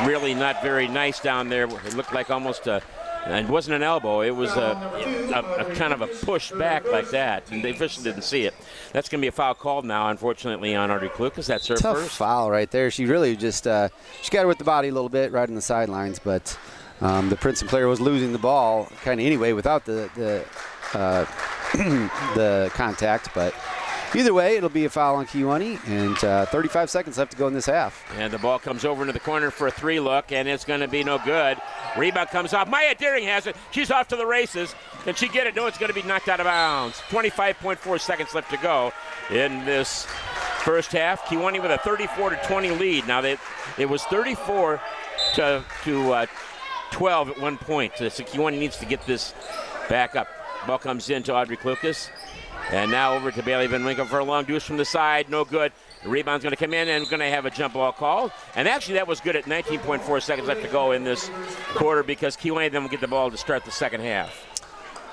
really not very nice down there. It looked like almost it wasn't an elbow. It was a kind of a push back like that, and the official didn't see it. That's going to be a foul called now, unfortunately, on Audrey Klukas. That's her Tough first foul right there. She really just she got her with the body a little bit right in the sidelines, but the Princeton player was losing the ball kind of anyway without the contact. But either way, it'll be a foul on Kewanee, and 35 seconds left to go in this half. And the ball comes over into the corner for a three look, and it's going to be no good. Rebound comes off. Maya Deering has it. She's off to the races. Can she get it? No, it's going to be knocked out of bounds. 25.4 seconds left to go in this first half. Kewanee with a 34-20 lead. Now, it was 34 to 12 at one point. So Kewanee needs to get this back up. Ball comes in to Audrey Klukas. And now over to Bailey Van Winkle for a long deuce from the side. No good. The rebound's going to come in, and we're going to have a jump ball called. And actually, that was good at 19.4 seconds left to go in this quarter because Kewanee then will get the ball to start the second half.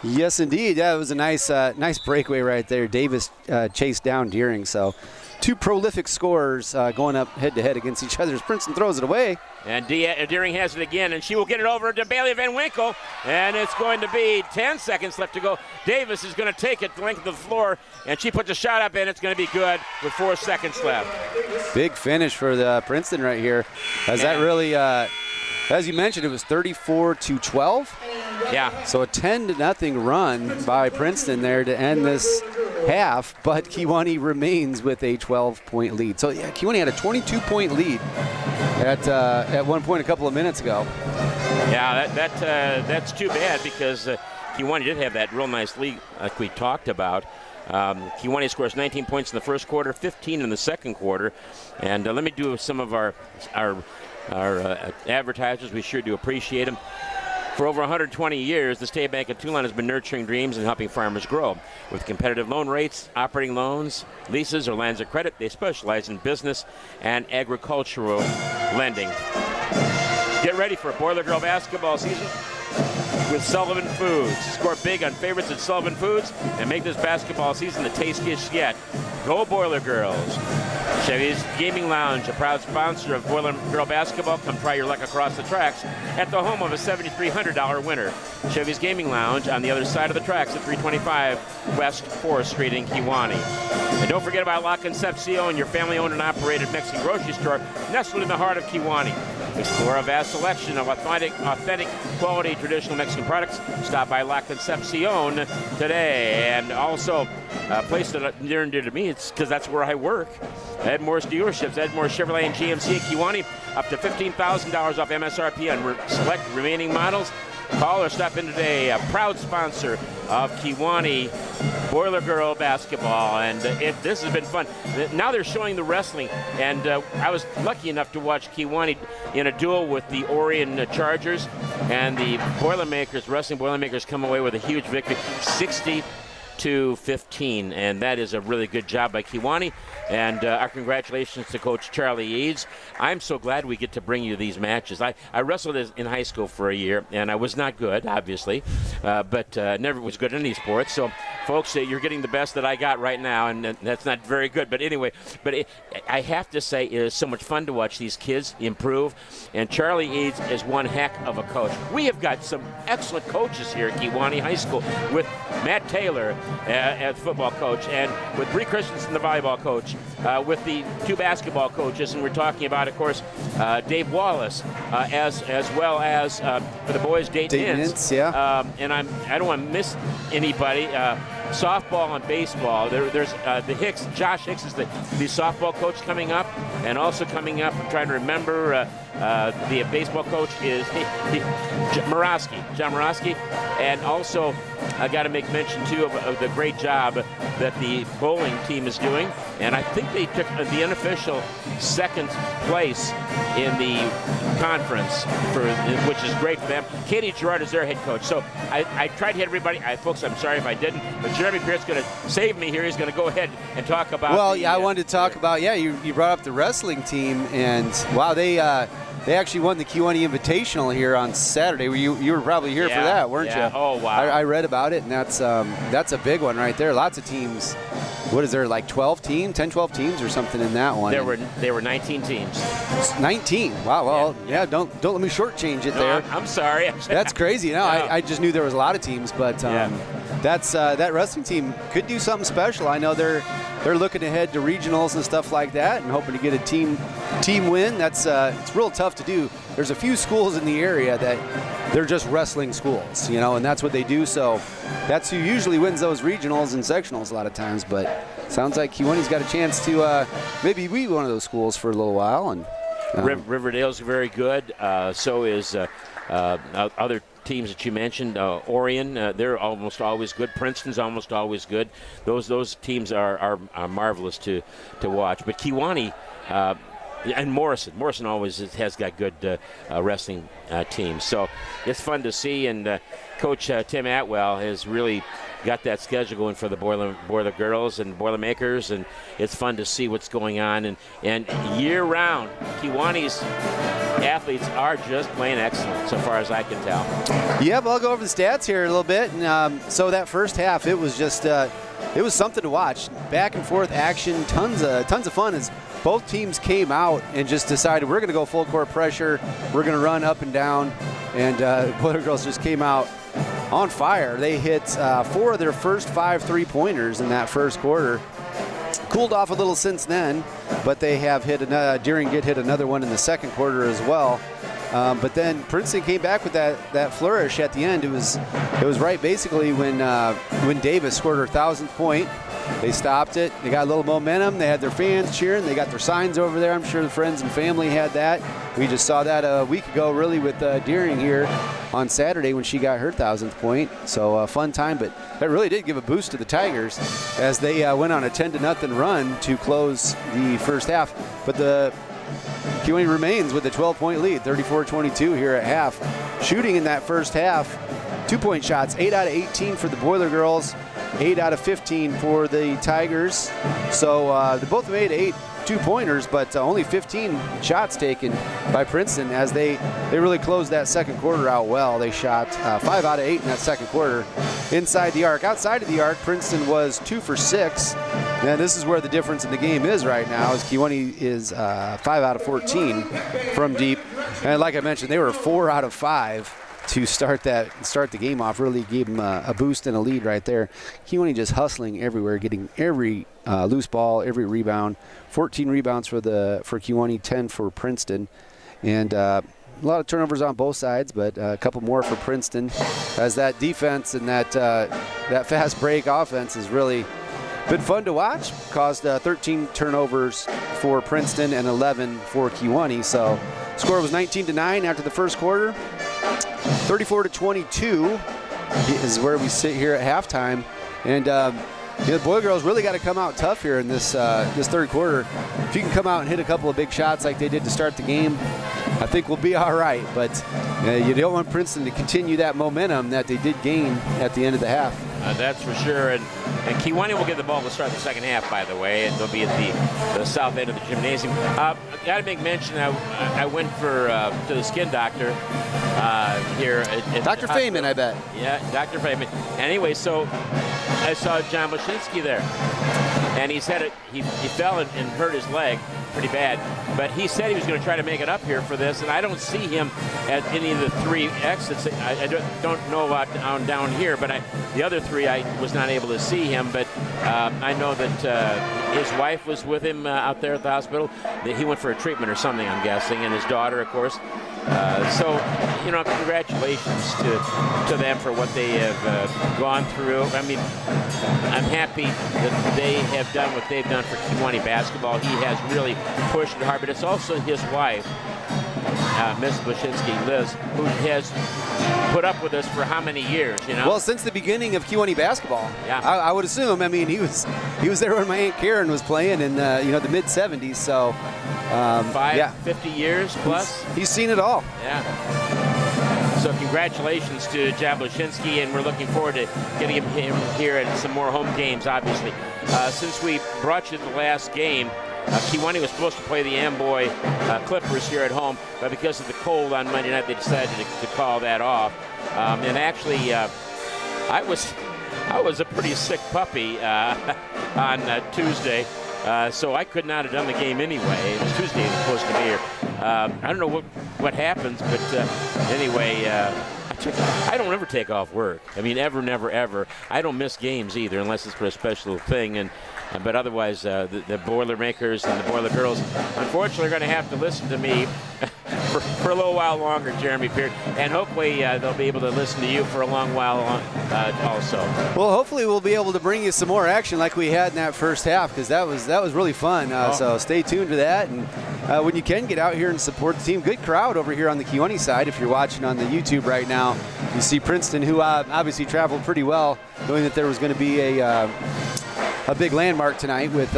Yes, indeed. That was a nice breakaway right there. Davis chased down Deering. So two prolific scorers going up head-to-head against each other as Princeton throws it away. And Deering has it again, and she will get it over to Bailey Van Winkle, and it's going to be 10 seconds left to go. Davis is going to take it the length of the floor, and she puts a shot up, and it's going to be good with 4 seconds left. Big finish for the Princeton right here. That really, as you mentioned, it was 34-12. Yeah. So a 10-0 run by Princeton there to end this half, but Kewanee remains with a 12-point lead. So yeah, Kewanee had a 22-point lead at one point a couple of minutes ago. Yeah, that's too bad because Kewanee did have that real nice lead like we talked about. Kewanee scores 19 points in the first quarter, 15 in the second quarter. And let me do some of our advertisers. We sure do appreciate them. For over 120 years, the State Bank of Tulane has been nurturing dreams and helping farmers grow. With competitive loan rates, operating loans, leases, or lines of credit, they specialize in business and agricultural lending. Get ready for Boiler Girl basketball season with Sullivan Foods. Score big on favorites at Sullivan Foods and make this basketball season the tastiest yet. Go Boiler Girls. Chevy's Gaming Lounge, a proud sponsor of Boiler Girl basketball. Come try your luck across the tracks at the home of a $7,300 winner. Chevy's Gaming Lounge on the other side of the tracks at 325 West 4th Street in Kewanee. And don't forget about La Concepcion, your family-owned and operated Mexican grocery store nestled in the heart of Kewanee. Explore a vast selection of authentic, quality, traditional Mexican products. Stop by La Concepcion today. And also, a place that near and dear to me, it's because that's where I work. Ed Moore's dealerships, Ed Moore Chevrolet and GMC at Kewanee, up to $15,000 off MSRP on select remaining models. Call or stop in today. A proud sponsor of Kewanee Boiler Girl basketball, and this has been fun. Now they're showing the wrestling, and I was lucky enough to watch Kewanee in a duel with the Orion Chargers, and the Boilermakers, wrestling Boilermakers, come away with a huge victory, 60-15, and that is a really good job by Kewanee. And our congratulations to Coach Charlie Eads. I'm so glad we get to bring you these matches. I wrestled in high school for a year, and I was not good, obviously, but never was good in any sports. So, folks, you're getting the best that I got right now, and that's not very good. But anyway, I have to say, it is so much fun to watch these kids improve. And Charlie Eads is one heck of a coach. We have got some excellent coaches here at Kewanee High School, with Matt Taylor as football coach, and with Bree Christensen, the volleyball coach, with the 2 basketball coaches, and we're talking about, of course, Dave Wallace, as well as for the boys, Dayton Ince. Yeah. And I don't want to miss anybody. Softball and baseball. There's the Hicks. Josh Hicks is the softball coach coming up, and also coming up, I'm trying to remember, the baseball coach is John Morosky, and also I got to make mention too of the great job that the bowling team is doing, and I think they took the unofficial second place in the conference, which is great for them. Katie Gerard is their head coach. So I tried to hit everybody. Folks, I'm sorry if I didn't, but Jeremy Pierce is going to save me here. He's going to go ahead and talk about. Well, I wanted to talk about. Yeah, you brought up the wrestling team, and wow, they actually won the Kewanee Invitational here on Saturday. You were probably here for that, weren't you? Oh, wow. I read about it, and that's a big one right there. Lots of teams. What is there, like 12 teams, 10, 12 teams or something in that one? There were 19 teams. 19. Wow. Well, yeah. Don't let me shortchange it there. I'm sorry. That's crazy. No, I just knew there was a lot of teams, but that's that wrestling team could do something special. I know they're looking ahead to regionals and stuff like that, and hoping to get a team win. That's it's real tough to do. There's a few schools in the area that they're just wrestling schools, and that's what they do. So that's who usually wins those regionals and sectionals a lot of times. But sounds like Kewanee's got a chance to maybe be one of those schools for a little while. And Riverdale's very good. So is other teams that you mentioned. Orion, they're almost always good. Princeton's almost always good. Those teams are marvelous to watch. But Kewanee. And Morrison always has got good wrestling teams. So it's fun to see, and Coach Tim Atwell has really got that schedule going for the Boiler Girls and Boilermakers, and it's fun to see what's going on. And year-round, Kewanee's athletes are just plain excellent, so far as I can tell. Yeah, but I'll go over the stats here a little bit. And so that first half, it was just it was something to watch. Back and forth action, tons of fun as both teams came out and just decided we're going to go full court pressure. We're going to run up and down. And the Boiler Girls just came out on fire. They hit 4 of their first 5 3-pointers in that first quarter. Cooled off a little since then, but they have hit Deering hit another one in the second quarter as well. But then Princeton came back with that flourish at the end. It was right basically when Davis scored her 1,000th point. They stopped it. They got a little momentum. They had their fans cheering. They got their signs over there. I'm sure the friends and family had that. We just saw that a week ago, really, with Deering here on Saturday when she got her 1,000th point. So a fun time, but that really did give a boost to the Tigers as they went on a 10-0 run to close the first half. But the Kewanee remains with a 12-point lead, 34-22 here at half. Shooting in that first half, 2-point shots, 8 out of 18 for the Boiler Girls, 8 out of 15 for the Tigers. So they both made 8 2-pointers, but only 15 shots taken by Princeton as they really closed that second quarter out well. They shot 5 out of 8 in that second quarter inside the arc. Outside of the arc, Princeton was 2 for 6. And this is where the difference in the game is right now, as Kewanee is 5 out of 14 from deep. And like I mentioned, they were 4 out of 5 to start the game off. Really gave them a boost and a lead right there. Kewanee just hustling everywhere, getting every loose ball, every rebound. 14 rebounds for Kewanee, 10 for Princeton. And a lot of turnovers on both sides, but a couple more for Princeton, as that defense and that fast break offense has really been fun to watch. Caused 13 turnovers for Princeton and 11 for Kewanee. So score was 19-9 after the first quarter. 34-22 is where we sit here at halftime. And the boy girls really got to come out tough here in this third quarter. If you can come out and hit a couple of big shots like they did to start the game, I think we'll be all right. But you don't want Princeton to continue that momentum that they did gain at the end of the half. That's for sure. And Kewanee will get the ball to start the second half, by the way, and they'll be at the south end of the gymnasium. Got to make mention, I went to the skin doctor here. At Dr. Feynman, I bet. Yeah, Dr. Feynman. Anyway, so I saw John Blashinsky there, and he said he fell and hurt his leg pretty bad, but he said he was going to try to make it up here for this, and I don't see him at any of the 3 exits. I don't know about down here, but the other 3 I was not able to see him, but I know that his wife was with him out there at the hospital. That he went for a treatment or something, I'm guessing, and his daughter, of course. So, congratulations to them for what they have gone through. I mean, I'm happy that they have done what they've done for Kewanee basketball. He has really pushed it hard, but it's also his wife, Miss Blashinsky, Liz, who has put up with us for how many years, Well, since the beginning of Kewanee basketball. Yeah. I would assume. I mean, he was there when my Aunt Karen was playing in the mid 70s. So 50 years plus. He's seen it all. Yeah. So congratulations to John Blashinsky, and we're looking forward to getting him here at some more home games, obviously. Since we brought you to the last game, Kewanee was supposed to play the Amboy Clippers here at home, but because of the cold on Monday night, they decided to call that off. And actually, I was a pretty sick puppy on Tuesday, so I could not have done the game anyway. It was Tuesday. It was supposed to be here. I don't know what happens, but anyway, I don't ever take off work. I mean, ever, never, ever. I don't miss games either, unless it's for a special thing. But otherwise, the Boilermakers and the Boiler Girls, unfortunately, are going to have to listen to me for a little while longer, Jeremy Beard. And hopefully they'll be able to listen to you for a long while also. Well, hopefully we'll be able to bring you some more action like we had in that first half, because that was really fun. So stay tuned to that. And when you can, get out here and support the team. Good crowd over here on the Kewanee side. If you're watching on the YouTube right now, you see Princeton, who obviously traveled pretty well, knowing that there was going to be a big landmark tonight with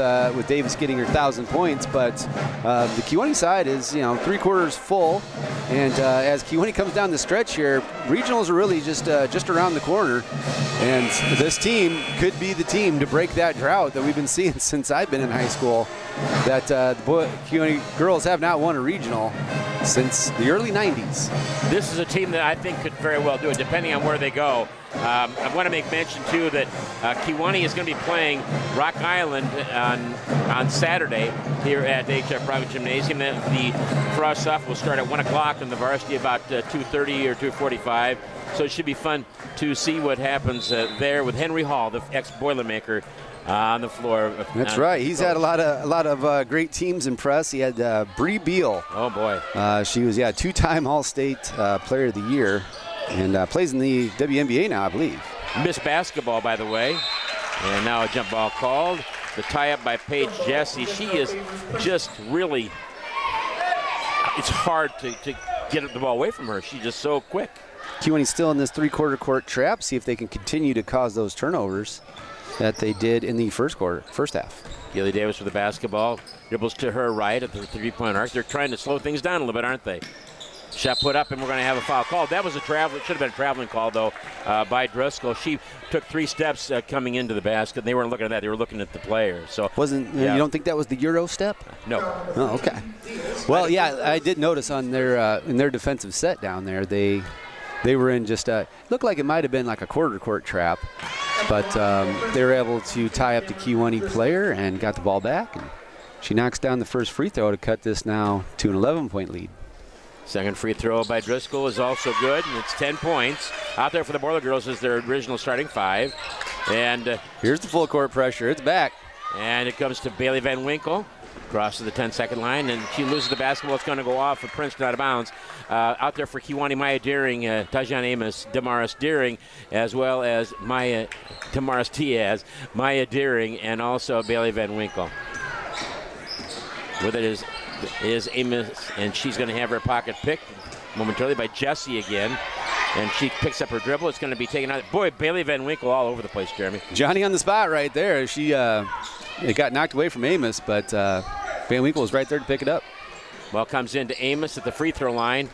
Davis getting her 1,000 points, but the Kewanee side is 3/4 full, and as Kewanee comes down the stretch here, regionals are really just around the corner, and this team could be the team to break that drought that we've been seeing since I've been in high school. That the Kewanee girls have not won a regional since the early 90s. This is a team that I think could very well do it, depending on where they go. I want to make mention, too, that Kewanee is going to be playing Rock Island on Saturday here at the HF Private Gymnasium. The frost off will start at 1 o'clock and the varsity about 2:30 or 2:45. So it should be fun to see what happens there with Henry Hall, the ex-Boilermaker, on the floor. That's right. He's had a lot of great teams impress. He had Bree Beal. Oh, boy. She was, two-time All-State Player of the Year. And plays in the WNBA now, I believe. Miss basketball, by the way. And now a jump ball called. The tie-up by Paige Jesse. She is just really, it's hard to get the ball away from her. She's just so quick. Kewanee's still in this 3/4 court trap. See if they can continue to cause those turnovers that they did in the first half. Gilly Davis with the basketball. Dribbles to her right at the three-point arc. They're trying to slow things down a little bit, aren't they? Shot put up, and we're going to have a foul called. That was it should have been a traveling call, though, by Driscoll. She took 3 steps coming into the basket. They weren't looking at that. They were looking at the player. So you don't think that was the Euro step? No. Oh, okay. Well, yeah, I did notice on their in their defensive set down there, they were in just looked like it might have been like a quarter court trap, but they were able to tie up the Kewanee player and got the ball back. And she knocks down the first free throw to cut this now to an 11-point lead. Second free throw by Driscoll is also good, and it's 10 points. Out there for the Boiler Girls is their original starting 5. And here's the full court pressure. It's back. And it comes to Bailey Van Winkle. Crosses the 10-second line, and she loses the basketball. It's going to go off for Princeton out of bounds. Out there for Kewanee, Maya Deering, Tajan Amos, Damaris Deering, as well as Damaris Diaz, Maya Deering, and also Bailey Van Winkle. With it is Amos, and she's going to have her pocket picked momentarily by Jesse again. And she picks up her dribble. It's going to be taken out. Boy, Bailey Van Winkle all over the place, Jeremy. Johnny on the spot right there. She it got knocked away from Amos, but Van Winkle was right there to pick it up. Ball comes into Amos at the free throw line.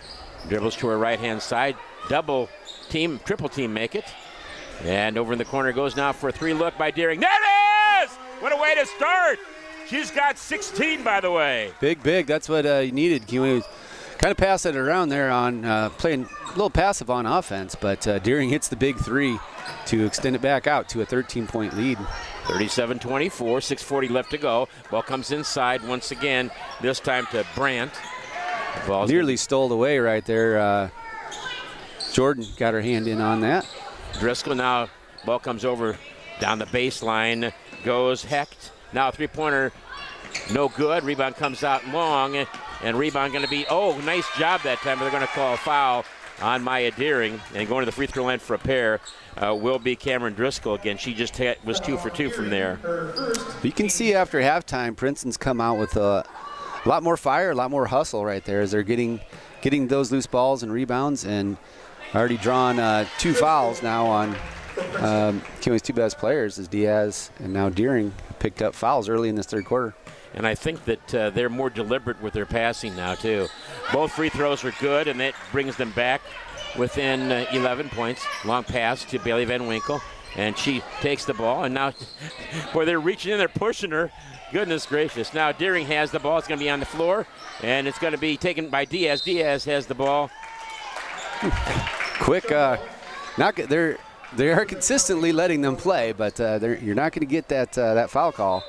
Dribbles to her right-hand side. Double team, triple team make it. And over in the corner goes now for a 3 look by Deering. There it is! What a way to start! She's got 16, by the way. Big. That's what you needed. You kind of pass it around there on playing a little passive on offense, but Deering hits the big 3 to extend it back out to a 13-point lead. 37-24, 6:40 left to go. Ball comes inside once again, this time to Brandt. Ball's Nearly stole away right there. Jordan got her hand in on that. Driscoll now, ball comes over down the baseline, goes Hecht. Now a three-pointer, no good. Rebound comes out long, and rebound going to be, nice job that time. But they're going to call a foul on Maya Deering, and going to the free throw line for a pair will be Cameron Driscoll again. She just was 2 for 2 from there. But you can see after halftime, Princeton's come out with a lot more fire, a lot more hustle right there as they're getting those loose balls and rebounds, and already drawn 2 fouls now on KUNY's 2 best players as Diaz and now Deering picked up fouls early in this third quarter. And I think that they're more deliberate with their passing now, too. Both free throws are good, and that brings them back within 11 points. Long pass to Bailey Van Winkle, and she takes the ball. And now, boy, they're reaching in, they're pushing her. Goodness gracious. Now Deering has the ball. It's going to be on the floor, and it's going to be taken by Diaz. Diaz has the ball. Quick, they are consistently letting them play, but you're not going to get that foul call.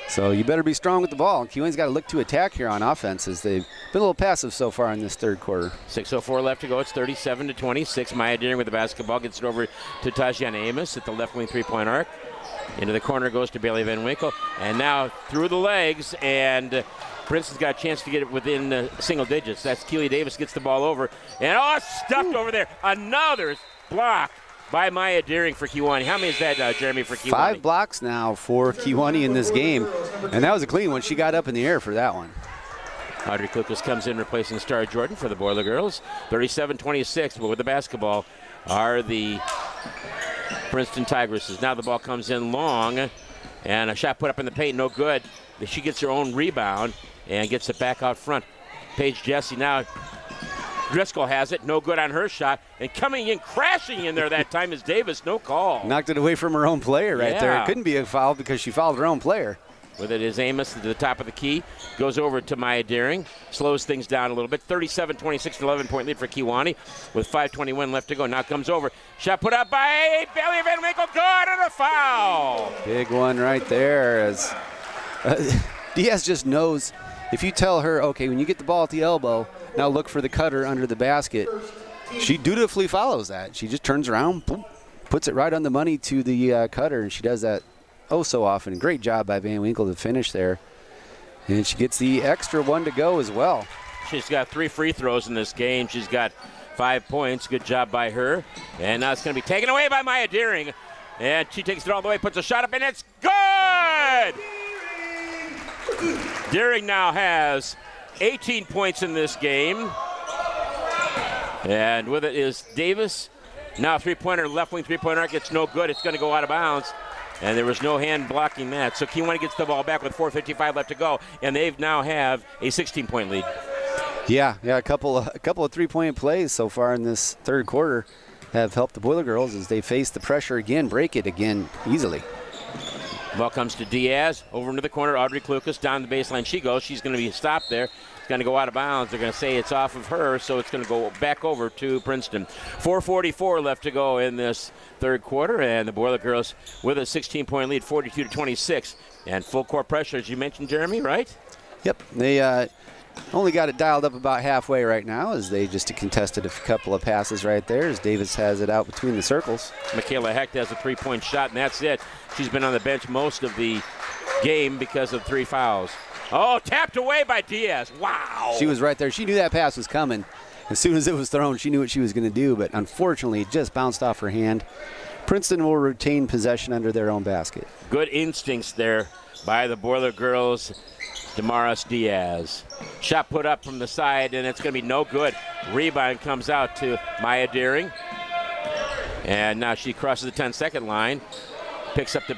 So you better be strong with the ball. KUNY's got to look to attack here on offense as they've been a little passive so far in this third quarter. 6:04 left to go. It's 37-26. Maya Deering with the basketball gets it over to Tajana Amos at the left wing three-point arc. Into the corner goes to Bailey Van Winkle, and now through the legs, and Princeton's got a chance to get it within single digits. That's Keely Davis gets the ball over, and stuffed over there. Another block by Maya Deering for KUNY. How many is that, Jeremy, for KUNY? 5 blocks now for KUNY in this game, and that was a clean one. She got up in the air for that one. Audrey Klukas comes in replacing Star Jordan for the Boiler Girls. 37-26, but with the basketball are the Princeton Tigresses. Now the ball comes in long, and a shot put up in the paint, no good. She gets her own rebound and gets it back out front. Paige Jesse now. Driscoll has it, no good on her shot, and coming in, crashing in there that time is Davis, no call. Knocked it away from her own player right there. It couldn't be a foul because she fouled her own player. With it is Amos to the top of the key, goes over to Maya Deering, slows things down a little bit. 37-26, 11-point lead for KUNY with 5:21 left to go. Now comes over, shot put up by Bailey Van Winkle, good, and a foul. Big one right there as Diaz just knows. If you tell her, okay, when you get the ball at the elbow, now look for the cutter under the basket, she dutifully follows that. She just turns around, boom, puts it right on the money to the cutter, and she does that so often. Great job by Van Winkle to finish there. And she gets the extra one to go as well. She's got 3 free throws in this game. She's got 5 points. Good job by her. And now it's going to be taken away by Maya Deering. And she takes it all the way, puts a shot up, and it's good! Deering now has 18 points in this game. And with it is Davis. Now three-pointer, left wing three-pointer arc. It's no good. It's going to go out of bounds. And there was no hand blocking that. So KUNY gets the ball back with 4:55 left to go. And they now have a 16-point lead. Yeah, a couple of three-point plays so far in this third quarter have helped the Boiler Girls as they face the pressure again, break it again easily. Ball comes to Diaz, over into the corner. Audrey Klukas down the baseline. She goes. She's going to be stopped there. It's going to go out of bounds. They're going to say it's off of her, so it's going to go back over to Princeton. 4:44 left to go in this third quarter, and the Boiler Girls with a 16-point lead, 42-26. And full court pressure, as you mentioned, Jeremy, right? Yep. They only got it dialed up about halfway right now as they just contested a couple of passes right there as Davis has it out between the circles. Michaela Hecht has a three-point shot, and that's it. She's been on the bench most of the game because of 3 fouls. Oh, tapped away by Diaz. Wow. She was right there. She knew that pass was coming. As soon as it was thrown, she knew what she was going to do, but unfortunately it just bounced off her hand. Princeton will retain possession under their own basket. Good instincts there by the Boiler Girls. Damaris Diaz. Shot put up from the side, and it's going to be no good. Rebound comes out to Maya Deering. And now she crosses the 10-second line, picks up the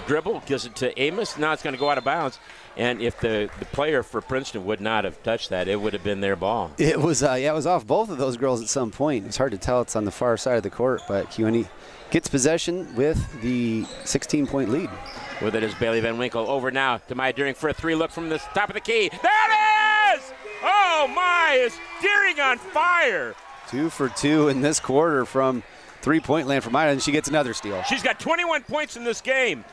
dribble, gives it to Amos. Now it's going to go out of bounds. And if the player for Princeton would not have touched that, it would have been their ball. It was it was off both of those girls at some point. It's hard to tell. It's on the far side of the court, but Kewanee gets possession with the 16-point lead. With it is Bailey Van Winkle. Over now to Maya Deering for a 3 look from the top of the key. There it is! Oh my, is Deering on fire? 2 for 2 in this quarter from three-point land for Maya, and she gets another steal. She's got 21 points in this game.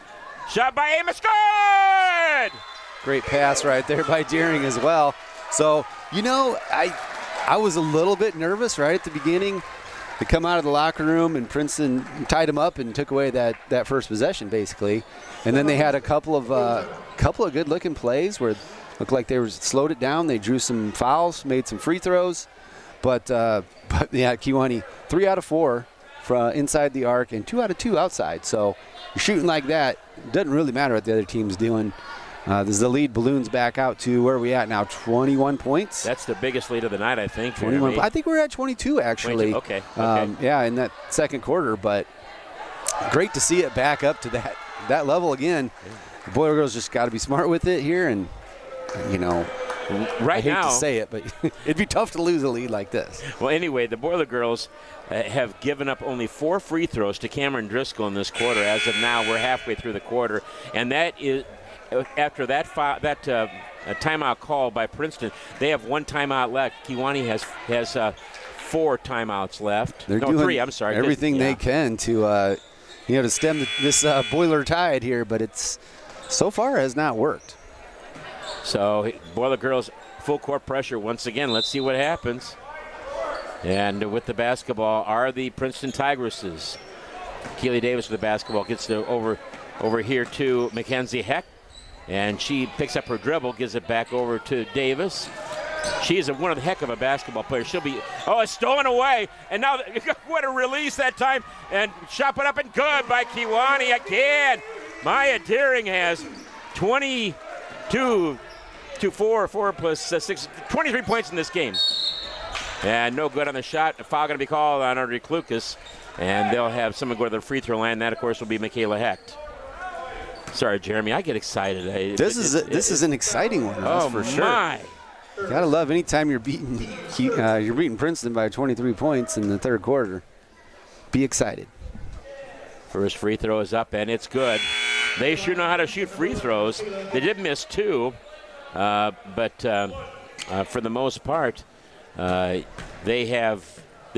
Shot by Amos, good! Great pass right there by Deering as well. So, I was a little bit nervous right at the beginning to come out of the locker room, and Princeton tied them up and took away that first possession, basically. And then they had a couple of good-looking plays where it looked like they slowed it down. They drew some fouls, made some free throws. But yeah, Kewanee, 3 out of 4 from inside the arc and 2 out of 2 outside. So you're shooting like that. It doesn't really matter what the other team's doing. The lead balloons back out to where are we at now? 21 points. That's the biggest lead of the night, I think. 21. I think we're at 22 actually. 22. Okay. Yeah, in that second quarter. But great to see it back up to that level again. The Boiler Girls just got to be smart with it here, and right I hate now, to say it, but it'd be tough to lose a lead like this. Well, anyway, the Boiler Girls have given up only 4 free throws to Cameron Driscoll in this quarter. As of now, we're halfway through the quarter, and that is after that timeout call by Princeton. They have 1 timeout left. Kewanee has 4 timeouts left. They're doing 3. I'm sorry. Everything they can to to stem this Boiler tide here, but it's so far has not worked. So Boiler Girls full court pressure once again. Let's see what happens. And with the basketball are the Princeton Tigresses. Keely Davis with the basketball gets over here to Mackenzie Heck. And she picks up her dribble, gives it back over to Davis. She is one of the heck of a basketball player. She'll be, it's stolen away. And now what a release that time. And shot put up and good by Kewanee again. Maya Deering has 22 to 4 plus 6, 23 points in this game. And no good on the shot. A foul going to be called on Audrey Klukas. And they'll have someone go to the free throw line. That, of course, will be Michaela Hecht. Sorry, Jeremy, I get excited. This is an exciting one, that's for sure. My. Gotta love anytime you're beating Princeton by 23 points in the third quarter. Be excited. First free throw is up, and it's good. They sure know how to shoot free throws. They did miss 2, but for the most part, they're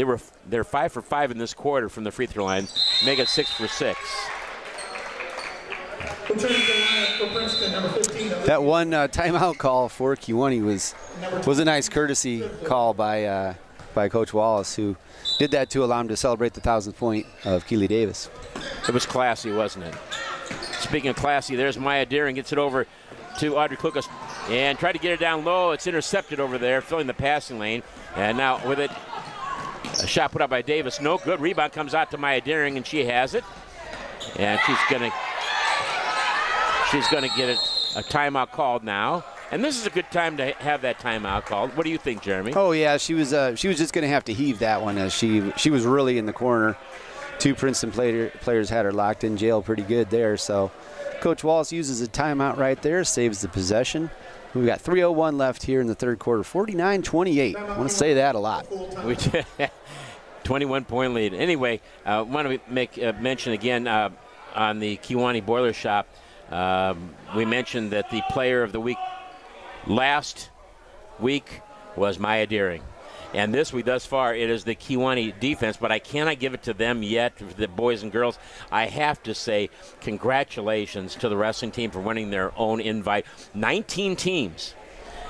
5 for 5 in this quarter from the free throw line. Make it 6 for 6. That one timeout call for Kewanee was a nice courtesy call by Coach Wallace, who did that to allow him to celebrate the 1,000th point of Keely Davis. It was classy, wasn't it? Speaking of classy, there's Maya Deering, gets it over to Audrey Klukas and tried to get it down low. It's intercepted over there, filling the passing lane. And now with it, a shot put up by Davis. No good. Rebound comes out to Maya Deering, and she has it. And she's going to get a timeout called now. And this is a good time to have that timeout called. What do you think, Jeremy? Oh, yeah, she was just going to have to heave that one, as she was really in the corner. 2 Princeton players had her locked in jail pretty good there. So Coach Wallace uses a timeout right there, saves the possession. We've got 3:01 left here in the third quarter, 49-28. I want to say that a lot. 21-point lead. Anyway, I want to make mention again on the Kewanee Boiler Shop. We mentioned that the player of the week last week was Maya Deering. And this week, thus far, it is the Kewanee defense, but I cannot give it to them yet, the boys and girls. I have to say congratulations to the wrestling team for winning their own invite. 19 teams.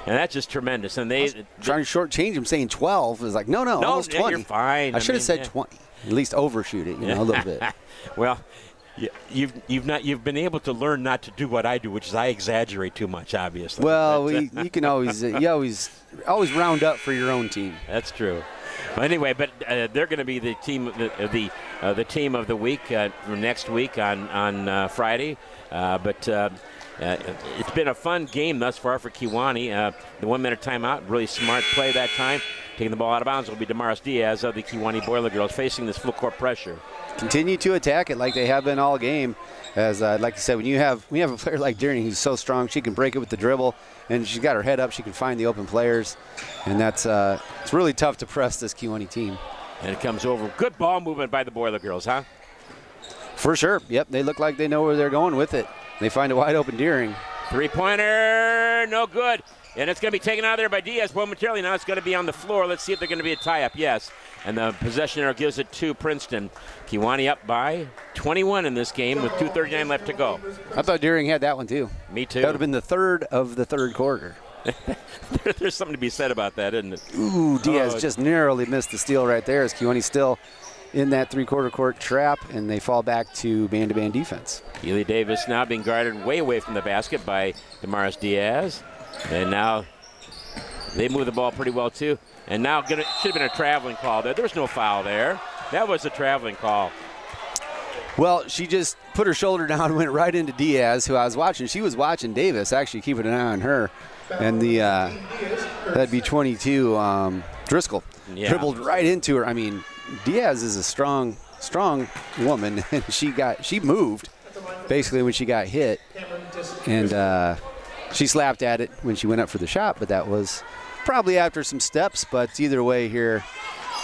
And that's just tremendous. And trying to shortchange them, saying 12. It was like, no, almost 20. You're fine. I should have said 20. At least overshoot it, a little bit. Well, you've been able to learn not to do what I do, which is I exaggerate too much, obviously. Well, you can always round up for your own team. That's true. Well, anyway, but they're going to be the team the team of the week next week on Friday. But it's been a fun game thus far for Kewanee. The 1-minute timeout, really smart play that time Taking the ball out of bounds will be Damaris Diaz of the Kewanee Boiler Girls, facing this full court pressure. Continue to attack it like they have been all game. As like you said, when you have a player like Deering who's so strong, she can break it with the dribble, and she's got her head up. She can find the open players, and that's it's really tough to press this Kewanee team. And it comes over. Good ball movement by the Boiler Girls, huh? For sure. Yep, they look like they know where they're going with it. They find a wide open Deering. Three-pointer, no good. And it's going to be taken out of there by Diaz momentarily. Now it's going to be on the floor. Let's see if they're going to be a tie-up. Yes. And the possession arrow gives it to Princeton. Kewanee up by 21 in this game with 2:39 left to go. I thought Deering had that one too. Me too. That would have been the third of the third quarter. There's something to be said about that, isn't it? Ooh, Diaz just narrowly missed the steal right there as Kewanee still in that three-quarter court trap, and they fall back to man-to-man defense. Keely Davis now being guarded way away from the basket by Damaris Diaz. And now they move the ball pretty well, too. And now should have been a traveling call there. There was no foul there. That was a traveling call. Well, she just put her shoulder down and went right into Diaz, who I was watching. She was watching Davis, actually keeping an eye on her. And that'd be 22, Driscoll. Yeah. Dribbled right into her. I mean, Diaz is a strong woman, and she moved basically when she got hit. And she slapped at it when she went up for the shot, but that was probably after some steps. But either way here,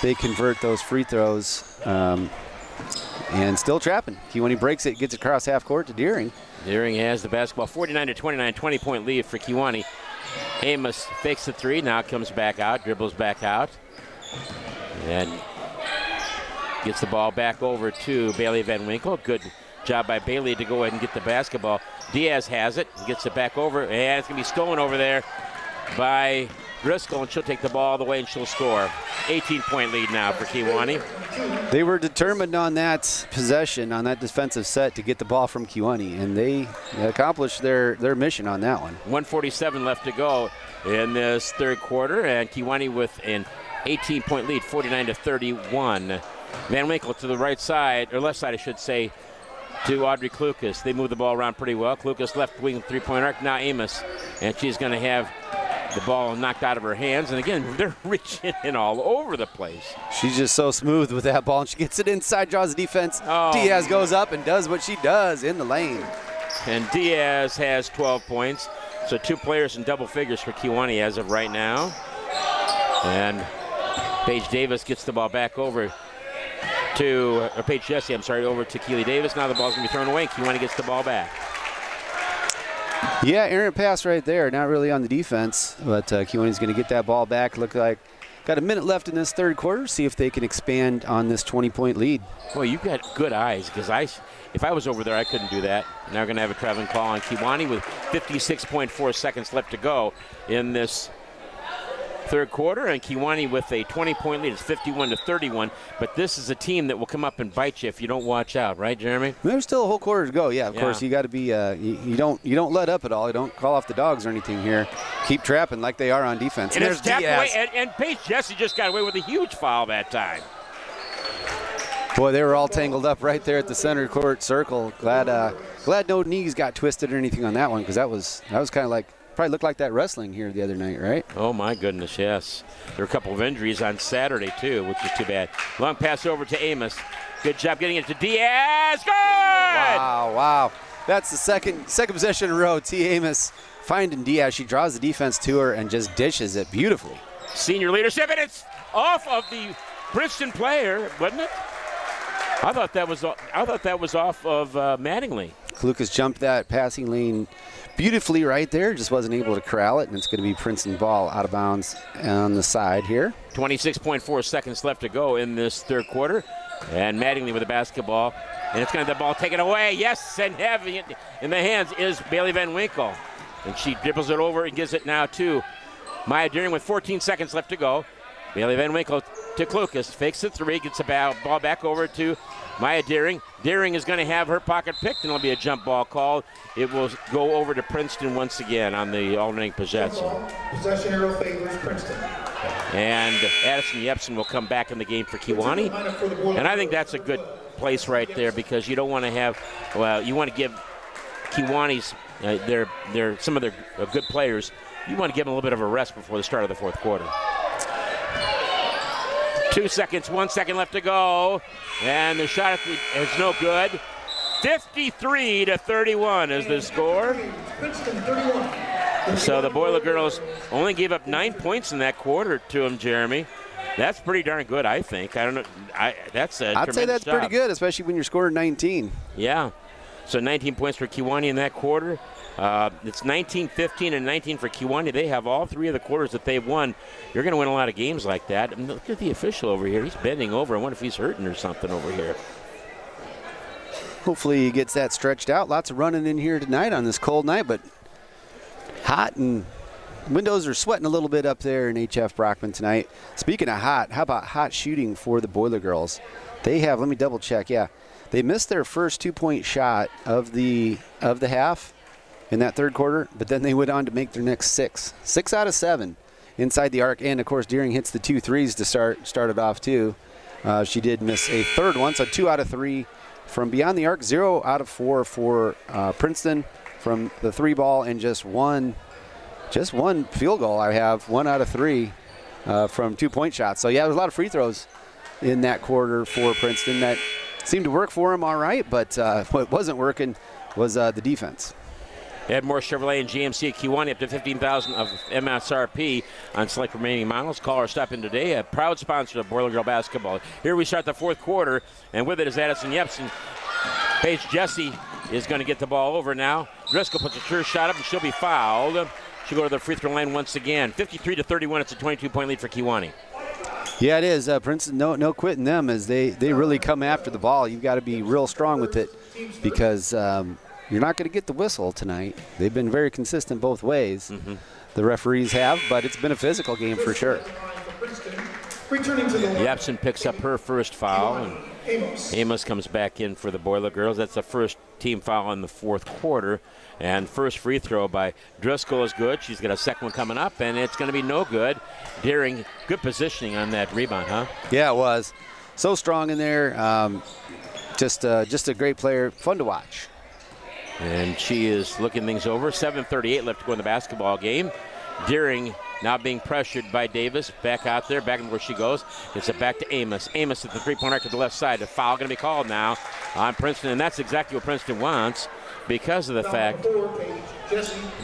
they convert those free throws and still trapping. Kewanee breaks it, gets across half court to Deering. Deering has the basketball, 49-29, 20-point lead for Kewanee. Amos fakes the three, now comes back out, dribbles back out, and gets the ball back over to Bailey Van Winkle. Good job by Bailey to go ahead and get the basketball. Diaz has it, gets it back over, and it's going to be stolen over there by Driscoll, and she'll take the ball all the way and she'll score. 18-point lead now for Kewanee. They were determined on that possession, on that defensive set, to get the ball from Kewanee, and they accomplished their mission on that one. 1:47 left to go in this third quarter, and Kewanee with an 18-point lead, 49-31. Van Winkle to the right side, or left side, I should say, to Audrey Klukas. They move the ball around pretty well. Klukas left wing three-point arc. Now Amos, and she's going to have the ball knocked out of her hands. And again, they're reaching in all over the place. She's just so smooth with that ball, and she gets it inside, draws the defense. Oh. Diaz goes up and does what she does in the lane. And Diaz has 12 points. So two players in double figures for Kewanee as of right now. And Paige Davis gets the ball back over to, or Paige Jesse, over to Keely Davis. Now the ball's going to be thrown away. Kewanee gets the ball back. Yeah, errant pass right there. Not really on the defense, but Kewanee's going to get that ball back. Look like got a minute left in this third quarter. See if they can expand on this 20-point lead. Boy, you've got good eyes, because if I was over there, I couldn't do that. Now we're going to have a traveling call on Kewanee with 56.4 seconds left to go in this third quarter, and Kewanee with a 20-point lead. It's 51-31, but this is a team that will come up and bite you if you don't watch out, right, Jeremy? There's still a whole quarter to go. Yeah, of course you got to be. You don't let up at all. You don't call off the dogs or anything here. Keep trapping like they are on defense. And there's it's tapped Diaz. away, and Paige Jesse just got away with a huge foul that time. Boy, they were all tangled up right there at the center court circle. Glad no knees got twisted or anything on that one, because that was kind of like. Probably looked like that wrestling here the other night, right? Oh, my goodness, yes. There were a couple of injuries on Saturday, too, which is too bad. Long pass over to Amos. Good job getting it to Diaz. Good! Wow. That's the second possession in a row. T. Amos finding Diaz. She draws the defense to her and just dishes it beautifully. Senior leadership, and it's off of the Princeton player, wasn't it? I thought that was off of Mattingly. Lucas jumped that passing lane beautifully right there, just wasn't able to corral it, and it's going to be Princeton ball out of bounds on the side here. 26.4 seconds left to go in this third quarter, and Mattingly with the basketball, and it's going to have the ball taken away. Yes, and having it in the hands is Bailey Van Winkle, and she dribbles it over and gives it now to Maya Deering with 14 seconds left to go. Bailey Van Winkle to Klukas, fakes the three, gets the ball back over to Maya Deering. Deering is going to have her pocket picked, and it'll be a jump ball called. It will go over to Princeton once again on the alternating possession. Possession arrow favors Princeton. And Addison Yepsen will come back in the game for Kewanee. And I think that's a good place right there, because you don't want to have, you want to give Kewanee's, some of their good players, you want to give them a little bit of a rest before the start of the fourth quarter. 2 seconds, 1 second left to go. And the shot is no good. 53-31 is the score. Princeton 31. So the Boiler girls only gave up 9 points in that quarter to them, Jeremy. That's pretty darn good, I think. I don't know. That's a I'd say that's tremendous pretty job. good, especially when you're scoring 19. Yeah. So 19 points for Kewanee in that quarter. It's 19, 15, and 19 for Kewanee. They have all 3 of the quarters that they've won. You're going to win a lot of games like that. And look at the official over here. He's bending over. I wonder if he's hurting or something over here. Hopefully he gets that stretched out. Lots of running in here tonight on this cold night, but hot, and windows are sweating a little bit up there in HF Brockman tonight. Speaking of hot, how about hot shooting for the Boiler girls? They have, let me double check, yeah. They missed their first 2-point shot of the half in that third quarter, but then they went on to make their next 6. 6 out of 7 inside the arc, and of course Deering hits the 2 threes to start it off too. She did miss a third one, so 2 out of 3 from beyond the arc, 0 out of 4 for Princeton from the 3 ball, and just one field goal. I have 1 out of 3 from 2-point shots. So yeah, there was a lot of free throws in that quarter for Princeton that seemed to work for him all right, but what wasn't working was the defense. Edmore Chevrolet and GMC at Kewanee up to $15,000 of MSRP on select remaining models. Call or stop in today. A proud sponsor of Boiler Girl basketball. Here we start the fourth quarter, and with it is Addison Yepsen. Paige Jesse is going to get the ball over now. Driscoll puts a sure shot up, and she'll be fouled. She'll go to the free throw line once again. 53-31. It's a 22-point lead for Kewanee. Yeah, it is. Princeton, no quitting them as they really come after the ball. You've got to be real strong with it because you're not going to get the whistle tonight. They've been very consistent both ways. Mm-hmm. The referees have, but it's been a physical game for sure. Yepsen picks up her first foul, and Amos comes back in for the Boiler girls. That's the first team foul in the fourth quarter. And first free throw by Driscoll is good. She's got a second one coming up, and it's going to be no good. Deering, good positioning on that rebound, huh? Yeah, it was. So strong in there. Just a great player. Fun to watch. And she is looking things over. 7:38 left to go in the basketball game. Deering now being pressured by Davis. Back out there, back where she goes. It's it back to Amos. Amos at the three-point arc to the left side. A foul going to be called now on Princeton, and that's exactly what Princeton wants because of the fact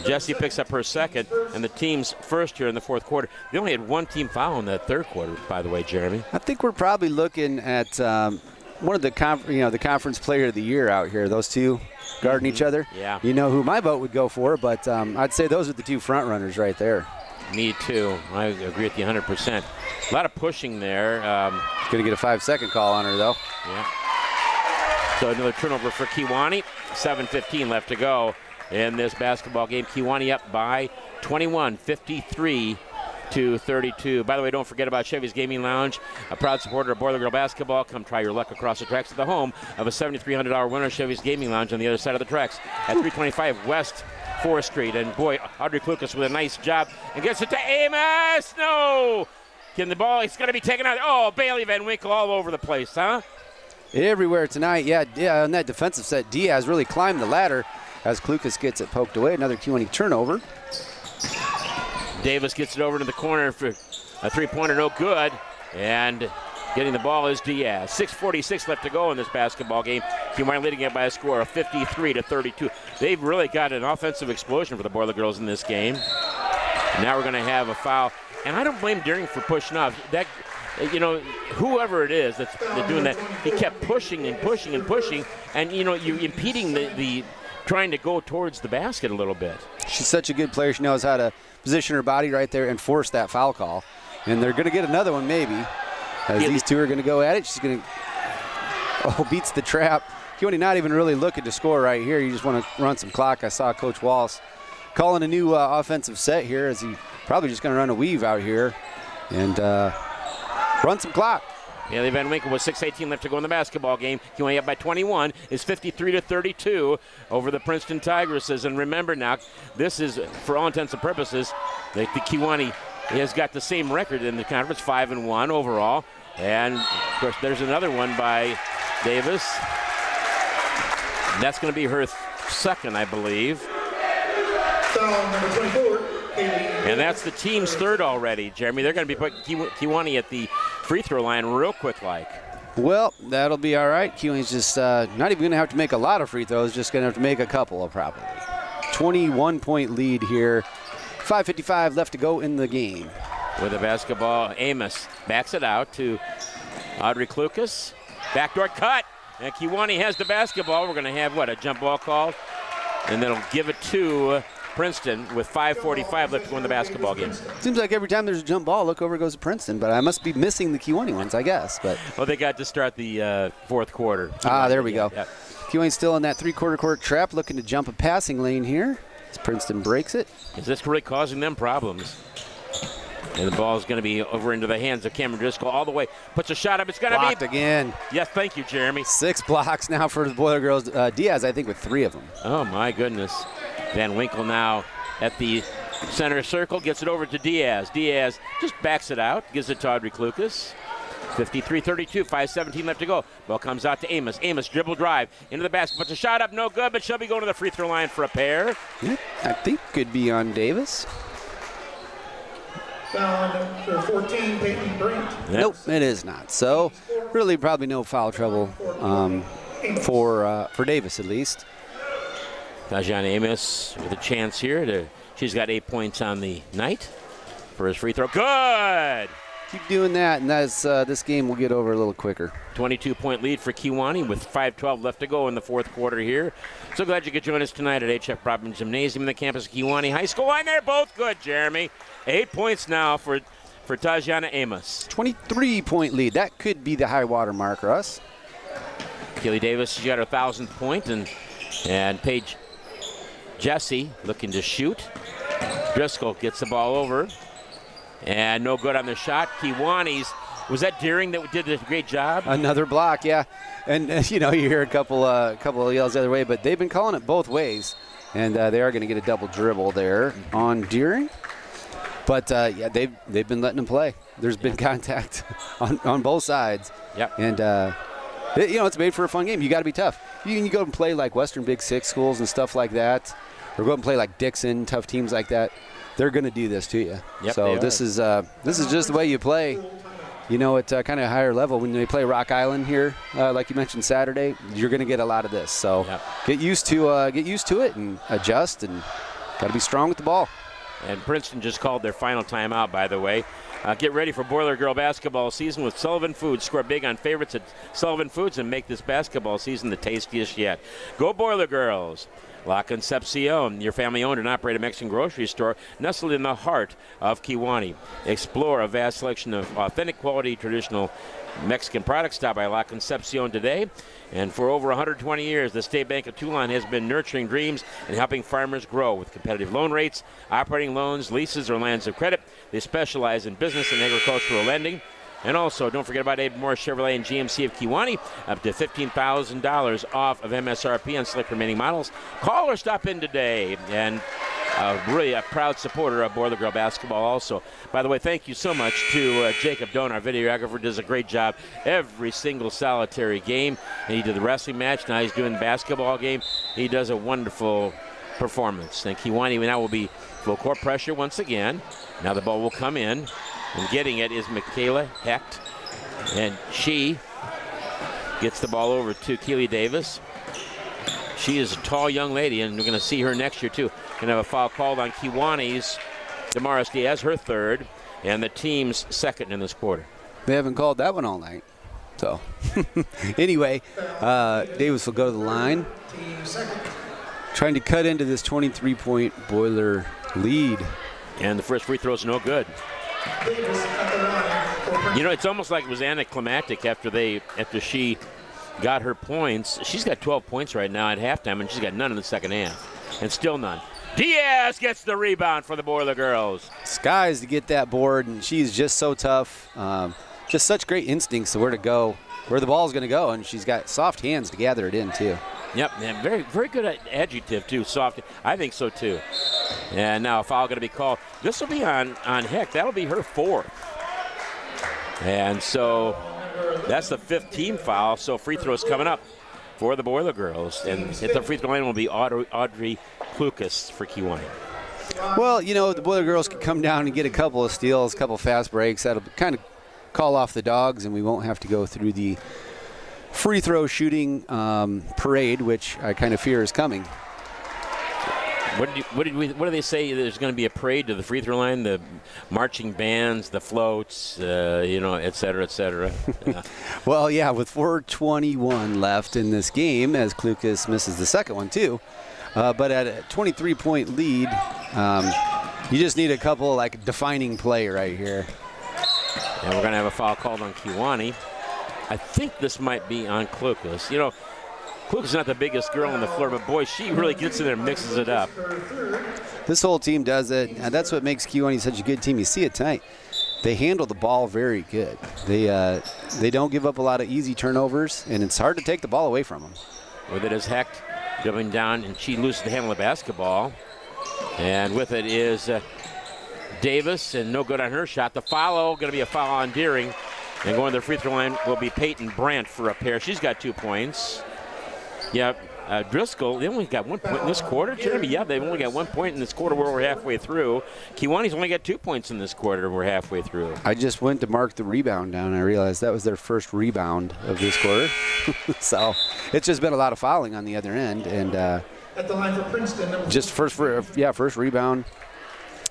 Jesse picks up her second and the team's first here in the fourth quarter. They only had one team foul in that third quarter, by the way, Jeremy. I think we're probably looking at one of the conference player of the year out here. Those two guarding each other. Yeah. You know who my vote would go for, but I'd say those are the two front runners right there. Me too. I agree with you 100%. A lot of pushing there. Going to get a 5-second call on her, though. Yeah. So another turnover for Kewanee. 7:15 left to go in this basketball game. Kewanee up by 21, 53-32. By the way, don't forget about Chevy's Gaming Lounge, a proud supporter of Boiler Girl basketball. Come try your luck across the tracks at the home of a $7,300 winner, Chevy's Gaming Lounge on the other side of the tracks at 325 West 4th Street. And boy, Audrey Klukas with a nice job and gets it to Amos. No! Can the ball, it's going to be taken out. Oh, Bailey Van Winkle all over the place, huh? Everywhere tonight. Yeah, on that defensive set, Diaz really climbed the ladder as Klukas gets it poked away. Another Kewanee turnover. Davis gets it over to the corner for a three-pointer, no good. And getting the ball is Diaz. 6:46 left to go in this basketball game. Kewanee leading it by a score of 53-32. They've really got an offensive explosion for the Boiler girls in this game. Now we're going to have a foul. And I don't blame Deering for pushing off. That, whoever it is that's doing that, he kept pushing and pushing and pushing. And, you're impeding the trying to go towards the basket a little bit.'s such a good player. She knows how to position her body right there and force that foul call. And they're going to get another one maybe. As these two are going to go at it. She's going to, beats the trap. Kewanee not even really looking to score right here. You just want to run some clock. I saw Coach Walsh calling a new offensive set here as he probably just going to run a weave out here and run some clock. Bailey Van Winkle with 6:18 left to go in the basketball game. Kewanee up by 21 is 53-32 over the Princeton Tigresses. And remember now, this is, for all intents and purposes, the Kewanee has got the same record in the conference, 5-1 overall. And, of course, there's another one by Davis. That's going to be her second, I believe. Foul number 24. And that's the team's third already, Jeremy. They're going to be putting Kewanee at the free throw line real quick like. Well, that'll be all right. Kewanee's just not even going to have to make a lot of free throws, just going to have to make a couple probably. 21-point lead here. 5:55 left to go in the game. With the basketball, Amos backs it out to Audrey Klukas. Backdoor cut. And Kewanee has the basketball. We're going to have, a jump ball called? And they'll give it to Princeton with 5:45 left to go in the basketball game. Seems like every time there's a jump ball, look over goes to Princeton, but I must be missing the Kewanee ones, I guess. But they got to start the fourth quarter. There we go. Yep. Kewanee's still in that three-quarter court trap, looking to jump a passing lane here as Princeton breaks it. Is this really causing them problems? And the ball is going to be over into the hands of Cameron Driscoll all the way. Puts a shot up. It's going to be blocked again. Yes, thank you, Jeremy. 6 blocks now for the Boiler Girls. Diaz, I think, with 3 of them. Oh, my goodness. Van Winkle now at the center circle. Gets it over to Diaz. Diaz just backs it out. Gives it to Audrey Klukas. 53-32, 5:17 left to go. Ball comes out to Amos. Amos dribble drive into the basket. Puts a shot up. No good, but she'll be going to the free throw line for a pair. Yeah, I think could be on Davis. Foul on number 14, Peyton Brent. Yes. Nope, it is not. So really probably no foul trouble for Davis at least. Tajan Amos with a chance here. She's got 8 points on the night for his free throw. Good! Keep doing that, and that's this game will get over a little quicker. 22-point lead for Kewanee with 5:12 left to go in the fourth quarter here. So glad you could join us tonight at H.F. Broadman Gymnasium in the campus of Kewanee High School. And they're both good, Jeremy. 8 points now for Tajana Amos. 23-point lead. That could be the high water mark for us. Keely Davis, she got her 1,000th point, and Paige Jesse looking to shoot. Driscoll gets the ball over. And no good on the shot. Kewanee's, was that Deering that did a great job? Another block, yeah. And you hear a couple of yells the other way, but they've been calling it both ways. And they are going to get a double dribble there on Deering. But, yeah, they've been letting them play. There's been contact on both sides. Yep. And, it's made for a fun game. You got to be tough. You can go and play like Western Big Six schools and stuff like that, or go and play like Dixon, tough teams like that. They're going to do this to you. Yep, so this is just the way you play. At kind of a higher level. When they play Rock Island here, like you mentioned Saturday, you're going to get a lot of this. So get used to it and adjust, and got to be strong with the ball. And Princeton just called their final timeout, by the way. Get ready for Boiler Girl basketball season with Sullivan Foods. Score big on favorites at Sullivan Foods and make this basketball season the tastiest yet. Go Boiler Girls. La Concepcion, your family-owned and operated Mexican grocery store nestled in the heart of Kewanee. Explore a vast selection of authentic quality traditional Mexican products. Stop by La Concepcion today. And for over 120 years, the State Bank of Tuolumne has been nurturing dreams and helping farmers grow with competitive loan rates, operating loans, leases, or lines of credit. They specialize in business and agricultural lending. And also, don't forget about Abe Morris Chevrolet and GMC of Kewanee, up to $15,000 off of MSRP on select remaining models. Call or stop in today. And really a proud supporter of Boiler Girl basketball also. By the way, thank you so much to Jacob Doan, our videographer, does a great job every single solitary game. And he did the wrestling match, now he's doing the basketball game. He does a wonderful performance. And Kewanee now will be full court pressure once again. Now the ball will come in. And getting it is Michaela Hecht. And she gets the ball over to Keely Davis. She is a tall young lady, and we're going to see her next year, too. Going to have a foul called on Kewanee's Damaris Diaz, her third, and the team's second in this quarter. They haven't called that one all night. So, anyway, Davis will go to the line. Trying to cut into this 23-point Boiler lead. And the first free throw is no good. It's almost like it was anticlimactic after she got her points. She's got 12 points right now at halftime, and she's got none in the second half. And still none. Diaz gets the rebound for the Boiler Girls. Skies to get that board, and she's just so tough. Just such great instincts to where the ball's going to go, and she's got soft hands to gather it in, too. Yep, and very, very good adjective, too, soft. I think so, too. And now a foul going to be called. This will be on Heck. That'll be her fourth. And so that's the 5th team foul. So free throws coming up for the Boiler Girls. And at the free throw line will be Audrey Klukas for Kewanee. Well, the Boiler girls could come down and get a couple of steals, a couple of fast breaks. That'll kind of call off the dogs, and we won't have to go through the free throw shooting parade, which I kind of fear is coming. What do they say? There's going to be a parade to the free throw line, the marching bands, the floats, et cetera, et cetera. Well, yeah, with 4:21 left in this game, as Klukas misses the second one too. But at a 23-point lead, you just need a couple defining play right here. And we're going to have a foul called on Kewanee. I think this might be on Klukas. Klukas is not the biggest girl on the floor, but boy, she really gets in there and mixes it up. This whole team does it, and that's what makes Kewanee such a good team. You see it tonight. They handle the ball very good. They don't give up a lot of easy turnovers, and it's hard to take the ball away from them. With it is Hecht dribbling down, and she loses the handle of the basketball. And with it is Davis, and no good on her shot. The foul, going to be a foul on Deering. And going to the free throw line will be Peyton Brandt for a pair. She's got 2 points. Yeah, Driscoll, they only got 1 point in this quarter, Jeremy? Yeah, they've only got 1 point in this quarter where we're halfway through. Kewanee's only got 2 points in this quarter. We're halfway through. I just went to mark the rebound down, and I realized that was their first rebound of this quarter. So it's just been a lot of fouling on the other end. And At the line for Princeton. just first rebound.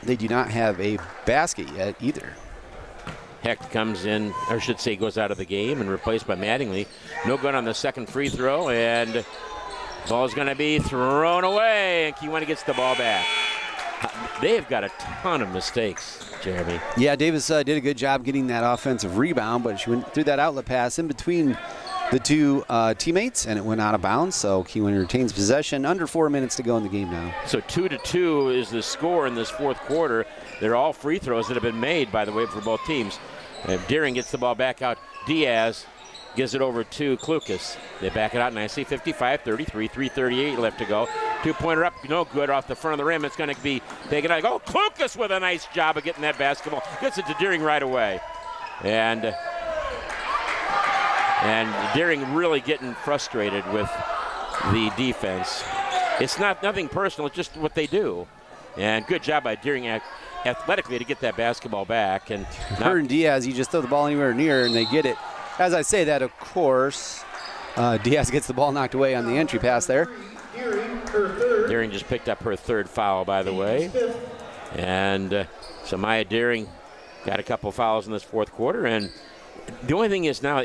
They do not have a basket yet either. Hecht comes in, or I should say goes out of the game and replaced by Mattingly. No good on the second free throw, and ball's going to be thrown away, and Kewanee gets the ball back. They've got a ton of mistakes, Jeremy. Yeah, Davis did a good job getting that offensive rebound, but she went through that outlet pass in between the two teammates, and it went out of bounds, so Kewanee retains possession. Under 4 minutes to go in the game now. So 2-2 is the score in this fourth quarter. They're all free throws that have been made, by the way, for both teams. Deering gets the ball back out. Diaz gives it over to Klukas. They back it out nicely. 55-33, 3:38 left to go. 2-pointer up, no good off the front of the rim. It's going to be taken out. Oh, Klukas with a nice job of getting that basketball. Gets it to Deering right away. And Deering really getting frustrated with the defense. It's nothing personal, it's just what they do. And good job by Deering athletically to get that basketball back. And her and Diaz, you just throw the ball anywhere near and they get it. As I say that, of course, Diaz gets the ball knocked away on the entry pass there. Deering just picked up her third foul, by the way. And so Maya Deering got a couple fouls in this fourth quarter. And the only thing is now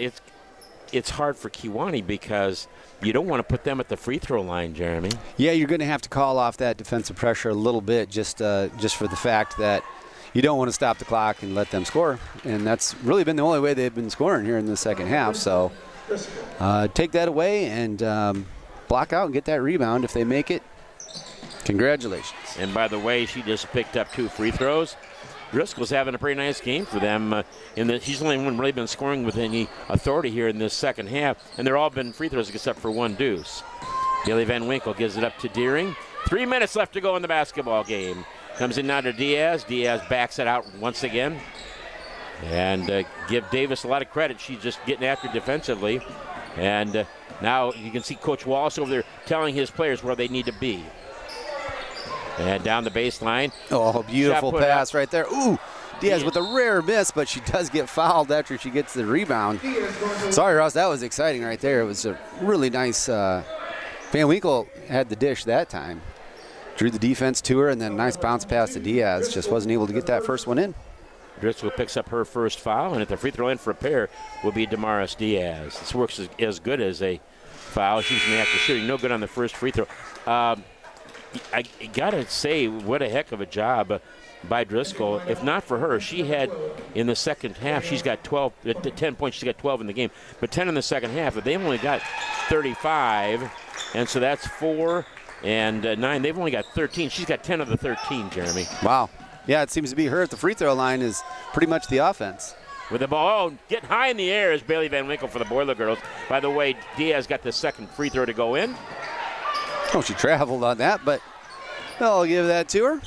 it's hard for Kewanee because you don't want to put them at the free throw line, Jeremy. Yeah, you're going to have to call off that defensive pressure a little bit just for the fact that you don't want to stop the clock and let them score. And that's really been the only way they've been scoring here in the second half. So take that away and block out and get that rebound. If they make it, congratulations. And by the way, she just picked up 2 free throws. Driscoll's having a pretty nice game for them. She's the only one really been scoring with any authority here in this second half, and they're all been free throws except for 1 deuce. Bailey Van Winkle gives it up to Deering. 3 minutes left to go in the basketball game. Comes in now to Diaz. Diaz backs it out once again. And give Davis a lot of credit. She's just getting after defensively. And now you can see Coach Wallace over there telling his players where they need to be. And down the baseline. Oh, beautiful pass right there. Ooh, Diaz with a rare miss, but she does get fouled after she gets the rebound. Sorry, Ross, that was exciting right there. It was a really nice. Van Winkle had the dish that time. Drew the defense to her, and then a nice bounce pass to Diaz. Just wasn't able to get that first one in. Driscoll picks up her first foul, and at the free throw line for a pair will be Damaris Diaz. This works as good as a foul. She's in the act of shooting. No good on the first free throw. I got to say, what a heck of a job by Driscoll. If not for her, she had in the second half, she's got 10 points. She's got 12 in the game, but 10 in the second half. But they've only got 35, and so that's 4 and 9. They've only got 13. She's got 10 of the 13, Jeremy. Wow. Yeah, it seems to be her at the free throw line is pretty much the offense. With the ball, getting high in the air is Bailey Van Winkle for the Boiler Girls. By the way, Diaz got the second free throw to go in. Oh, she traveled on that, but I'll give that to her.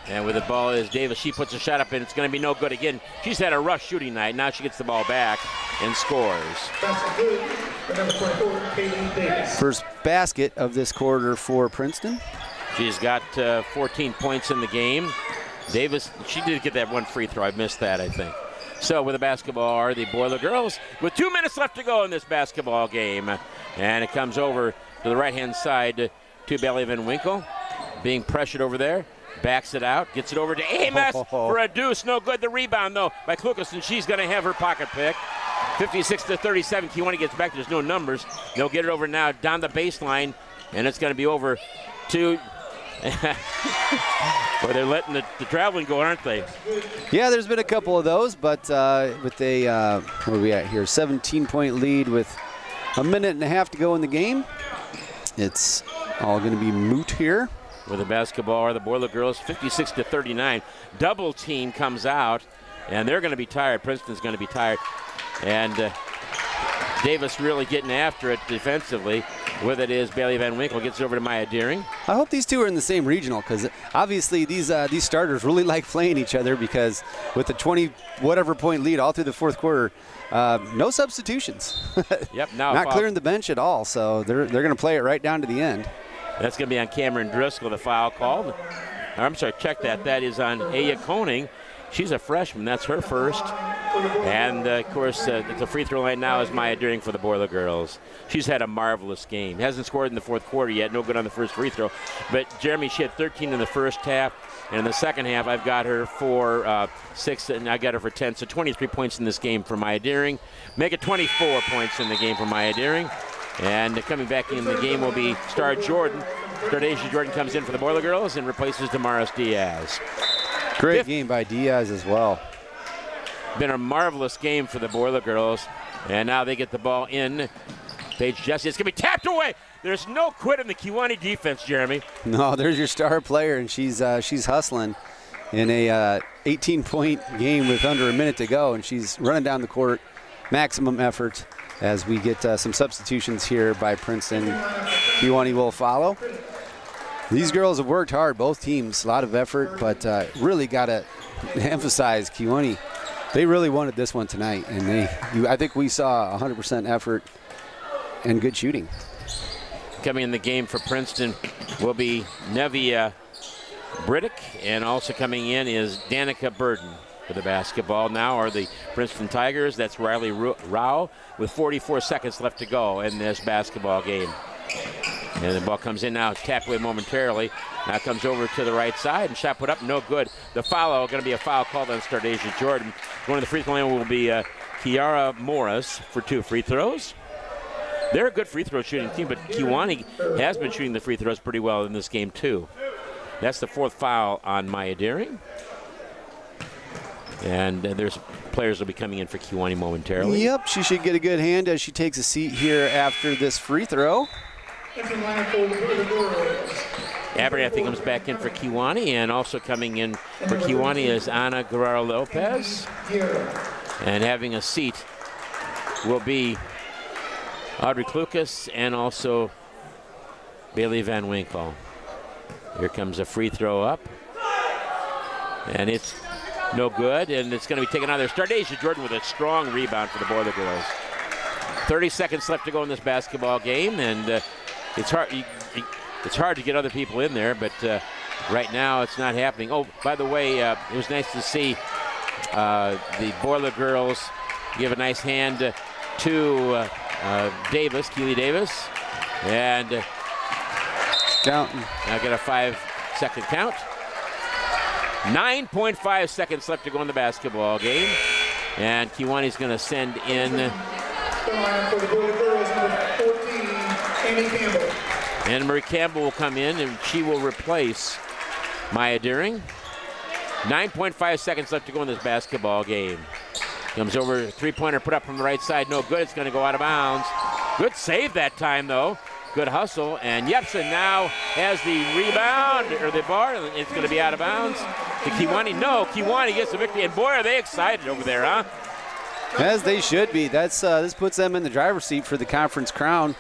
And with the ball is Davis. She puts a shot up, and it's going to be no good again. She's had a rough shooting night. Now she gets the ball back and scores. First basket of this quarter for Princeton. She's got 14 points in the game. Davis, she did get that one free throw. I missed that, I think. So with the basketball are the Boiler girls with 2 minutes left to go in this basketball game. And it comes over to the right-hand side to Bailey Van Winkle. Being pressured over there. Backs it out. Gets it over to Amos for a deuce. No good. The rebound, though, by Klukas, and she's going to have her pocket pick. 56-37. Kewanee gets back. There's no numbers. They'll get it over now down the baseline, and it's going to be over to... Well, they're letting the traveling go, aren't they? Yeah, there's been a couple of those, but with a, where are we at here? 17-point lead with a minute and a half to go in the game. It's all going to be moot here. With the basketball are the Boiler girls, 56-39. Double team comes out, and they're going to be tired. Princeton's going to be tired. And Davis really getting after it defensively. With it is Bailey Van Winkle. Gets it over to Maya Deering. I hope these two are in the same regional, because obviously these starters really like playing each other, because with the 20-whatever point lead all through the fourth quarter, no substitutions. Yep, now not clearing the bench at all, so they're going to play it right down to the end. That's going to be on Cameron Driscoll, the foul called. I'm sorry, check that. That is on Aya Koning. She's a freshman. That's her first. And, of course, the free throw line now is Maya Deering for the Boiler girls. She's had a marvelous game. Hasn't scored in the fourth quarter yet. No good on the first free throw. But, Jeremy, she had 13 in the first half. And in the second half, I've got her for 6, and I got her for 10. So 23 points in this game for Maya Deering. Make it 24 points in the game for Maya Deering. And coming back in the game will be Star Jordan. Stardasia Jordan comes in for the Boiler girls and replaces Damaris Diaz. Great game by Diaz as well. Been a marvelous game for the Boiler girls. And now they get the ball in. Paige Jesse, it's going to be tapped away. There's no quit in the Kewanee defense, Jeremy. No, there's your star player, and she's hustling in a 18-point game with under a minute to go, and she's running down the court, maximum effort. As we get some substitutions here by Princeton. Kewanee will follow. These girls have worked hard, both teams, a lot of effort, but really got to emphasize Kewanee. They really wanted this one tonight, and I think we saw 100% effort and good shooting. Coming in the game for Princeton will be Nevia Briddick, and also coming in is Danica Burden. For the basketball now are the Princeton Tigers. That's Riley Rao with 44 seconds left to go in this basketball game. And the ball comes in now, tapped away momentarily. Now comes over to the right side, and shot put up, no good. The foul, going to be a foul called on Stardasia Jordan. Going to the free throw line will be Kiara Morris for 2 free throws. They're a good free throw shooting team, but Kewanee has been shooting the free throws pretty well in this game too. That's the 4th foul on Maya Deering. And there's players will be coming in for Kewanee momentarily. Yep, she should get a good hand as she takes a seat here after this free throw. Abernathy comes back in for Kewanee, and also coming in for Kewanee is Ana Guerrero Lopez. And having a seat will be Audrey Klukas and also Bailey Van Winkle. Here comes a free throw up. And it's no good, and it's going to be taken out of there. Stardasia Jordan with a strong rebound for the Boiler girls. 30 seconds left to go in this basketball game, and it's hard to get other people in there, but right now it's not happening. Oh, by the way, it was nice to see the Boiler girls give a nice hand to Davis, Keely Davis, and counting. Now get a 5-second count. 9.5 seconds left to go in the basketball game. And Kewanee's going to send in Anna Marie Campbell will come in, and she will replace Maya Deering. 9.5 seconds left to go in this basketball game. Comes over, 3-pointer put up from the right side, no good. It's going to go out of bounds. Good save that time, though. Good hustle, and Jepsen now has the rebound, or the bar, and it's going to be out of bounds to Kewanee. No, Kewanee gets the victory, and boy, are they excited over there, huh? As they should be. That's this puts them in the driver's seat for the conference crown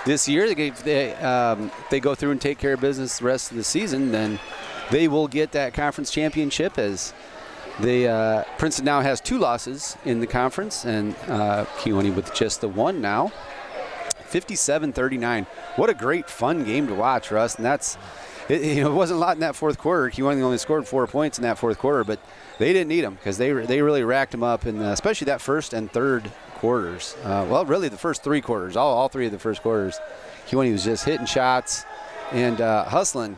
this year. They go through and take care of business the rest of the season, then they will get that conference championship, as Princeton now has 2 losses in the conference, and Kewanee with just the 1 now. 57-39. What a great, fun game to watch, Russ. And that's it wasn't a lot in that fourth quarter. Kewanee only scored 4 points in that fourth quarter, but they didn't need them because they really racked them up, and especially that first and third quarters. Well, really the first 3 quarters, all 3 of the first quarters. Kewanee was just hitting shots and hustling.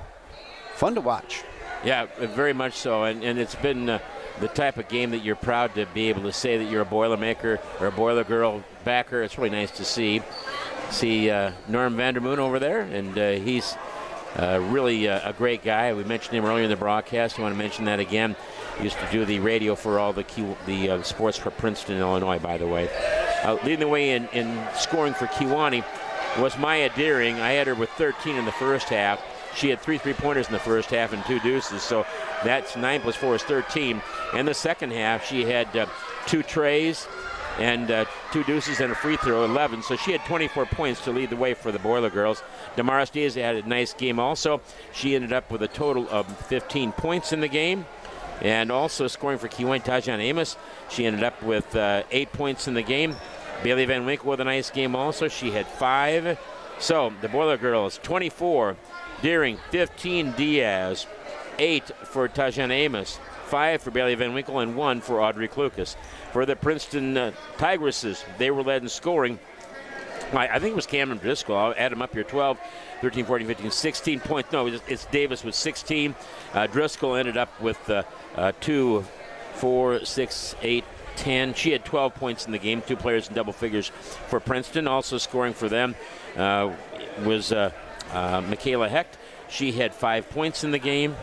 Fun to watch. Yeah, very much so, and it's been the type of game that you're proud to be able to say that you're a Boilermaker or a Boiler Girl backer. It's really nice to see Norm Vandermoon over there, and he's really a great guy. We mentioned him earlier in the broadcast. I want to mention that again. He used to do the radio for all the sports for Princeton, Illinois, by the way. Leading the way in scoring for Kewanee was Maya Deering. I had her with 13 in the first half. She had 3 3-pointers in the first half and 2 deuces, so that's 9 plus 4 is 13. In the second half, she had 2 trays and 2 deuces and a free throw, 11. So she had 24 points to lead the way for the Boiler Girls. Damaris Diaz had a nice game also. She ended up with a total of 15 points in the game. And also scoring for Kewanee, Tajan Amos. She ended up with 8 points in the game. Bailey Van Winkle with a nice game also. She had 5. So the Boiler Girls, 24. Deering, 15 Diaz, 8 for Tajan Amos, 5 for Bailey Van Winkle, and 1 for Audrey Klukas. For the Princeton Tigresses, they were led in scoring. I think it was Cameron Driscoll. I'll add him up here, 12, 13, 14, 15, 16 points. No, it's Davis with 16. Driscoll ended up with 2, 4, 6, 8, 10. She had 12 points in the game, 2 players in double figures for Princeton. Also scoring for them was Michaela Hecht. She had 5 points in the game.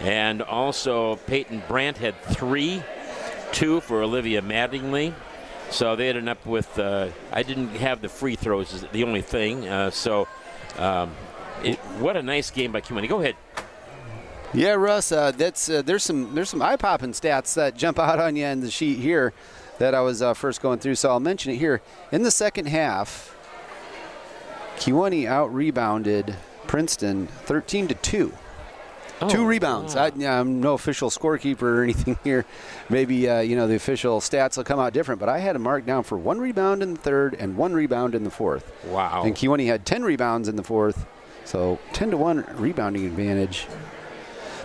And also Peyton Brandt had 3, 2 for Olivia Mattingly. So they ended up with, I didn't have the free throws, is the only thing. What a nice game by Kewanee. Go ahead. Yeah, Russ, there's some eye-popping stats that jump out on you in the sheet here that I was first going through, so I'll mention it here. In the second half, Kewanee out-rebounded Princeton 13-2. 2 rebounds. Wow. I'm no official scorekeeper or anything here. Maybe the official stats will come out different, but I had a mark down for 1 rebound in the third and 1 rebound in the fourth. Wow. And Kewanee had 10 rebounds in the fourth, so 10-1 rebounding advantage.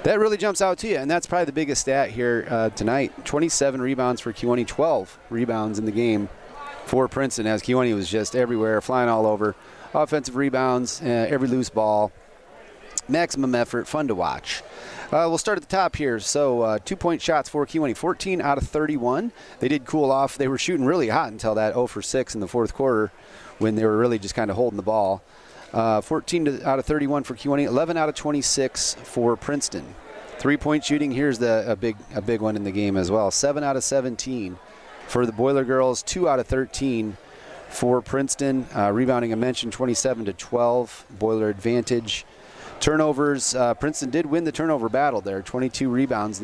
That really jumps out to you, and that's probably the biggest stat here tonight. 27 rebounds for Kewanee, 12 rebounds in the game for Princeton, as Kewanee was just everywhere, flying all over. Offensive rebounds, every loose ball. Maximum effort, fun to watch. We'll start at the top here. So 2-point shots for Kewanee, 14 out of 31. They did cool off. They were shooting really hot until that 0 for 6 in the fourth quarter when they were really just kind of holding the ball. 14 out of 31 for Kewanee, 11 out of 26 for Princeton. 3-point shooting, here's a big one in the game as well. 7 out of 17 for the Boiler Girls, 2 out of 13 for Princeton. Rebounding, I mentioned, 27-12, Boiler advantage. Turnovers, Princeton did win the turnover battle there. 22 turnovers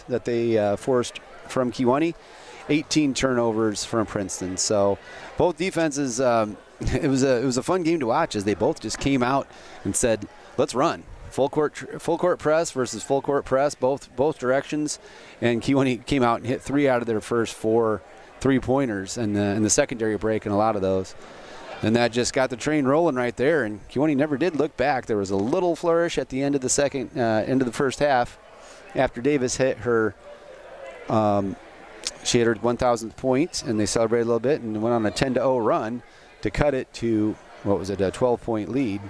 that they forced from Kewanee. 18 turnovers from Princeton. So both defenses, it was a fun game to watch as they both just came out and said, let's run. Full court press versus full court press, both directions. And Kewanee came out and hit 3 out of their first 4 3-pointers in the secondary break, and a lot of those. And that just got the train rolling right there. And Kewanee never did look back. There was a little flourish at the end of the end of the first half after Davis hit her. She hit her 1,000th point, and they celebrated a little bit and went on a 10-0 run to cut it to, a 12-point lead.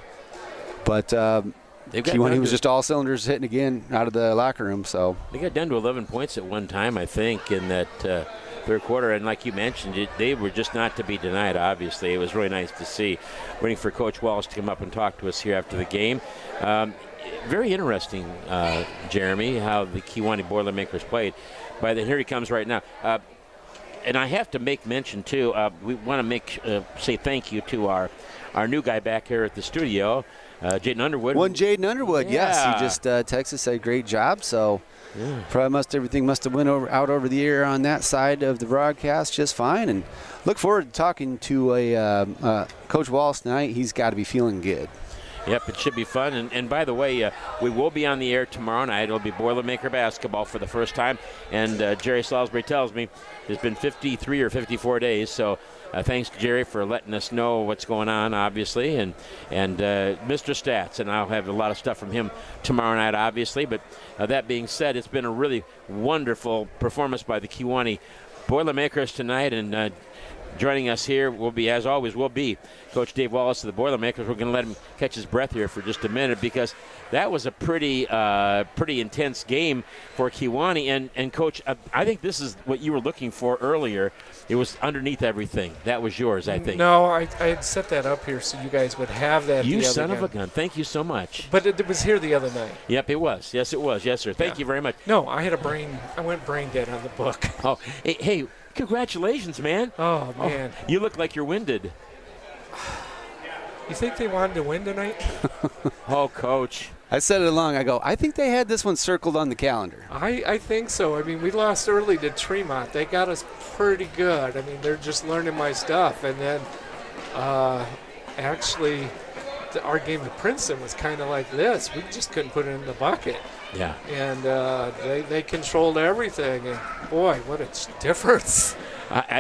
But Kewanee was just all cylinders hitting again out of the locker room. So they got down to 11 points at one time, I think, in that third quarter. And like you mentioned, they were just not to be denied, obviously. It was really nice to see. Waiting for Coach Wallace to come up and talk to us here after the game. Very interesting, Jeremy, how the Kewanee Boilermakers played. Here he comes right now. And I have to make mention, too, we want to say thank you to our new guy back here at the studio, Jaden Underwood. Jaden Underwood, yes. He just texted, said great job. So everything must have went out over the air on that side of the broadcast just fine. And look forward to talking to Coach Wallace tonight. He's got to be feeling good. Yep, it should be fun. And by the way, we will be on the air tomorrow night. It'll be Boilermaker basketball for the first time. And Jerry Salisbury tells me it's been 53 or 54 days. So thanks to Jerry for letting us know what's going on, obviously. And Mr. Stats, and I'll have a lot of stuff from him tomorrow night, obviously. But that being said, it's been a really wonderful performance by the Kewanee Boilermakers tonight. And joining us here will be, as always, will be Coach Dave Wallace of the Boilermakers. We're going to let him catch his breath here for just a minute because that was a pretty intense game for Kewanee. And Coach, I think this is what you were looking for earlier. It was underneath everything. That was yours, I think. No, I had set that up here so you guys would have that. You son of a gun. Thank you so much. But it was here the other night. Yep, it was. Yes, it was. Yes, sir. Thank you very much. No, I went brain dead on the book. Oh, hey, congratulations, man. Oh, man. You look like you're winded. You think they wanted to win tonight? Oh, Coach. I said it along. I go, I think they had this one circled on the calendar. I think so. I mean, we lost early to Tremont. They got us pretty good. I mean, they're just learning my stuff. And then actually, our game at Princeton was kind of like this. We just couldn't put it in the bucket. Yeah. And they controlled everything. And boy, what a difference.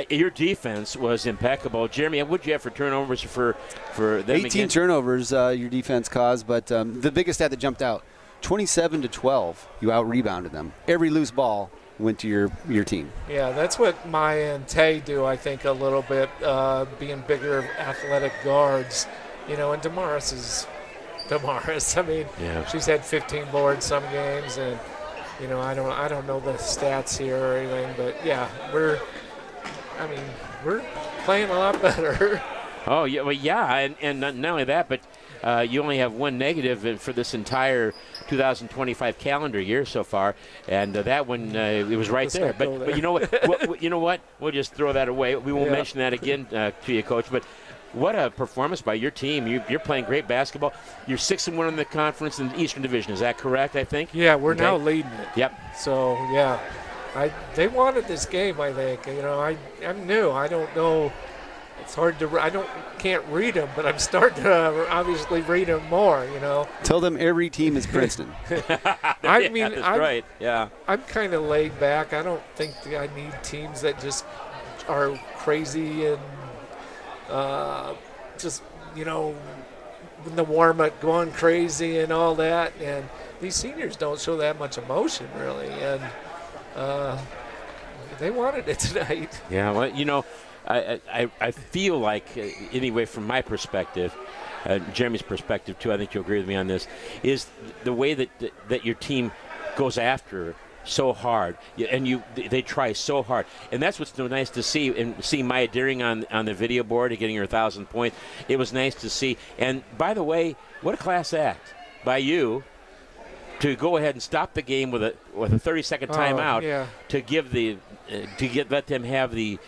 Your defense was impeccable. Jeremy, what did you have for turnovers for them 18 again? turnovers your defense caused, but the biggest stat that jumped out, 27-12, you out-rebounded them. Every loose ball went to your team. Yeah, that's what Maya and Tay do, I think, a little bit, being bigger athletic guards. You know, and Damaris is Damaris. I mean, she's had 15 boards some games, and, you know, I don't know the stats here or anything, but, yeah, we're playing a lot better. Oh, yeah, well, yeah, and not only that, but you only have one negative for this entire 2025 calendar year so far, and that one it was right there. But you know what? You know what? We'll just throw that away. We won't mention that again to you, Coach. But what a performance by your team! You're playing great basketball. You're 6-1 in the conference in the Eastern Division. Is that correct? I think. Yeah, we're now leading it. Yep. So yeah. They wanted this game, I think. You know, I'm new. I don't know. It's hard to. Can't read them, but I'm starting to obviously read them more. You know. Tell them every team is Princeton. I mean, that's right. Yeah. I'm kind of laid back. I don't think I need teams that just are crazy and just in the warm up going crazy and all that. And these seniors don't show that much emotion really, and. They wanted it tonight. Yeah, well, I feel like, anyway, from my perspective, Jeremy's perspective too, I think you'll agree with me on this, is the way that your team goes after so hard, and they try so hard, and that's what's so nice to see. And see Maya Deering on the video board and getting her 1,000 points. It was nice to see. And by the way, what a class act by you. To go ahead and stop the game with a 30-second timeout to give let them have the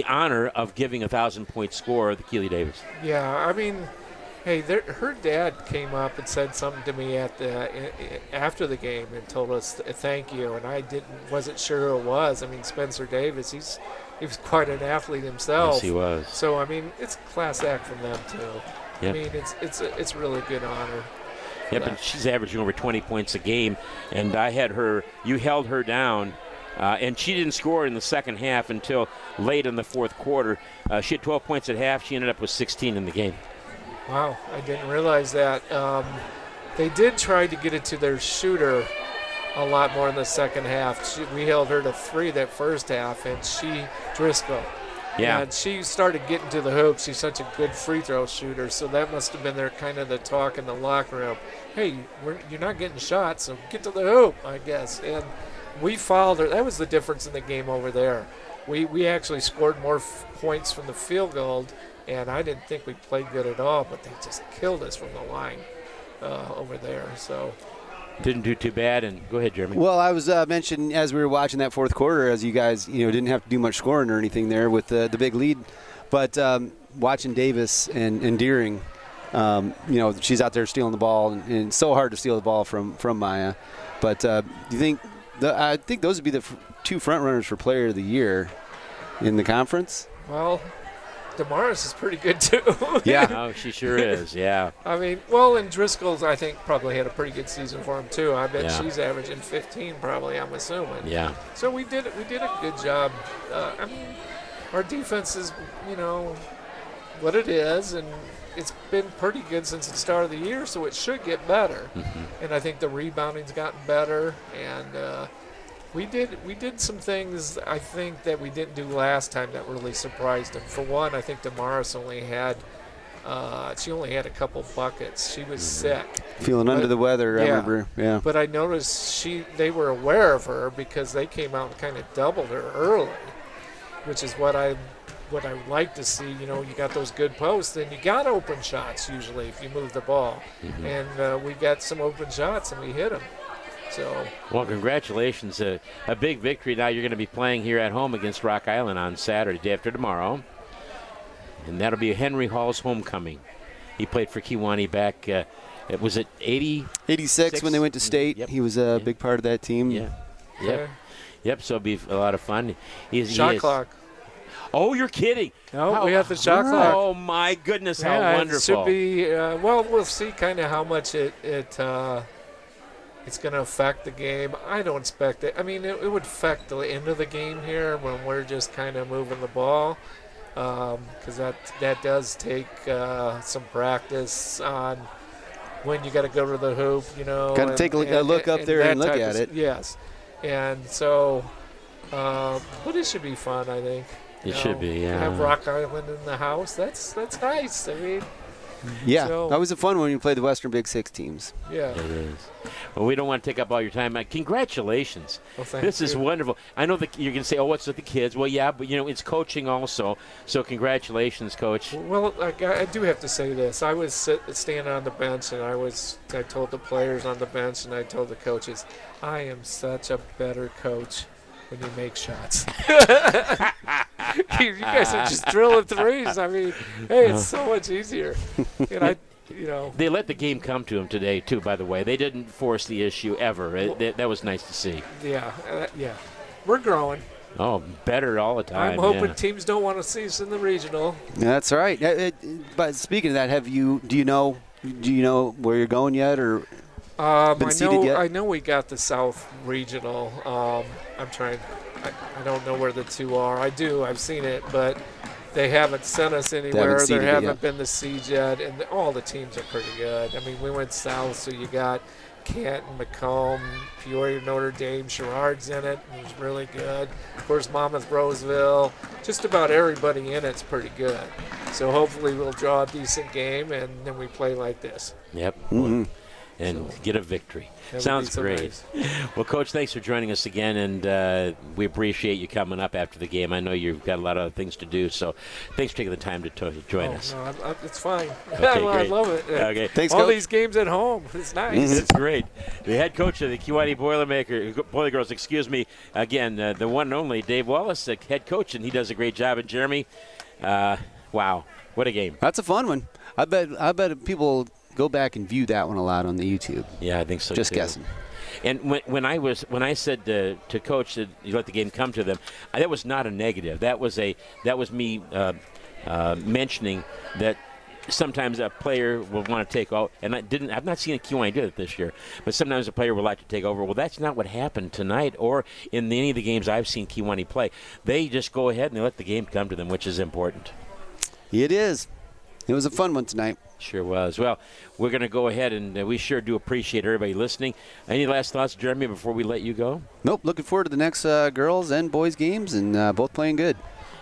honor of giving 1,000-point score to Keely Davis. Yeah, I mean, hey, her dad came up and said something to me after the game and told us thank you, and I wasn't sure who it was. I mean, Spencer Davis, he was quite an athlete himself. Yes, he was. So I mean, it's a class act from them too. Yep. I mean, it's really good honor. Yep, and she's averaging over 20 points a game, and you held her down, and she didn't score in the second half until late in the fourth quarter. She had 12 points at half. She ended up with 16 in the game. Wow, I didn't realize that. They did try to get it to their shooter a lot more in the second half. We held her to 3 that first half, and Driscoll. Yeah. And she started getting to the hoop. She's such a good free throw shooter, so that must have been the talk in the locker room. Hey, you're not getting shots, so get to the hoop, I guess. And we fouled her. That was the difference in the game over there. We actually scored more points from the field goal, and I didn't think we played good at all, but they just killed us from the line over there. So. Didn't do too bad, and go ahead, Jeremy. Well, I was mentioning as we were watching that fourth quarter, as you guys didn't have to do much scoring or anything there with the big lead, but watching Davis and Deering, she's out there stealing the ball, and it's so hard to steal the ball from Maya. But do you think I think those would be the two front runners for Player of the Year in the conference? Well, Damaris is pretty good too. Yeah. Oh, she sure is. Yeah. I mean, well, and Driscoll's, I think, probably had a pretty good season for him too. I bet Yeah. she's averaging 15 probably, I'm assuming. Yeah. So we did a good job. I mean, our defense is, what it is, and it's been pretty good since the start of the year, so it should get better. And I think the rebounding's gotten better, and we did some things I think that we didn't do last time that really surprised them. For one, I think Damaris only had a couple buckets. She was sick. Feeling under the weather, I Yeah. remember. Yeah. But I noticed they were aware of her because they came out and kind of doubled her early, which is what I like to see. You got those good posts, and you got open shots usually if you move the ball. And we got some open shots, and we hit them. So, Well, congratulations. A big victory. Now you're going to be playing here at home against Rock Island on Saturday, day after tomorrow. And that'll be Henry Hall's homecoming. He played for Kewanee back, was it 80? 86 when they went to state. Yep. He was a big part of that team. Yeah. Yep. Yep, so it'll be a lot of fun. shot clock. Oh, you're kidding. No, we have the shot clock. Oh, my goodness, how Yeah, wonderful. it should be, we'll see kind of how much it's going to affect the game. I don't expect it. I mean, it would affect the end of the game here when we're just kind of moving the ball, because that does take some practice on when you got to go to the hoop, Got to take a look up there and look at it. Yes. And so, but it should be fun, I think. It should be, yeah. Have Rock Island in the house. That's nice. I mean, Yeah, So- that was a fun one when you played the Western Big Six teams. yeah. It is. Well, we don't want to take up all your time. Congratulations. Well, thank This is you. wonderful. I know that you're going to say, oh, what's with the kids? Well, yeah, but, it's coaching also. So congratulations, Coach. Well, I do have to say this. I was standing on the bench, and I told the players on the bench, and I told the coaches, I am such a better coach when you make shots. You guys are just drilling threes. I mean, hey, it's so much easier. And They let the game come to them today, too, by the way. They didn't force the issue ever. That was nice to see. yeah. We're growing. Oh, better all the time. I'm hoping yeah. teams don't want to see us in the regional. That's right. But speaking of that, do you know where you're going yet, or been seated yet? I know we got the South Regional. I don't know where the two are. I do. I've seen it, but they haven't sent us anywhere. There seeded it haven't yet. been the seed yet, and all the teams are pretty good. I mean, we went south, so you got Canton, Macomb, Peoria, Notre Dame, Sherrard's in it. It was really good. Of course, Monmouth, Roseville. Just about everybody in it's pretty good. So hopefully we'll draw a decent game, and then we play like this. Yep. Mm-hmm. And get a victory. That would Sounds be so great. nice. Well, Coach, thanks for joining us again, and we appreciate you coming up after the game. I know you've got a lot of other things to do, so thanks for taking the time to join us. No, it's fine. Okay, I great. love it. Okay. Thanks, All Coach. these games at home. It's nice. It's great. The head coach of the Kewanee Boiler Girls, again, the one and only Dave Wallace, the head coach, and he does a great job. And Jeremy, wow, what a game. That's a fun one. I bet people go back and view that one a lot on the YouTube. Yeah, I think so. Just too. guessing. And when I said to Coach that you let the game come to them, that was not a negative. That was me mentioning that sometimes a player will want to take over, and I've not seen a Kewanee do it this year, but sometimes a player would like to take over. Well, that's not what happened tonight or in any of the games I've seen Kewanee play. They just go ahead and they let the game come to them, which is important. It is. It was a fun one tonight. Sure was. Well, we're going to go ahead, and we sure do appreciate everybody listening. Any last thoughts, Jeremy, before we let you go? Nope. Looking forward to the next girls and boys games, and both playing good.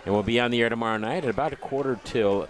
And we'll be on the air tomorrow night at about quarter to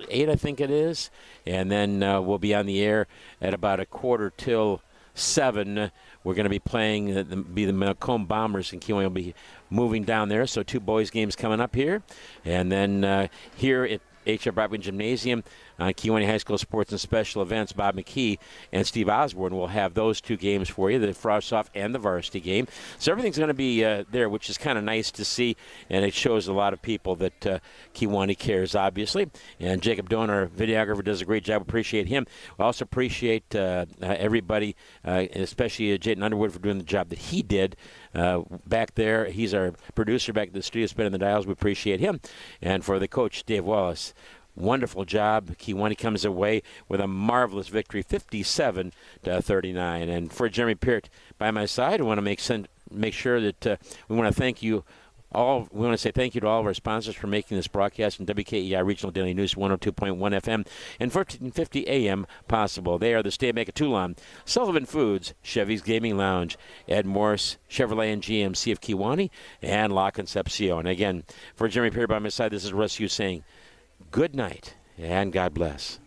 8, I think it is. And then we'll be on the air at about 7:15. We're going to be playing the Macomb Bombers, and Kewanee will be moving down there. So 2 boys games coming up here. And then here at H.R. Broadway Gymnasium, Kewanee High School Sports and Special Events. Bob McKee and Steve Osborne will have those 2 games for you, the Frost-Off and the varsity game. So everything's going to be there, which is kind of nice to see, and it shows a lot of people that Kewanee cares, obviously. And Jacob Doan, our videographer, does a great job. Appreciate him. We also appreciate everybody, especially Jayden Underwood, for doing the job that he did back there. He's our producer back at the studio, spinning the dials. We appreciate him. And for the coach, Dave Wallace, wonderful job. Kewanee comes away with a marvelous victory, 57-39. And for Jeremy Peart by my side, I want to make sure that we want to thank you all. We want to say thank you to all of our sponsors for making this broadcast from WKEI Regional Daily News 102.1 FM and 1450 AM possible. They are the Staymaker Toulon, Sullivan Foods, Chevy's Gaming Lounge, Ed Morse, Chevrolet and GMC of Kewanee, and La Concepcion. Again, for Jeremy Peart by my side, this is Russ Hughes saying good night and God bless.